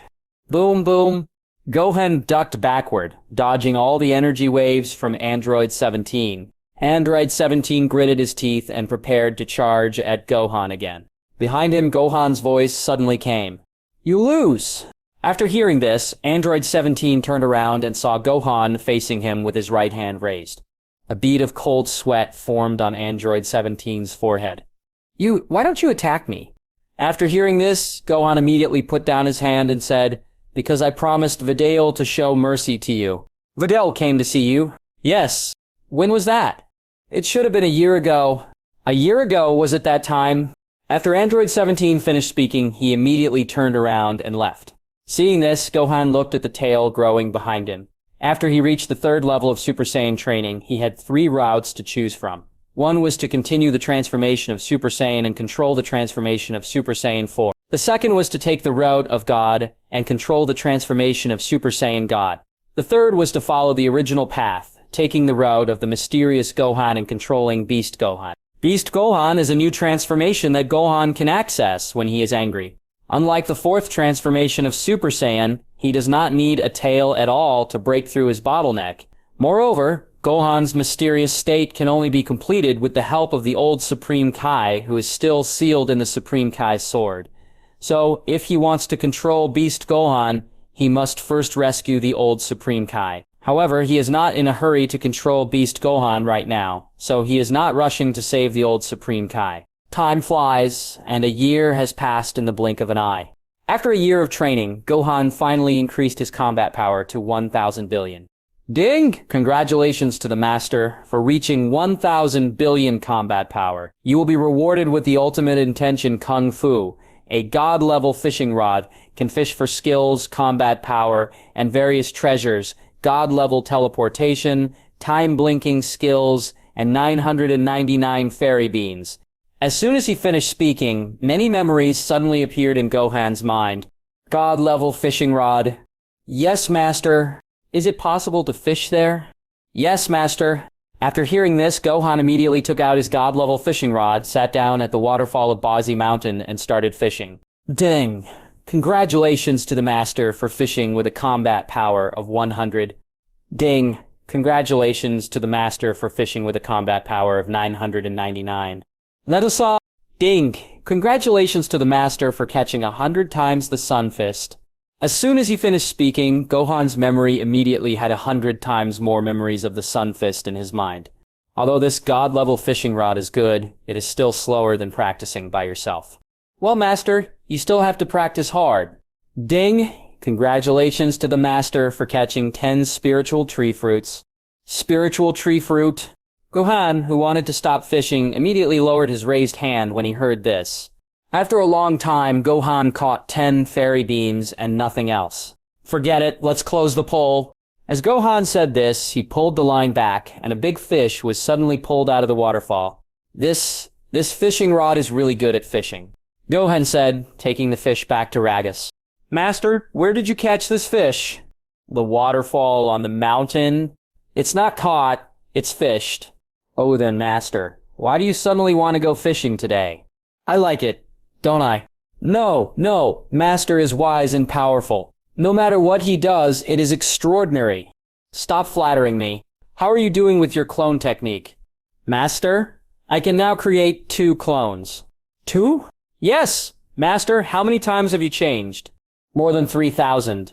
Boom boom! Gohan ducked backward, dodging all the energy waves from Android 17. Android 17 gritted his teeth and prepared to charge at Gohan again. Behind him, Gohan's voice suddenly came. You lose! After hearing this, Android 17 turned around and saw Gohan facing him with his right hand raised. A bead of cold sweat formed on Android 17's forehead. Why don't you attack me? After hearing this, Gohan immediately put down his hand and said, Because I promised Videl to show mercy to you. Videl came to see you. Yes. When was that? It should have been a year ago. A year ago was at that time. After Android 17 finished speaking, he immediately turned around and left. Seeing this, Gohan looked at the tail growing behind him. After he reached the 3rd level of Super Saiyan training, he had 3 routes to choose from. One was to continue the transformation of Super Saiyan and control the transformation of Super Saiyan 4. The second was to take the route of God and control the transformation of Super Saiyan God. The third was to follow the original path, taking the route of the mysterious Gohan and controlling Beast Gohan. Beast Gohan is a new transformation that Gohan can access when he is angry. Unlike the 4th transformation of Super Saiyan, he does not need a tail at all to break through his bottleneck. Moreover, Gohan's mysterious state can only be completed with the help of the old Supreme Kai, who is still sealed in the Supreme Kai's sword. So, if he wants to control Beast Gohan, he must first rescue the old Supreme Kai. However, he is not in a hurry to control Beast Gohan right now, so he is not rushing to save the old Supreme Kai. Time flies, and a year has passed in the blink of an eye. After a year of training, Gohan finally increased his combat power to 1,000 billion. Ding! Congratulations to the Master for reaching 1,000 billion combat power. You will be rewarded with the Ultimate Intention Kung Fu, a god-level fishing rod can fish for skills, combat power, and various treasures, god-level teleportation, time-blinking skills, and 999 fairy beans. As soon as he finished speaking, many memories suddenly appeared in Gohan's mind. God-level fishing rod. Yes, master. Is it possible to fish there? Yes, master. After hearing this, Gohan immediately took out his god-level fishing rod, sat down at the waterfall of Bazi Mountain, and started fishing. Ding! Congratulations to the master for fishing with a combat power of 100. Ding! Congratulations to the master for fishing with a combat power of 999. Let us all... Ding! Congratulations to the master for catching 100 times the sun fist. As soon as he finished speaking, Gohan's memory immediately had 100 times more memories of the sun fist in his mind. Although this god-level fishing rod is good, it is still slower than practicing by yourself. Well, master, you still have to practice hard. Ding! Congratulations to the master for catching 10 spiritual tree fruits. Spiritual tree fruit. Gohan, who wanted to stop fishing, immediately lowered his raised hand when he heard this. After a long time, Gohan caught 10 fairy beams and nothing else. Forget it, let's close the pole. As Gohan said this, he pulled the line back, and a big fish was suddenly pulled out of the waterfall. This fishing rod is really good at fishing, Gohan said, taking the fish back to Ragus. Master, where did you catch this fish? The waterfall on the mountain. It's not caught, it's fished. Oh then, master, why do you suddenly want to go fishing today? I like it. Don't I? No, master is wise and powerful. No matter what he does, it is extraordinary. Stop flattering me. How are you doing with your clone technique? Master, I can now create 2 clones. 2? Yes! Master, how many times have you changed? More than 3,000.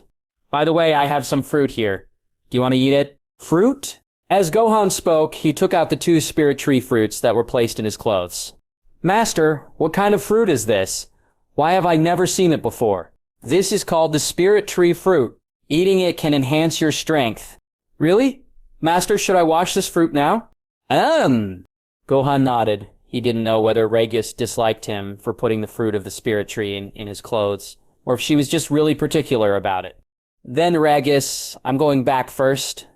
By the way, I have some fruit here. Do you want to eat it? Fruit? As Gohan spoke, he took out the 2 spirit tree fruits that were placed in his clothes. Master, what kind of fruit is this? Why have I never seen it before? This is called the spirit tree fruit. Eating it can enhance your strength. Really? Master, should I wash this fruit now? Gohan nodded. He didn't know whether Ragus disliked him for putting the fruit of the spirit tree in his clothes, or if she was just really particular about it. Then Ragus, I'm going back first.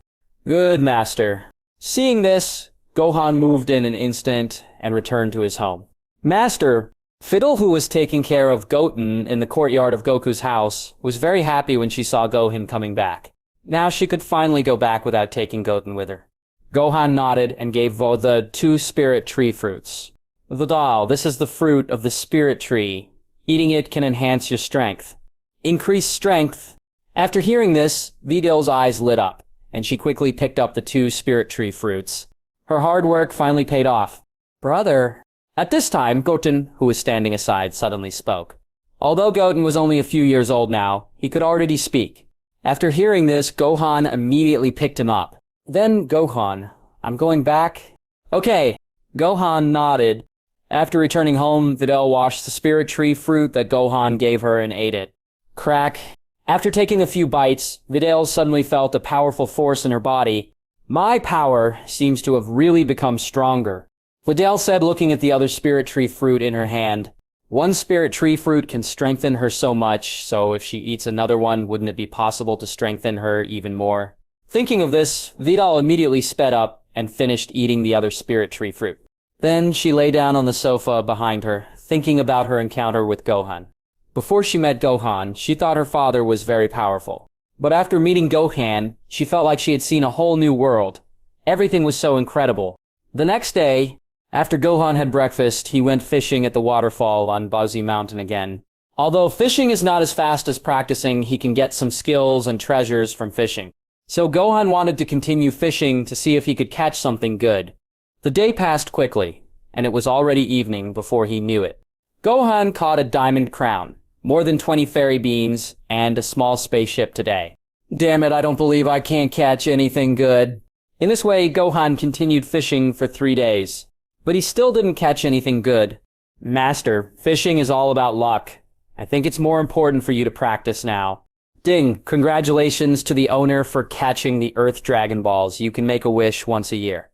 Good, master. Seeing this, Gohan moved in an instant and returned to his home. Master, Videl, who was taking care of Goten in the courtyard of Goku's house, was very happy when she saw Gohan coming back. Now she could finally go back without taking Goten with her. Gohan nodded and gave Vo the 2 spirit tree fruits. Videl, this is the fruit of the spirit tree. Eating it can enhance your strength. Increase strength. After hearing this, Videl's eyes lit up, and she quickly picked up the 2 spirit tree fruits. Her hard work finally paid off. Brother. At this time, Goten, who was standing aside, suddenly spoke. Although Goten was only a few years old now, he could already speak. After hearing this, Gohan immediately picked him up. Then, Gohan, I'm going back. Okay. Gohan nodded. After returning home, Videl washed the spirit tree fruit that Gohan gave her and ate it. Crack. After taking a few bites, Videl suddenly felt a powerful force in her body. My power seems to have really become stronger. Videl said, looking at the other spirit tree fruit in her hand. One spirit tree fruit can strengthen her so much, so if she eats another one, wouldn't it be possible to strengthen her even more? Thinking of this, Videl immediately sped up and finished eating the other spirit tree fruit. Then she lay down on the sofa behind her, thinking about her encounter with Gohan. Before she met Gohan, she thought her father was very powerful. But after meeting Gohan, she felt like she had seen a whole new world. Everything was so incredible. The next day, after Gohan had breakfast, he went fishing at the waterfall on Bazi Mountain again. Although fishing is not as fast as practicing, he can get some skills and treasures from fishing. So Gohan wanted to continue fishing to see if he could catch something good. The day passed quickly, and it was already evening before he knew it. Gohan caught a diamond crown, more than 20 fairy beans, and a small spaceship today. Damn it, I don't believe I can't catch anything good. In this way, Gohan continued fishing for 3 days. But he still didn't catch anything good. Master, fishing is all about luck. I think it's more important for you to practice now. Ding, congratulations to the owner for catching the Earth Dragon Balls. You can make a wish once a year.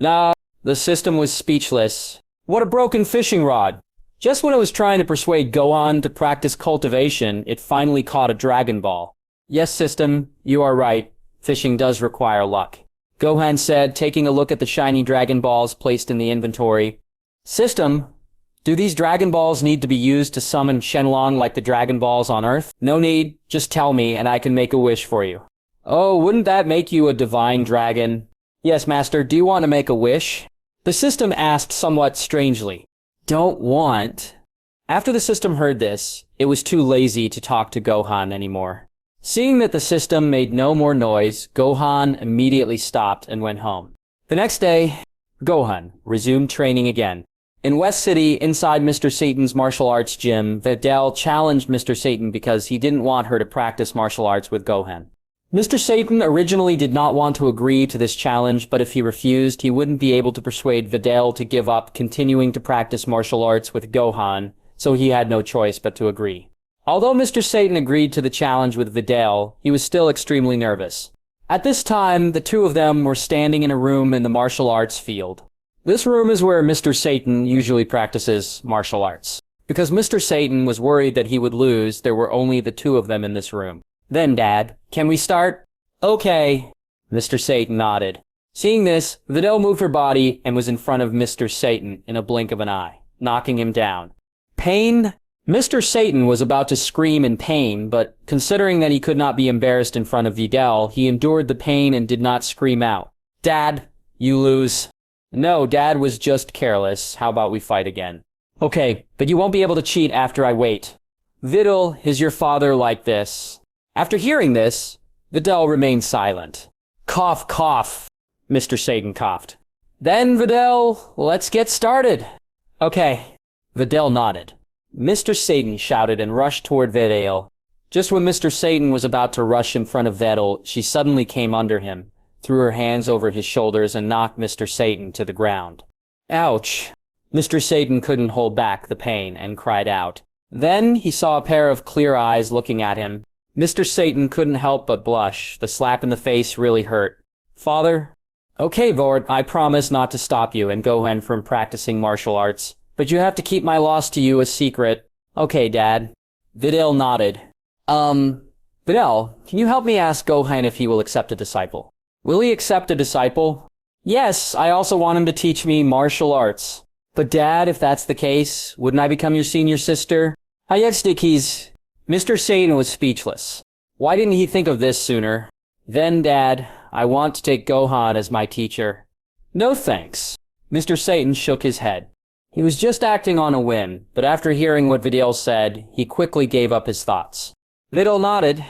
Nah, the system was speechless. What a broken fishing rod. Just when I was trying to persuade Gohan to practice cultivation, it finally caught a Dragon Ball. Yes, system, you are right. Fishing does require luck. Gohan said, taking a look at the shiny Dragon Balls placed in the inventory. System, do these Dragon Balls need to be used to summon Shenlong like the Dragon Balls on Earth? No need, just tell me and I can make a wish for you. Oh, wouldn't that make you a divine dragon? Yes, Master, do you want to make a wish? The system asked somewhat strangely. Don't want. After the system heard this, it was too lazy to talk to Gohan anymore. Seeing that the system made no more noise, Gohan immediately stopped and went home. The next day, Gohan resumed training again. In West City, inside Mr. Satan's martial arts gym, Videl challenged Mr. Satan because he didn't want her to practice martial arts with Gohan. Mr. Satan originally did not want to agree to this challenge, but if he refused, he wouldn't be able to persuade Videl to give up continuing to practice martial arts with Gohan, so he had no choice but to agree. Although Mr. Satan agreed to the challenge with Videl, he was still extremely nervous. At this time, the two of them were standing in a room in the martial arts field. This room is where Mr. Satan usually practices martial arts. Because Mr. Satan was worried that he would lose, there were only the two of them in this room. Then, Dad, can we start? Okay. Mr. Satan nodded. Seeing this, Videl moved her body and was in front of Mr. Satan in a blink of an eye, knocking him down. Pain? Mr. Satan was about to scream in pain, but considering that he could not be embarrassed in front of Videl, he endured the pain and did not scream out. Dad, you lose. No, Dad was just careless. How about we fight again? Okay, but you won't be able to cheat after I wait. Videl, is your father like this? After hearing this, Videl remained silent. Cough, cough, Mr. Satan coughed. Then, Videl, let's get started. Okay. Videl nodded. Mr. Satan shouted and rushed toward Videl. Just when Mr. Satan was about to rush in front of Videl, she suddenly came under him, threw her hands over his shoulders and knocked Mr. Satan to the ground. Ouch! Mr. Satan couldn't hold back the pain and cried out. Then he saw a pair of clear eyes looking at him. Mr. Satan couldn't help but blush. The slap in the face really hurt. Father? Okay, Vord, I promise not to stop you and Gohan from practicing martial arts, but you have to keep my loss to you a secret. Okay, Dad. Videl nodded. Videl, can you help me ask Gohan if he will accept a disciple? Will he accept a disciple? Yes, I also want him to teach me martial arts. But Dad, if that's the case, wouldn't I become your senior sister? Hatchiak, Mr. Satan was speechless. Why didn't he think of this sooner? Then, Dad, I want to take Gohan as my teacher. No thanks. Mr. Satan shook his head. He was just acting on a whim, but after hearing what Videl said, he quickly gave up his thoughts. Videl nodded.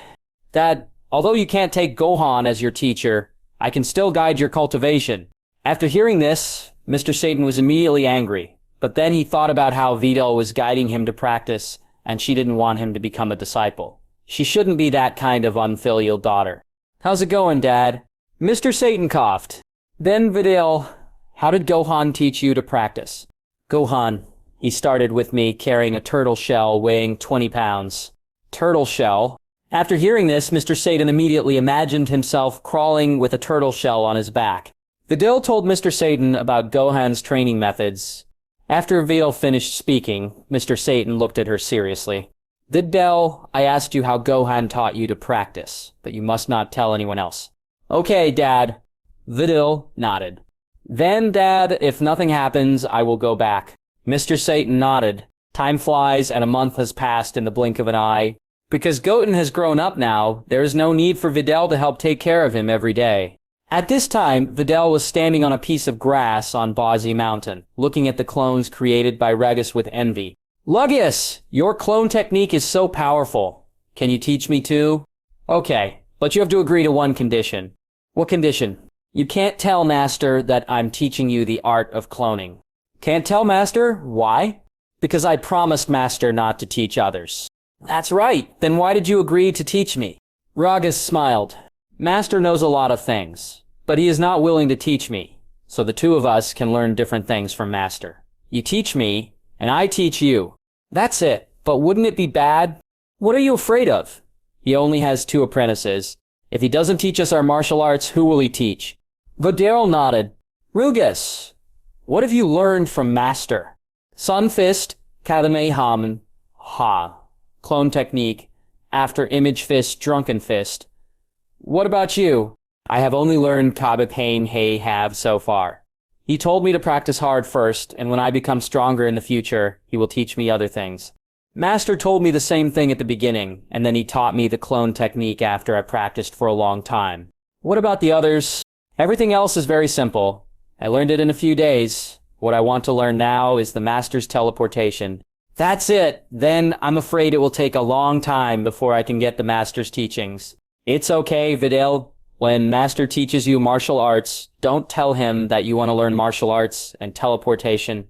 Dad, although you can't take Gohan as your teacher, I can still guide your cultivation. After hearing this, Mr. Satan was immediately angry, but then he thought about how Videl was guiding him to practice, and she didn't want him to become a disciple. She shouldn't be that kind of unfilial daughter. How's it going, Dad? Mr. Satan coughed. Then Videl, how did Gohan teach you to practice? Gohan, he started with me carrying a turtle shell weighing 20 pounds. Turtle shell? After hearing this, Mr. Satan immediately imagined himself crawling with a turtle shell on his back. Videl told Mr. Satan about Gohan's training methods. After Videl finished speaking, Mr. Satan looked at her seriously. Videl, I asked you how Gohan taught you to practice, but you must not tell anyone else. Okay, Dad. Videl nodded. Then, Dad, if nothing happens, I will go back. Mr. Satan nodded. Time flies and a month has passed in the blink of an eye. Because Goten has grown up now, there is no need for Videl to help take care of him every day. At this time, Videl was standing on a piece of grass on Bozzy Mountain, looking at the clones created by Regis with envy. Lugius, your clone technique is so powerful. Can you teach me too? Okay, but you have to agree to one condition. What condition? You can't tell Master that I'm teaching you the art of cloning. Can't tell Master? Why? Because I promised Master not to teach others. That's right. Then why did you agree to teach me? Ragas smiled. Master knows a lot of things, but he is not willing to teach me, so the two of us can learn different things from Master. You teach me, and I teach you. That's it, but wouldn't it be bad? What are you afraid of? He only has 2 apprentices. If he doesn't teach us our martial arts, who will he teach? Videl nodded. Rugus, what have you learned from Master? Sun Fist, Kamehameha. Clone technique. After image fist, drunken fist. What about you? I have only learned Kamehameha so far. He told me to practice hard first, and when I become stronger in the future, he will teach me other things. Master told me the same thing at the beginning, and then he taught me the clone technique after I practiced for a long time. What about the others? Everything else is very simple. I learned it in a few days. What I want to learn now is the Master's teleportation. That's it! Then I'm afraid it will take a long time before I can get the Master's teachings. It's okay, Videl. When Master teaches you martial arts, don't tell him that you want to learn martial arts and teleportation.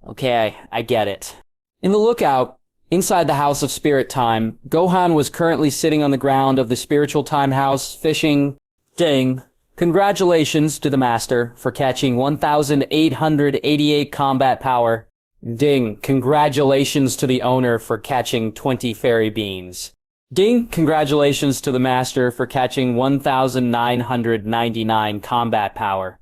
Okay, I get it. In the lookout, inside the House of Spirit Time, Gohan was currently sitting on the ground of the Spiritual Time House, fishing. Ding. Congratulations to the Master for catching 1,888 combat power. Ding. Congratulations to the owner for catching 20 fairy beans. Ding. Congratulations to the Master for catching 1,999 combat power.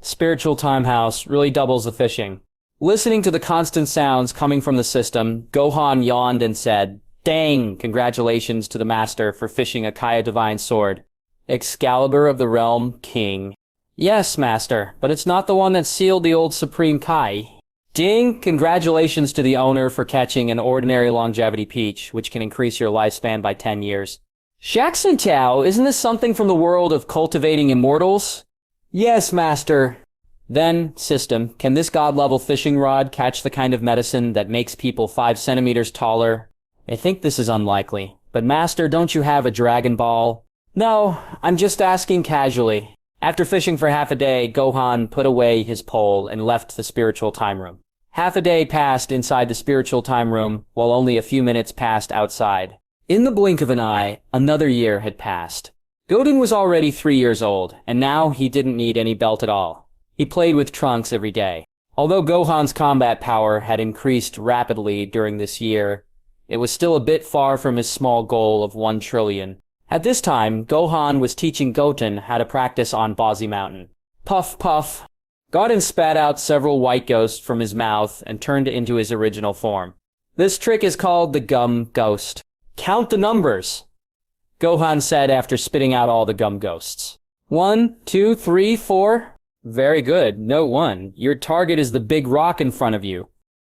Spiritual Time House really doubles the fishing. Listening to the constant sounds coming from the system, Gohan yawned and said, Dang! Congratulations to the Master for fishing a Kaya Divine Sword. Excalibur of the Realm King. Yes, Master, but it's not the one that sealed the old Supreme Kai. Ding! Congratulations to the owner for catching an ordinary longevity peach, which can increase your lifespan by 10 years. Jackson Tao, isn't this something from the world of cultivating immortals? Yes, Master. Then, system, can this god-level fishing rod catch the kind of medicine that makes people 5 centimeters taller? I think this is unlikely. But Master, don't you have a Dragon Ball? No, I'm just asking casually. After fishing for half a day, Gohan put away his pole and left the spiritual time room. Half a day passed inside the spiritual time room, while only a few minutes passed outside. In the blink of an eye, another year had passed. Goten was already 3 years old, and now he didn't need any belt at all. He played with Trunks every day. Although Gohan's combat power had increased rapidly during this year, it was still a bit far from his small goal of 1 trillion. At this time, Gohan was teaching Goten how to practice on Bozzy Mountain. Puff, puff. Goten spat out several white ghosts from his mouth and turned into his original form. This trick is called the Gum Ghost. Count the numbers, Gohan said after spitting out all the gum ghosts. 1, 2, 3, 4. Very good. Note 1. Your target is the big rock in front of you.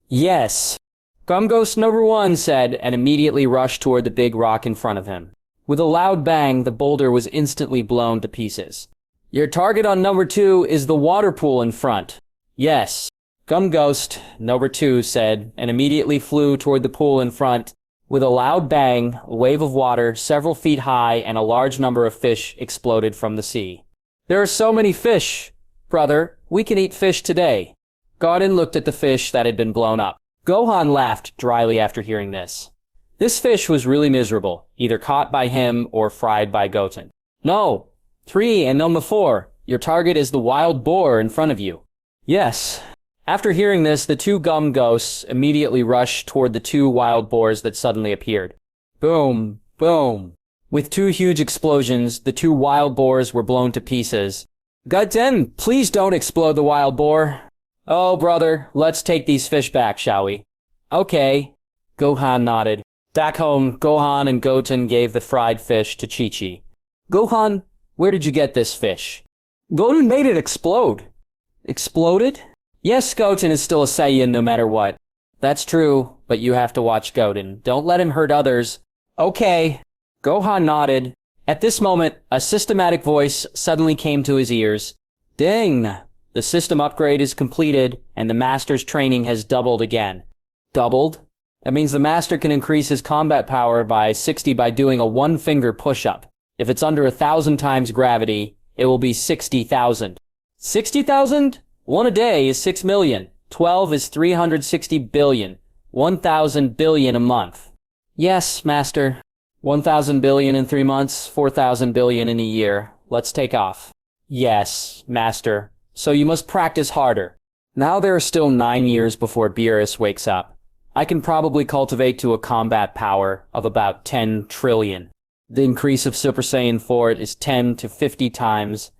Yes. Gum Ghost number 1 said, and immediately rushed toward the big rock in front of him. With a loud bang, the boulder was instantly blown to pieces. Your target on number 2 is the water pool in front. Yes. Gum Ghost number 2 said, and immediately flew toward the pool in front. With a loud bang, a wave of water several feet high and a large number of fish exploded from the sea. There are so many fish. Brother, we can eat fish today. Goten looked at the fish that had been blown up. Gohan laughed dryly after hearing this. This fish was really miserable, either caught by him or fried by Goten. No. 3 and number 4. Your target is the wild boar in front of you. Yes. After hearing this, the 2 gum ghosts immediately rushed toward the 2 wild boars that suddenly appeared. Boom, boom. With 2 huge explosions, the 2 wild boars were blown to pieces. Goten, please don't explode the wild boar. Oh, brother, let's take these fish back, shall we? Okay. Gohan nodded. Back home, Gohan and Goten gave the fried fish to Chi-Chi. Gohan, where did you get this fish? Goten made it explode. Exploded? Yes, Goten is still a Saiyan no matter what. That's true, but you have to watch Goten. Don't let him hurt others. Okay. Gohan nodded. At this moment, a systematic voice suddenly came to his ears. Ding! The system upgrade is completed, and the Master's training has doubled again. Doubled? That means the Master can increase his combat power by 60 by doing a 1-finger push-up. If it's under 1,000 times gravity, it will be 60,000. 60,000? 1 a day is 6 million. 12 is 360 billion. 1,000 billion a month. Yes, Master. 1,000 billion in 3 months, 4,000 billion in a year. Let's take off. Yes, Master. So you must practice harder. Now there are still 9 years before Beerus wakes up. I can probably cultivate to a combat power of about 10 trillion. The increase of Super Saiyan 4 is 10 to 50 times.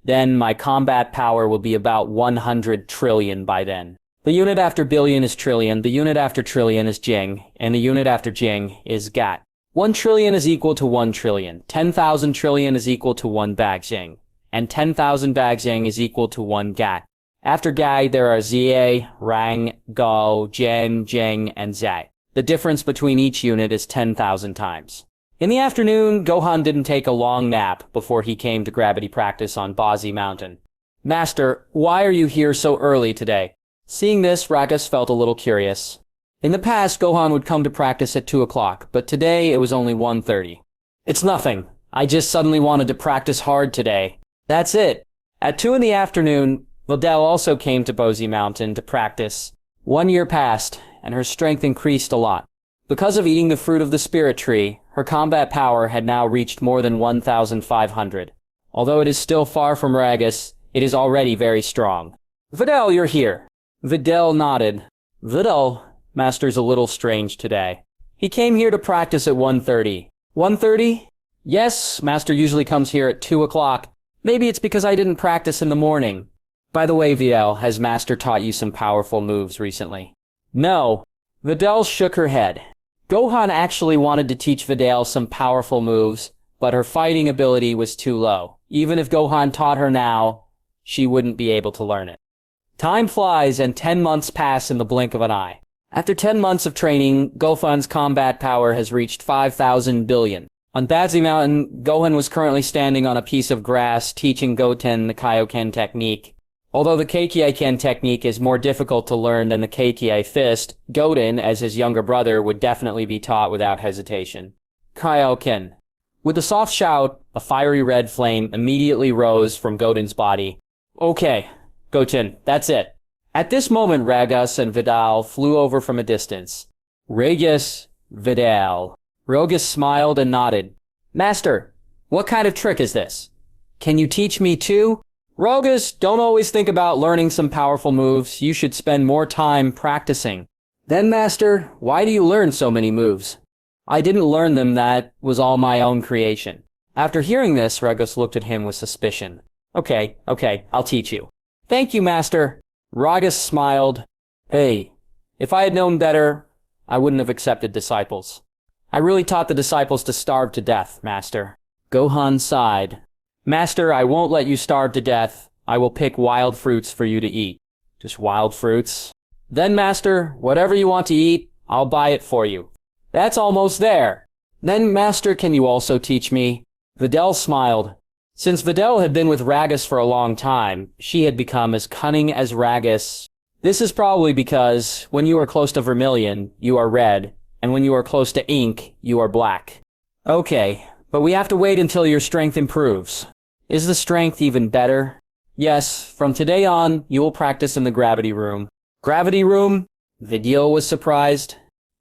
Then my combat power will be about 100 trillion by then. The unit after billion is trillion, the unit after trillion is jing, and the unit after jing is gat. 1 trillion is equal to 1 trillion, 10,000 trillion is equal to 1 bag jing, and 10,000 bag jing is equal to 1 gat. After gai, there are zia, rang, go, jing, jing, and zai. The difference between each unit is 10,000 times. In the afternoon, Gohan didn't take a long nap before he came to gravity practice on Bazi Mountain. Master, why are you here so early today? Seeing this, Ragus felt a little curious. In the past, Gohan would come to practice at 2 o'clock, but today it was only 1:30. It's nothing. I just suddenly wanted to practice hard today. That's it. At 2 in the afternoon, Videl also came to Bazi Mountain to practice. 1 year passed, and her strength increased a lot. Because of eating the fruit of the spirit tree, her combat power had now reached more than 1,500. Although it is still far from Ragus, it is already very strong. Videl, you're here. Videl nodded. Videl, Master's a little strange today. He came here to practice at 1:30. 1:30? Yes, Master usually comes here at 2 o'clock. Maybe it's because I didn't practice in the morning. By the way, Videl, has Master taught you some powerful moves recently? No. Videl shook her head. Gohan actually wanted to teach Videl some powerful moves, but her fighting ability was too low. Even if Gohan taught her now, she wouldn't be able to learn it. Time flies and 10 months pass in the blink of an eye. After 10 months of training, Gohan's combat power has reached 5,000 billion. On Bazi Mountain, Gohan was currently standing on a piece of grass teaching Goten the Kaioken technique. Although the Keikiken technique is more difficult to learn than the Keikai fist, Goten, as his younger brother, would definitely be taught without hesitation. Kaioken. With a soft shout, a fiery red flame immediately rose from Goten's body. Okay, Goten, that's it. At this moment, Ragus and Videl flew over from a distance. Ragus, Videl. Ragus smiled and nodded. Master, what kind of trick is this? Can you teach me too? Ragus, don't always think about learning some powerful moves. You should spend more time practicing. Then, Master, why do you learn so many moves? I didn't learn them, that was all my own creation. After hearing this, Ragus looked at him with suspicion. Okay, I'll teach you. Thank you, Master. Ragus smiled. Hey, if I had known better, I wouldn't have accepted disciples. I really taught the disciples to starve to death, Master. Gohan sighed. Master, I won't let you starve to death. I will pick wild fruits for you to eat. Just wild fruits? Then, Master, whatever you want to eat, I'll buy it for you. That's almost there. Then, Master, can you also teach me? Videl smiled. Since Videl had been with Ragus for a long time, she had become as cunning as Ragus. This is probably because when you are close to vermilion, you are red, and when you are close to ink, you are black. Okay, but we have to wait until your strength improves. Is the strength even better? Yes, from today on, you will practice in the gravity room. Gravity room? Videl was surprised.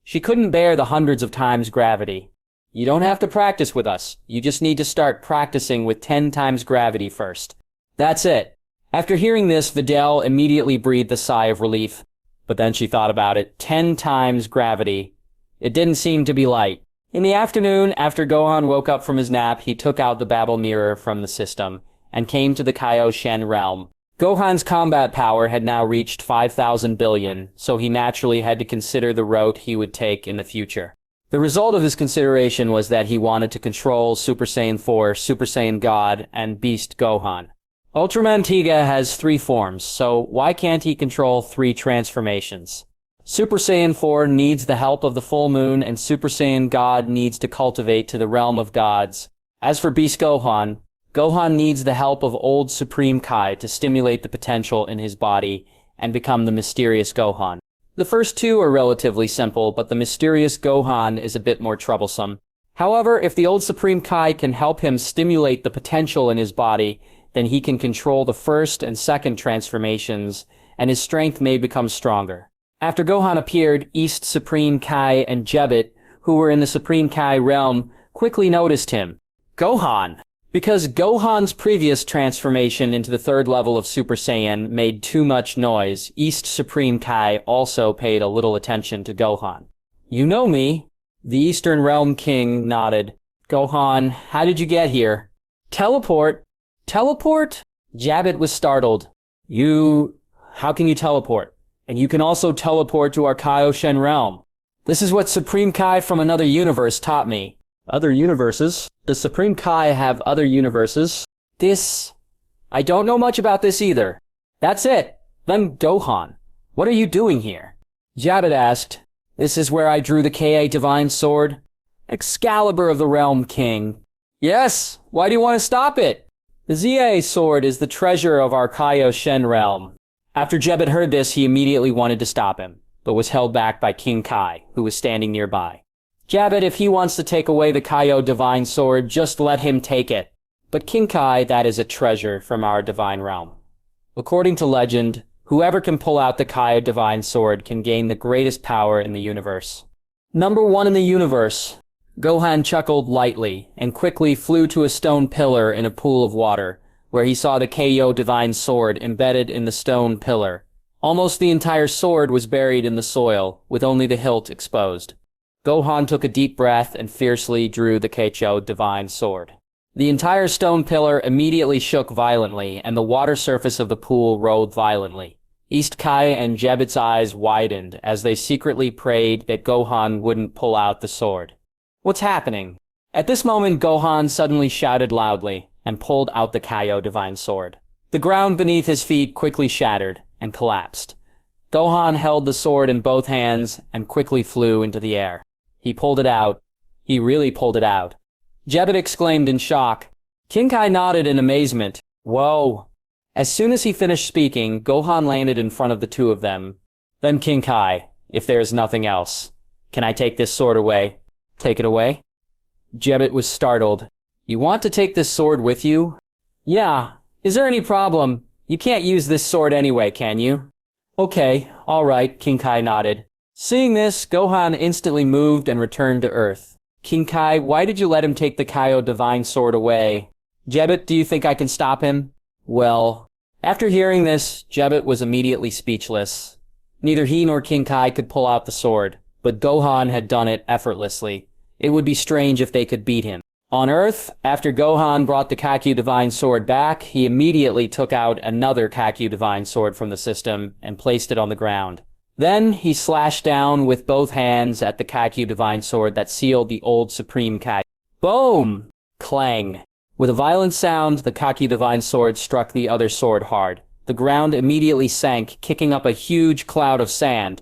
She couldn't bear the hundreds of times gravity. You don't have to practice with us. You just need to start practicing with 10 times gravity first. That's it. After hearing this, Videl immediately breathed a sigh of relief. But then she thought about it. 10 times gravity. It didn't seem to be light. In the afternoon, after Gohan woke up from his nap, he took out the Babel mirror from the system and came to the Kaio-Shen realm. Gohan's combat power had now reached 5,000 billion, so he naturally had to consider the route he would take in the future. The result of his consideration was that he wanted to control Super Saiyan 4, Super Saiyan God, and Beast Gohan. Ultraman Tiga has 3 forms, so why can't he control 3 transformations? Super Saiyan 4 needs the help of the full moon, and Super Saiyan God needs to cultivate to the realm of gods. As for Beast Gohan, Gohan needs the help of old Supreme Kai to stimulate the potential in his body and become the mysterious Gohan. The first 2 are relatively simple, but the mysterious Gohan is a bit more troublesome. However, if the old Supreme Kai can help him stimulate the potential in his body, then he can control the first and second transformations, and his strength may become stronger. After Gohan appeared, East Supreme Kai and Jebit, who were in the Supreme Kai realm, quickly noticed him. Gohan! Because Gohan's previous transformation into the 3rd level of Super Saiyan made too much noise, East Supreme Kai also paid a little attention to Gohan. You know me. The Eastern Realm King nodded. Gohan, how did you get here? Teleport. Teleport? Jabit was startled. How can you teleport? And you can also teleport to our Kaioshin realm. This is what Supreme Kai from another universe taught me. Other universes? Does Supreme Kai have other universes? I don't know much about this either. That's it. Then Gohan, what are you doing here? Jabit asked. This is where I drew the Ka Divine Sword. Excalibur of the Realm King. Yes, why do you want to stop it? The Za sword is the treasure of our Kaioshin realm. After Jebit heard this, he immediately wanted to stop him, but was held back by King Kai, who was standing nearby. Jabit, if he wants to take away the Kaio Divine Sword, just let him take it. But King Kai, that is a treasure from our divine realm. According to legend, whoever can pull out the Kaio Divine Sword can gain the greatest power in the universe. Number 1 in the universe. Gohan chuckled lightly and quickly flew to a stone pillar in a pool of water, where he saw the Kaio Divine Sword embedded in the stone pillar. Almost the entire sword was buried in the soil, with only the hilt exposed. Gohan took a deep breath and fiercely drew the Kaio Divine Sword. The entire stone pillar immediately shook violently, and the water surface of the pool rolled violently. East Kai and Jebit's eyes widened as they secretly prayed that Gohan wouldn't pull out the sword. What's happening? At this moment, Gohan suddenly shouted loudly and pulled out the Kaio Divine Sword. The ground beneath his feet quickly shattered and collapsed. Gohan held the sword in both hands and quickly flew into the air. He pulled it out. He really pulled it out. Jebit exclaimed in shock. King Kai nodded in amazement. Whoa! As soon as he finished speaking, Gohan landed in front of the two of them. Then King Kai, if there is nothing else, can I take this sword away? Take it away? Jebit was startled. You want to take this sword with you? Yeah. Is there any problem? You can't use this sword anyway, can you? Okay, alright, King Kai nodded. Seeing this, Gohan instantly moved and returned to Earth. King Kai, why did you let him take the Kaio Divine Sword away? Jebit, do you think I can stop him? Well, after hearing this, Jebit was immediately speechless. Neither he nor King Kai could pull out the sword, but Gohan had done it effortlessly. It would be strange if they could beat him. On Earth, after Gohan brought the Kaio Divine Sword back, he immediately took out another Kaio Divine Sword from the system and placed it on the ground. Then he slashed down with both hands at the Kaio Divine Sword that sealed the old Supreme Kai. Boom! Clang! With a violent sound, the Kaio Divine Sword struck the other sword hard. The ground immediately sank, kicking up a huge cloud of sand.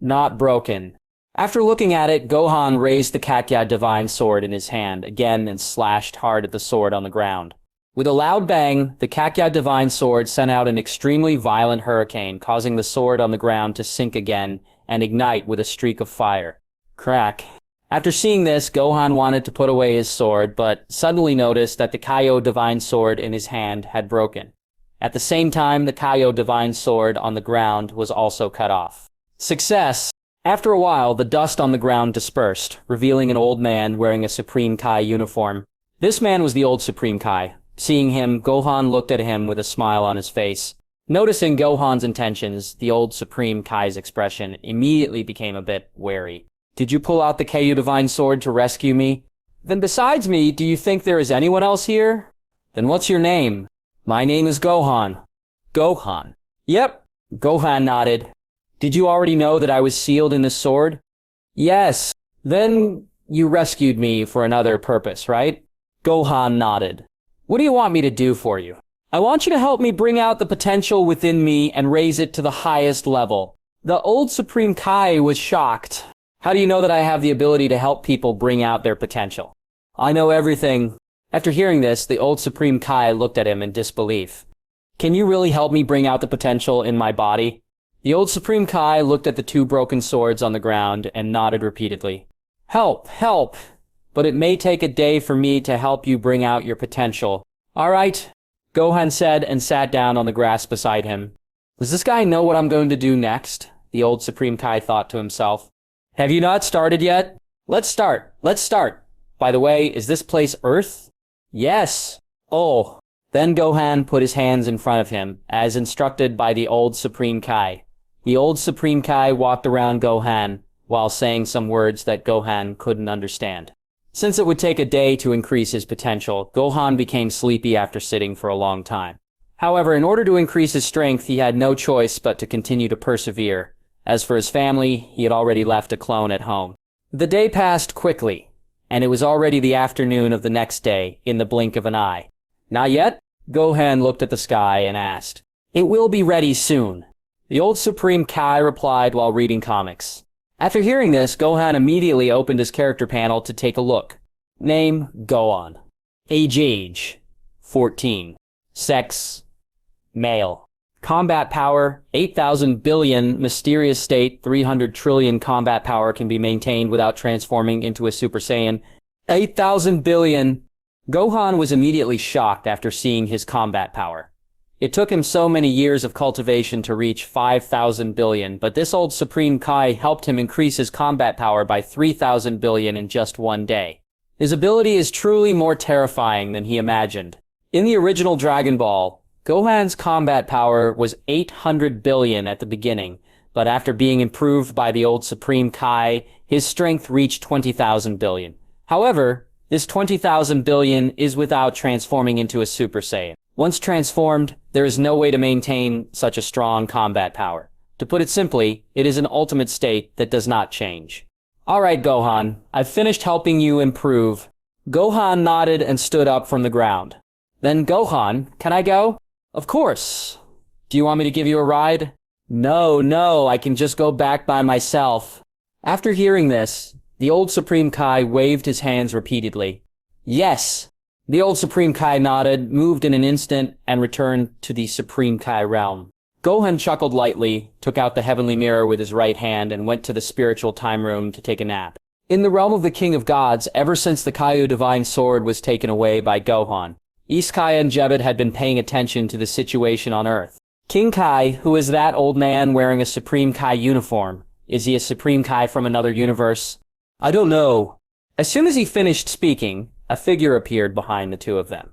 Not broken. After looking at it, Gohan raised the Kaio Divine Sword in his hand again and slashed hard at the sword on the ground. With a loud bang, the Kaio Divine Sword sent out an extremely violent hurricane, causing the sword on the ground to sink again and ignite with a streak of fire. Crack. After seeing this, Gohan wanted to put away his sword, but suddenly noticed that the Kaio Divine Sword in his hand had broken. At the same time, the Kaio Divine Sword on the ground was also cut off. Success! After a while, the dust on the ground dispersed, revealing an old man wearing a Supreme Kai uniform. This man was the old Supreme Kai. Seeing him, Gohan looked at him with a smile on his face. Noticing Gohan's intentions, the old Supreme Kai's expression immediately became a bit wary. Did you pull out the Kaio Divine Sword to rescue me? Then besides me, do you think there is anyone else here? Then what's your name? My name is Gohan. Gohan. Yep. Gohan nodded. Did you already know that I was sealed in this sword? Yes. Then you rescued me for another purpose, right? Gohan nodded. What do you want me to do for you? I want you to help me bring out the potential within me and raise it to the highest level. The old Supreme Kai was shocked. How do you know that I have the ability to help people bring out their potential? I know everything. After hearing this, the old Supreme Kai looked at him in disbelief. Can you really help me bring out the potential in my body? The old Supreme Kai looked at the two broken swords on the ground and nodded repeatedly. Help, help! But it may take a day for me to help you bring out your potential. All right, Gohan said and sat down on the grass beside him. Does this guy know what I'm going to do next? The old Supreme Kai thought to himself. Have you not started yet? Let's start. By the way, is this place Earth? Yes. Oh. Then Gohan put his hands in front of him, as instructed by the old Supreme Kai. The old Supreme Kai walked around Gohan, while saying some words that Gohan couldn't understand. Since it would take a day to increase his potential, Gohan became sleepy after sitting for a long time. However, in order to increase his strength, he had no choice but to continue to persevere. As for his family, he had already left a clone at home. The day passed quickly, and it was already the afternoon of the next day, in the blink of an eye. Not yet? Gohan looked at the sky and asked. It will be ready soon. The old Supreme Kai replied while reading comics. After hearing this, Gohan immediately opened his character panel to take a look. Name, Gohan. Age, 14. Sex, male. Combat power, 8,000 billion. Mysterious state, 300 trillion combat power can be maintained without transforming into a Super Saiyan. 8,000 billion. Gohan was immediately shocked after seeing his combat power. It took him so many years of cultivation to reach 5,000 billion, but this old Supreme Kai helped him increase his combat power by 3,000 billion in just one day. His ability is truly more terrifying than he imagined. In the original Dragon Ball, Gohan's combat power was 800 billion at the beginning, but after being improved by the old Supreme Kai, his strength reached 20,000 billion. However, this 20,000 billion is without transforming into a Super Saiyan. Once transformed, there is no way to maintain such a strong combat power. To put it simply, it is an ultimate state that does not change. Alright, Gohan, I've finished helping you improve. Gohan nodded and stood up from the ground. Then Gohan, can I go? Of course. Do you want me to give you a ride? No, I can just go back by myself. After hearing this, the old Supreme Kai waved his hands repeatedly. Yes. The old Supreme Kai nodded, moved in an instant, and returned to the Supreme Kai realm. Gohan chuckled lightly, took out the heavenly mirror with his right hand, and went to the spiritual time room to take a nap. In the realm of the King of Gods, ever since the Kaio Divine Sword was taken away by Gohan, Isekai and Jebet had been paying attention to the situation on Earth. King Kai, who is that old man wearing a Supreme Kai uniform? Is he a Supreme Kai from another universe? I don't know. As soon as he finished speaking, a figure appeared behind the two of them.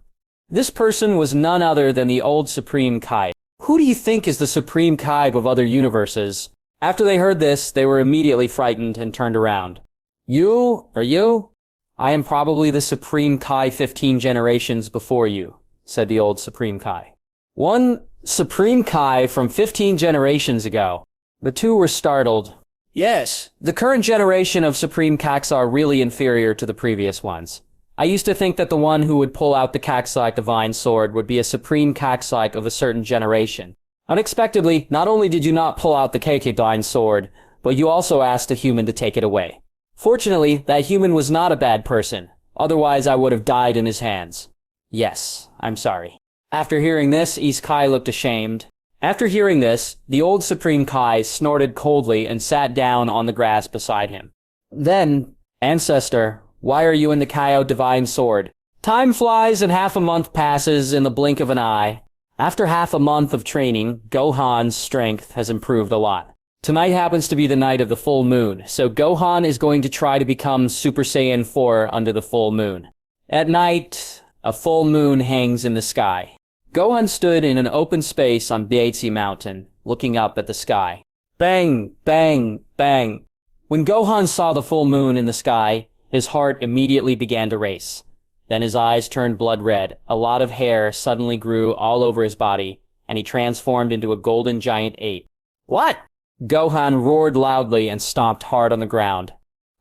This person was none other than the old Supreme Kai. Who do you think is the Supreme Kai of other universes? After they heard this, they were immediately frightened and turned around. You? Are you? I am probably the Supreme Kai 15 generations before you, said the old Supreme Kai. One Supreme Kai from 15 generations ago. The two were startled. Yes, the current generation of Supreme Kais are really inferior to the previous ones. I used to think that the one who would pull out the Kaksai Divine Sword would be a Supreme Kaksai of a certain generation. Unexpectedly, not only did you not pull out the KK Divine Sword, but you also asked a human to take it away. Fortunately, that human was not a bad person. Otherwise, I would have died in his hands. Yes, I'm sorry. After hearing this, Isekai looked ashamed. After hearing this, the old Supreme Kai snorted coldly and sat down on the grass beside him. Then, Ancestor, why are you in the Kaio Divine Sword? Time flies and half a month passes in the blink of an eye. After half a month of training, Gohan's strength has improved a lot. Tonight happens to be the night of the full moon, so Gohan is going to try to become Super Saiyan 4 under the full moon. At night, a full moon hangs in the sky. Gohan stood in an open space on Beerus Mountain, looking up at the sky. Bang, bang, bang. When Gohan saw the full moon in the sky, his heart immediately began to race. Then his eyes turned blood red, a lot of hair suddenly grew all over his body, and he transformed into a golden giant ape. What? Gohan roared loudly and stomped hard on the ground.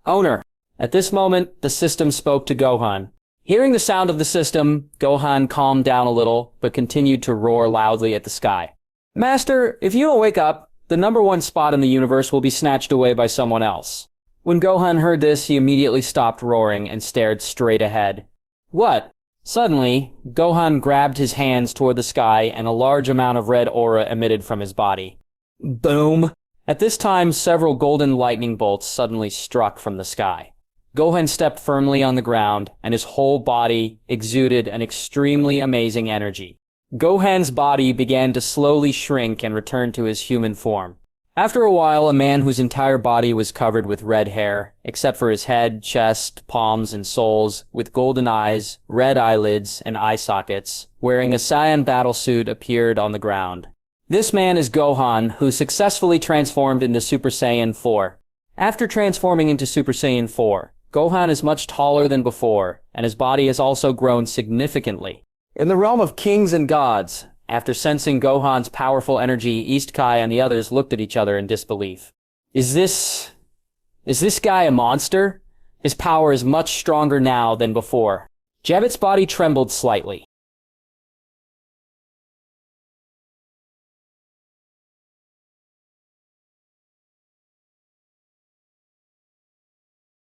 Owner! At this moment, the system spoke to Gohan. Hearing the sound of the system, Gohan calmed down a little, but continued to roar loudly at the sky. Master, if you don't wake up, the #1 spot in the universe will be snatched away by someone else. When Gohan heard this, he immediately stopped roaring and stared straight ahead. What? Suddenly, Gohan grabbed his hands toward the sky and a large amount of red aura emitted from his body. Boom! At this time, several golden lightning bolts suddenly struck from the sky. Gohan stepped firmly on the ground, and his whole body exuded an extremely amazing energy. Gohan's body began to slowly shrink and return to his human form. After a while, a man whose entire body was covered with red hair, except for his head, chest, palms, and soles, with golden eyes, red eyelids, and eye sockets, wearing a Saiyan battlesuit appeared on the ground. This man is Gohan, who successfully transformed into Super Saiyan 4. After transforming into Super Saiyan 4, Gohan is much taller than before, and his body has also grown significantly. In the realm of kings and gods, After sensing Gohan's powerful energy, Isekai and the others looked at each other in disbelief. Is this guy a monster? His power is much stronger now than before. Jabbit's body trembled slightly.